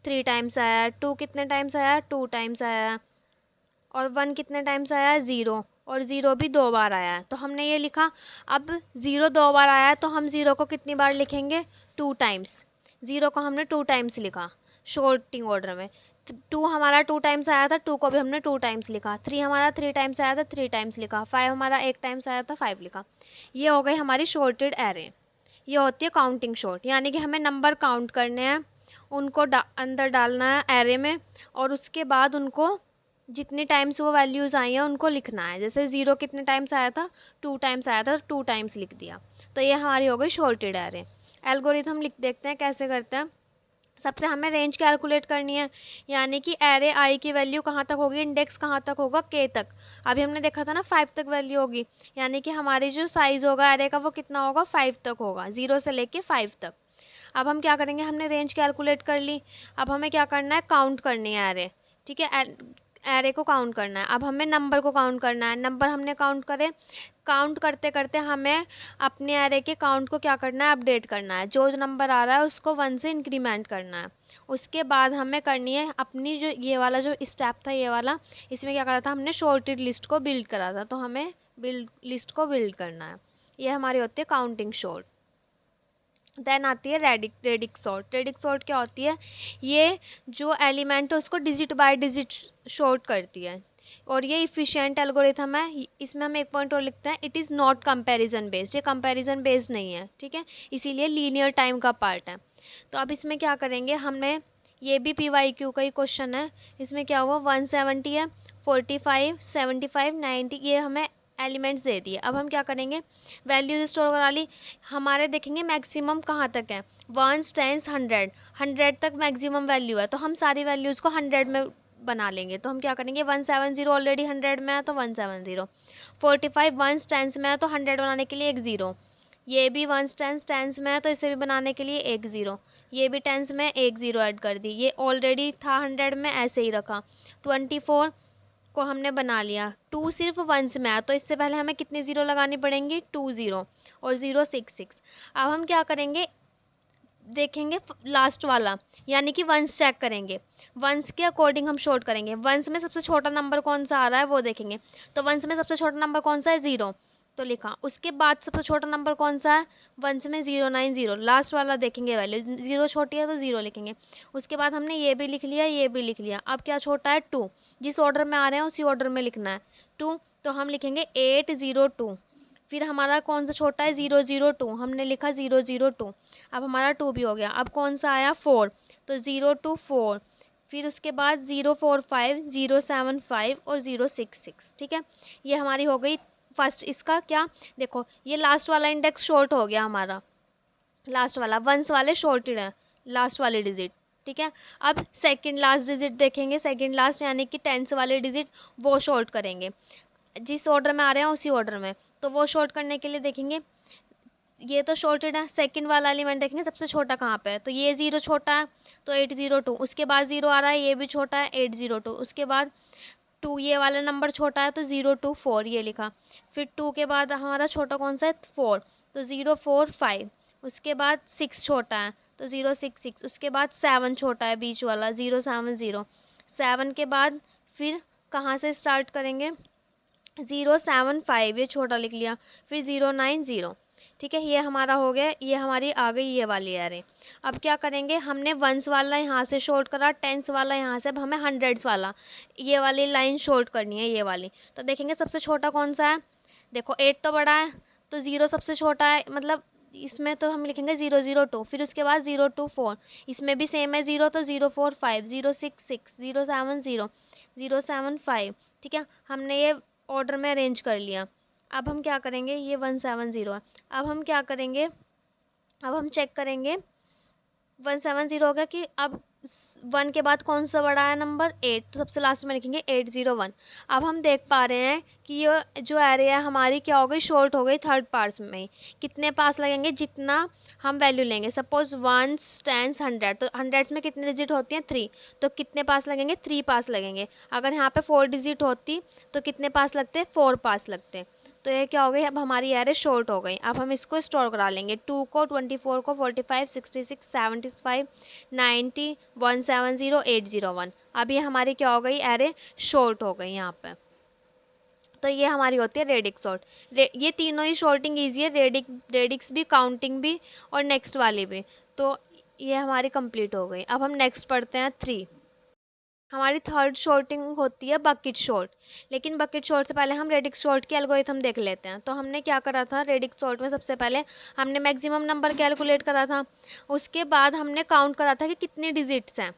3 टाइम्स आया है। 2 कितने टाइम्स आया है, 2 टाइम्स आया है। और 1 कितने टाइम्स आया है, 0, और 0 भी 2 बार आया है, तो हमने ये लिखा। अब 0 2 बार आया है तो हम 0 को कितनी बार लिखेंगे, 2 टाइम्स। 0 को हमने 2 टाइम्स लिखा शॉर्टिंग ऑर्डर में। 2 हमारा 2 टाइम्स आया था, 2 को भी हमने 2 टाइम्स लिखा। 3 हमारा 3 टाइम्स आया था, 3 टाइम्स लिखा। 5 हमारा 1 टाइम्स आया था, 5 लिखा। ये हो गई हमारी शॉर्टेड एरे। ये होती है काउंटिंग शॉर्ट, यानी कि हमें नंबर काउंट करने हैं, उनको अंदर डालना है एरे में, और उसके बाद उनको जितनी टाइम्स वो वैल्यूज़ आई हैं उनको लिखना है। जैसे 0 कितने टाइम्स आया था, 2 टाइम्स आया था, 2 टाइम्स लिख दिया। तो ये हमारी हो गई शॉर्टेड एरे। एल्गोरिथम लिख देखते हैं कैसे करते हैं। सबसे हमें रेंज कैलकुलेट करनी है, यानी कि एरे आई की वैल्यू कहाँ तक होगी, इंडेक्स कहाँ तक होगा, के तक। अभी हमने देखा था ना 5 तक वैल्यू होगी, यानी कि हमारी जो साइज़ होगा एरे का वो कितना होगा, 5 तक होगा, 0 से लेके 5 तक। अब हम क्या करेंगे, हमने रेंज कैलकुलेट कर ली, अब हमें क्या करना है, काउंट करनी है एरे। ठीक है, एरे को काउंट करना है। अब हमें नंबर को काउंट करना है, नंबर हमने काउंट करे। काउंट करते करते हमें अपने एरे के काउंट को क्या करना है, अपडेट करना है। जो नंबर आ रहा है उसको 1 से इंक्रीमेंट करना है। उसके बाद हमें करनी है अपनी जो ये वाला जो स्टेप था, ये वाला, इसमें क्या करा था हमने, शॉर्टेड लिस्ट को बिल्ड करा था, तो हमें लिस्ट को बिल्ड करना है। ये हमारी होती है काउंटिंग शॉर्ट। देन आती है रेडिक सॉर्ट। रेडिक सॉर्ट क्या होती है, ये जो एलिमेंट है उसको डिजिट बाय डिजिट शॉर्ट करती है, और ये इफ़िशिएंट एल्गोरिथम है। इसमें हम एक पॉइंट और लिखते हैं, it is not comparison based, ये कंपैरिजन बेस्ड नहीं है। ठीक है, इसीलिए लीनियर टाइम का पार्ट है। तो अब इसमें क्या करेंगे, हमने ये भी PYQ का ही क्वेश्चन है। इसमें क्या हुआ, 170 है, 45 75 90, ये हमें एलिमेंट्स दे दिए। अब हम क्या करेंगे, वैल्यूज स्टोर करा ली। हमारे देखेंगे मैक्सिमम कहाँ तक है, 1 10 100, 100 तक मैक्सिमम वैल्यू है, तो हम सारी वैल्यूज़ को 100 में बना लेंगे। तो हम क्या करेंगे, 170 ऑलरेडी 100 में है तो 170, 45 1 टेंस में है तो 100 बनाने के लिए एक ज़ीरो, ये भी 1 टेंस में है तो इसे भी बनाने के लिए एक ज़ीरो, ये भी टेंस में एक ज़ीरो ऐड कर दी, ये ऑलरेडी था 100 में ऐसे ही रखा। 24 को हमने बना लिया। 2 सिर्फ 1 में है तो इससे पहले हमें कितनी ज़ीरो लगानी पड़ेंगी, 2 ज़ीरो, और 0 6 6। अब हम क्या करेंगे, देखेंगे लास्ट वाला, यानी कि 1 चेक करेंगे, 1 के अकॉर्डिंग हम शॉर्ट करेंगे। 1 में सबसे छोटा नंबर कौन सा आ रहा है वो देखेंगे, तो 1 में सबसे छोटा नंबर कौन सा है, 0, तो लिखा। उसके बाद सबसे छोटा नंबर कौन सा है, 1 में 090, लास्ट वाला देखेंगे वैल्यू, 0 छोटी है तो 0 लिखेंगे। उसके बाद हमने ये भी लिख लिया, ये भी लिख लिया। अब क्या छोटा है, 2, जिस ऑर्डर में आ रहे हैं उसी ऑर्डर में लिखना है। 2 तो हम लिखेंगे 802, फिर हमारा कौन सा छोटा है, 002, हमने लिखा 002। अब हमारा 2 भी हो गया। अब कौन सा आया, 4, तो 024, फिर उसके बाद 045 075 और 066। ठीक है, ये हमारी हो गई फर्स्ट। इसका क्या, देखो ये लास्ट वाला इंडेक्स शॉर्ट हो गया हमारा, लास्ट वाला, वंस वाले शॉर्टेड है, लास्ट वाले डिजिट। ठीक है, अब सेकंड लास्ट डिजिट देखेंगे, सेकंड लास्ट यानी कि टेंस वाले डिजिट वो शॉर्ट करेंगे, जिस ऑर्डर में आ रहे हैं उसी ऑर्डर में। तो वो शॉर्ट करने के लिए देखेंगे, ये तो शॉर्टेड है, सेकंड वाला एलिमेंट देखेंगे सबसे छोटा कहाँ पे है, तो ये 0 छोटा है तो 802, उसके बाद 0 आ रहा है, ये भी छोटा है 802, उसके बाद 2 ये वाला नंबर छोटा है तो 0 2 4 ये लिखा। फिर 2 के बाद हमारा छोटा कौन सा है 4, तो 0 4 5। उसके बाद 6 छोटा है तो 0 6 6। उसके बाद 7 छोटा है बीच वाला 0 7 0। 7 के बाद फिर कहाँ से स्टार्ट करेंगे 0 7 5 ये छोटा लिख लिया। फिर 0 9 0। ठीक है, ये हमारा हो गया, ये हमारी आ गई ये वाली एरे। अब क्या करेंगे, हमने वंस वाला यहाँ से शॉर्ट करा, टेंस वाला यहाँ से, अब हमें हंड्रेड्स वाला ये वाली लाइन शॉर्ट करनी है, ये वाली। तो देखेंगे सबसे छोटा कौन सा है, देखो 8 तो बड़ा है, तो 0 सबसे छोटा है, मतलब इसमें तो हम लिखेंगे 0 0 2। फिर उसके बाद 0 2 4, इसमें भी सेम है 0, तो 0 4 5 0 6 6 0 7 0 0 7 5। ठीक है, हमने ये ऑर्डर में अरेंज कर लिया। अब हम क्या करेंगे, ये 1 7 0 है। अब हम क्या करेंगे, अब हम चेक करेंगे 1 7 0 हो गया कि अब 1 के बाद कौन सा बड़ा है नंबर 8, तो सबसे लास्ट में लिखेंगे 8 0 1। अब हम देख पा रहे हैं कि ये जो एरे है हमारी क्या हो गई, शॉर्ट हो गई थर्ड पार्ट्स में ही। कितने पास लगेंगे, जितना हम वैल्यू लेंगे, सपोज 1 10 100, तो हंड्रेड्स में कितनी डिजिट होती हैं 3, तो कितने पास लगेंगे 3 पास लगेंगे। अगर यहाँ पे 4 डिजिट होती तो कितने पास लगते, 4 पास लगते। तो ये क्या हो गई, अब हमारी एरे शॉर्ट हो गई। अब हम इसको स्टोर करा लेंगे, 2 को 24 को 45 66 75 90 170 801। अब ये हमारी क्या हो गई, एरे शॉर्ट हो गई यहाँ पे। तो ये हमारी होती है रेडिक्स सॉर्ट। ये तीनों ही शॉर्टिंग ईजी है, रेडिक्स भी, काउंटिंग भी और नेक्स्ट वाली भी। तो ये हमारी कंप्लीट हो गई। अब हम नेक्स्ट पढ़ते हैं 3। हमारी थर्ड शॉर्टिंग होती है बकेट शॉर्ट। लेकिन बकेट शॉर्ट से पहले हम रेडिक्स शॉर्ट की एल्गोरिथम देख लेते हैं। तो हमने क्या करा था, रेडिक्स शॉर्ट में सबसे पहले हमने मैक्सिमम नंबर कैलकुलेट करा था। उसके बाद हमने काउंट करा था कि कितनी डिजिट्स हैं,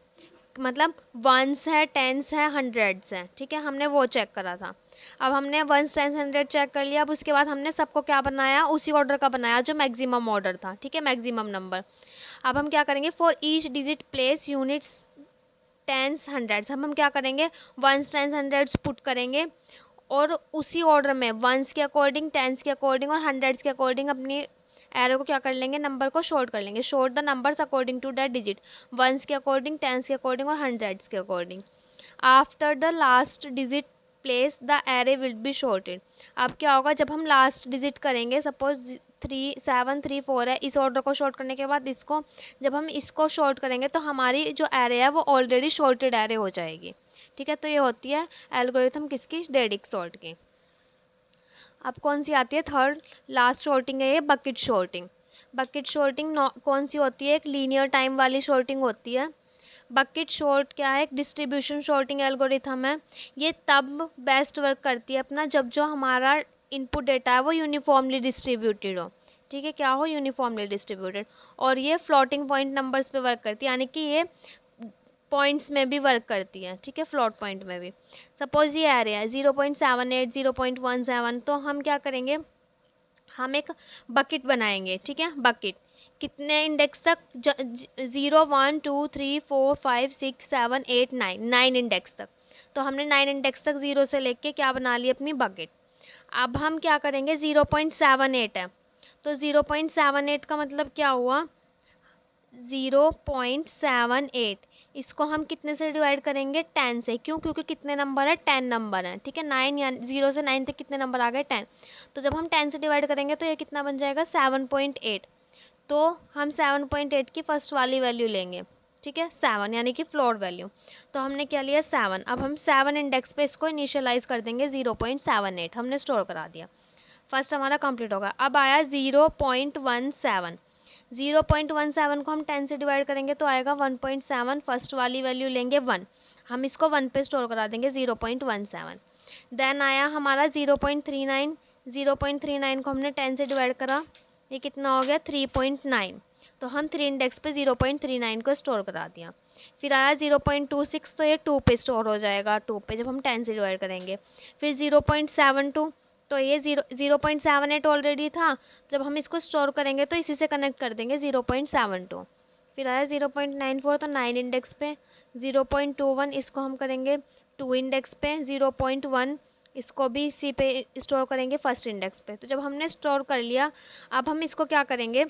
मतलब वंस है, टेंस है, हंड्रेड्स है। ठीक है, हमने वो चेक करा था। अब हमने वंस टेंस हंड्रेड चेक कर लिया। अब उसके बाद हमने सबको क्या बनाया, उसी ऑर्डर का बनाया जो मैक्सिमम ऑर्डर था। ठीक है, मैक्सिमम नंबर। अब हम क्या करेंगे, for each digit place units tense hundreds. हम क्या करेंगे, वंस टेंस हंड्रेड्स पुट करेंगे और उसी ऑर्डर में वंस के अकॉर्डिंग, टेंस के अकॉर्डिंग और हंड्रेड्स के अकॉर्डिंग अपनी एरो को क्या कर लेंगे, नंबर को शॉर्ट कर लेंगे। Sort the numbers according to that digit, ones के अकॉर्डिंग, टेंस के अकॉर्डिंग और हंड्रेड्स के according. After the last digit place the array will be sorted. अब क्या होगा, जब हम लास्ट डिजिट करेंगे, सपोज 3 7 3 4 है, इस ऑर्डर को शॉर्ट करने के बाद इसको, जब हम इसको शॉर्ट करेंगे तो हमारी जो एरे है वो ऑलरेडी शॉर्टेड एरे हो जाएगी। ठीक है, तो ये होती है एल्गोरिथम किसकी, रेडिक्स सॉर्ट की। अब कौन सी आती है, थर्ड लास्ट शॉर्टिंग है ये बकेट शॉर्टिंग। बकेट शॉर्टिंग कौन सी होती है, एक लीनियर टाइम वाली शॉर्टिंग होती है। बकेट शॉर्ट क्या है, एक डिस्ट्रीब्यूशन शॉर्टिंग एल्गोरिथम है। ये तब बेस्ट वर्क करती है अपना जब जो हमारा इनपुट डेटा है वो यूनिफॉर्मली डिस्ट्रीब्यूटेड हो। ठीक है, क्या हो, यूनिफॉर्मली डिस्ट्रीब्यूटेड। और ये फ्लोटिंग पॉइंट नंबर्स पे वर्क करती है, यानी कि ये पॉइंट्स में भी वर्क करती है। ठीक है, फ्लोट पॉइंट में भी। सपोज ये एरिया है 0.78 0.17, तो हम क्या करेंगे, हम एक बकेट बनाएंगे। ठीक है, बकेट कितने इंडेक्स तक, 0 1 2 3 4 5 6 7 8 9 इंडेक्स तक। तो हमने 9 इंडेक्स तक 0 से लेके क्या बना ली, अपनी बकेट। अब हम क्या करेंगे, 0.78 है, तो 0.78 का मतलब क्या हुआ, 0.78, इसको हम कितने से डिवाइड करेंगे, 10 से। क्यों, क्योंकि कितने नंबर है, 10 नंबर है। ठीक है, 9 या 0 से 9 तक कितने नंबर आ गए, 10। तो जब हम 10 से डिवाइड करेंगे तो ये कितना बन जाएगा, 7.8। तो हम 7.8 की फर्स्ट वाली वैल्यू लेंगे। ठीक है, 7 यानी कि फ्लोर वैल्यू। तो हमने क्या लिया, 7। अब हम 7 इंडेक्स पे इसको इनिशियलाइज कर देंगे 0.78, हमने स्टोर करा दिया। फर्स्ट हमारा कंप्लीट होगा। अब आया 0.17। 0.17 को हम 10 से डिवाइड करेंगे तो आएगा 1.7। फर्स्ट वाली वैल्यू लेंगे 1, हम इसको 1 पे स्टोर करा देंगे 0.17। देन आया हमारा 0.39। 0.39 को हमने 10 से डिवाइड करा, ये कितना हो गया, 3.9। तो हम 3 इंडेक्स पे 0.39 को स्टोर करा दिया। फिर आया 0.26, तो ये 2 पे स्टोर हो जाएगा, 2 पे जब हम 10 से डिवाइड करेंगे। फिर 0.72, तो ये 0.78 ऑलरेडी था, जब हम इसको स्टोर करेंगे तो इसी से कनेक्ट कर देंगे 0.72। फिर आया 0.94, तो 9 इंडेक्स पे। 0.21 इसको हम करेंगे 2 इंडेक्स पे। 0.1 इसको भी इसी पे स्टोर करेंगे फर्स्ट इंडेक्स पे। तो जब हमने स्टोर कर लिया, अब हम इसको क्या करेंगे,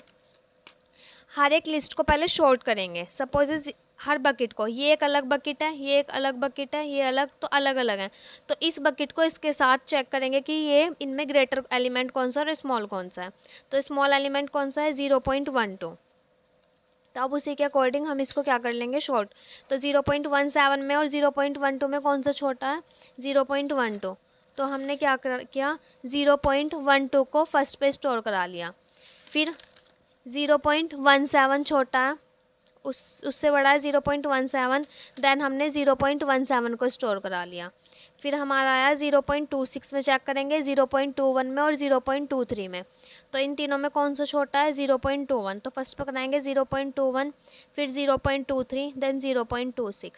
हर एक लिस्ट को पहले शॉर्ट करेंगे। सपोज हर बकेट को, ये एक अलग बकेट है, ये एक अलग बकेट है, ये अलग, तो अलग अलग है। तो इस बकेट को इसके साथ चेक करेंगे कि ये इनमें ग्रेटर एलिमेंट कौन सा और स्मॉल कौन सा है। तो स्मॉल एलिमेंट कौन सा है, 0.12। तो अब उसी के अकॉर्डिंग हम इसको क्या कर लेंगे, शॉर्ट। तो 0.17 में और 0.12 में कौन सा छोटा है, 0.12। तो हमने क्या किया, 0.12 को फर्स्ट पे स्टोर करा लिया। फिर 0.17 छोटा है, उससे बड़ा है 0.17, देन हमने 0.17 को स्टोर करा लिया। फिर हमारा आया 0.26 में, चेक करेंगे 0.21 में और 0.23 में। तो इन तीनों में कौन सा छोटा है, 0.21। तो फर्स्ट पे कराएंगे 0.21, फिर 0.23, देन 0.26,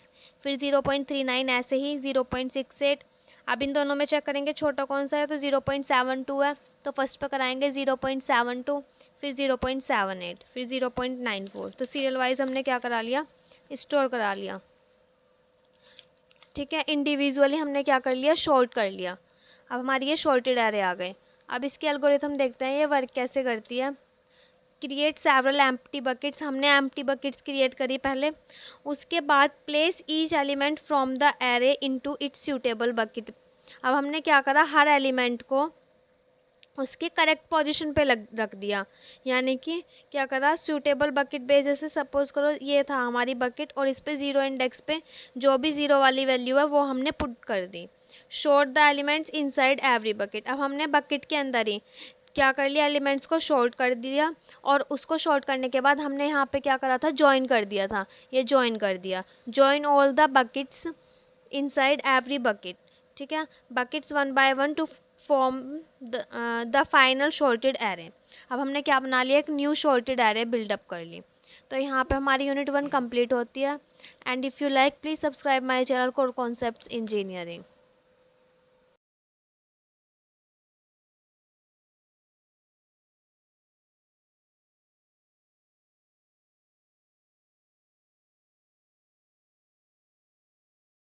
फिर 0.39, ऐसे ही 0.68। अब इन दोनों में चेक करेंगे छोटा कौन सा है, तो 0.72 है। तो फर्स्ट पे कराएंगे 0.72, फिर 0.78, फिर 0.94। तो सीरियल वाइज हमने क्या करा लिया, स्टोर करा लिया। ठीक है, इंडिविजुअली हमने क्या कर लिया, शॉर्ट कर लिया। अब हमारी ये शॉर्टेड एरे आ गए। अब इसकी एल्गोरिथम देखते हैं ये वर्क कैसे करती है। क्रिएट सेवरल एम्प्टी बकेट्स, हमने एम्प्टी बकेट्स क्रिएट करी पहले। उसके बाद place each element from the array into its suitable bucket. अब हमने क्या करा, हर एलिमेंट को उसके करेक्ट पोजीशन पे रख दिया। यानी कि क्या करा, सूटेबल बकेट पे, जैसे सपोज करो ये था हमारी बकेट और इस पे 0 इंडेक्स पे जो भी 0 वाली वैल्यू है वो हमने पुट कर दी। Sort the elements inside every bucket. अब हमने बकेट के अंदर ही क्या कर लिया, एलिमेंट्स को शॉर्ट कर दिया, और उसको शॉर्ट करने के बाद हमने यहाँ पे क्या करा था, ज्वाइन कर दिया था। ये ज्वाइन कर दिया, join all the buckets inside every bucket. ठीक है, buckets 1 by 1 to form the final sorted array. अब हमने क्या बना लिया, एक न्यू शॉर्टेड एरे बिल्डअप कर ली। तो यहाँ पे हमारी यूनिट 1 कंप्लीट होती है। And if you like please subscribe my channel core concepts engineering.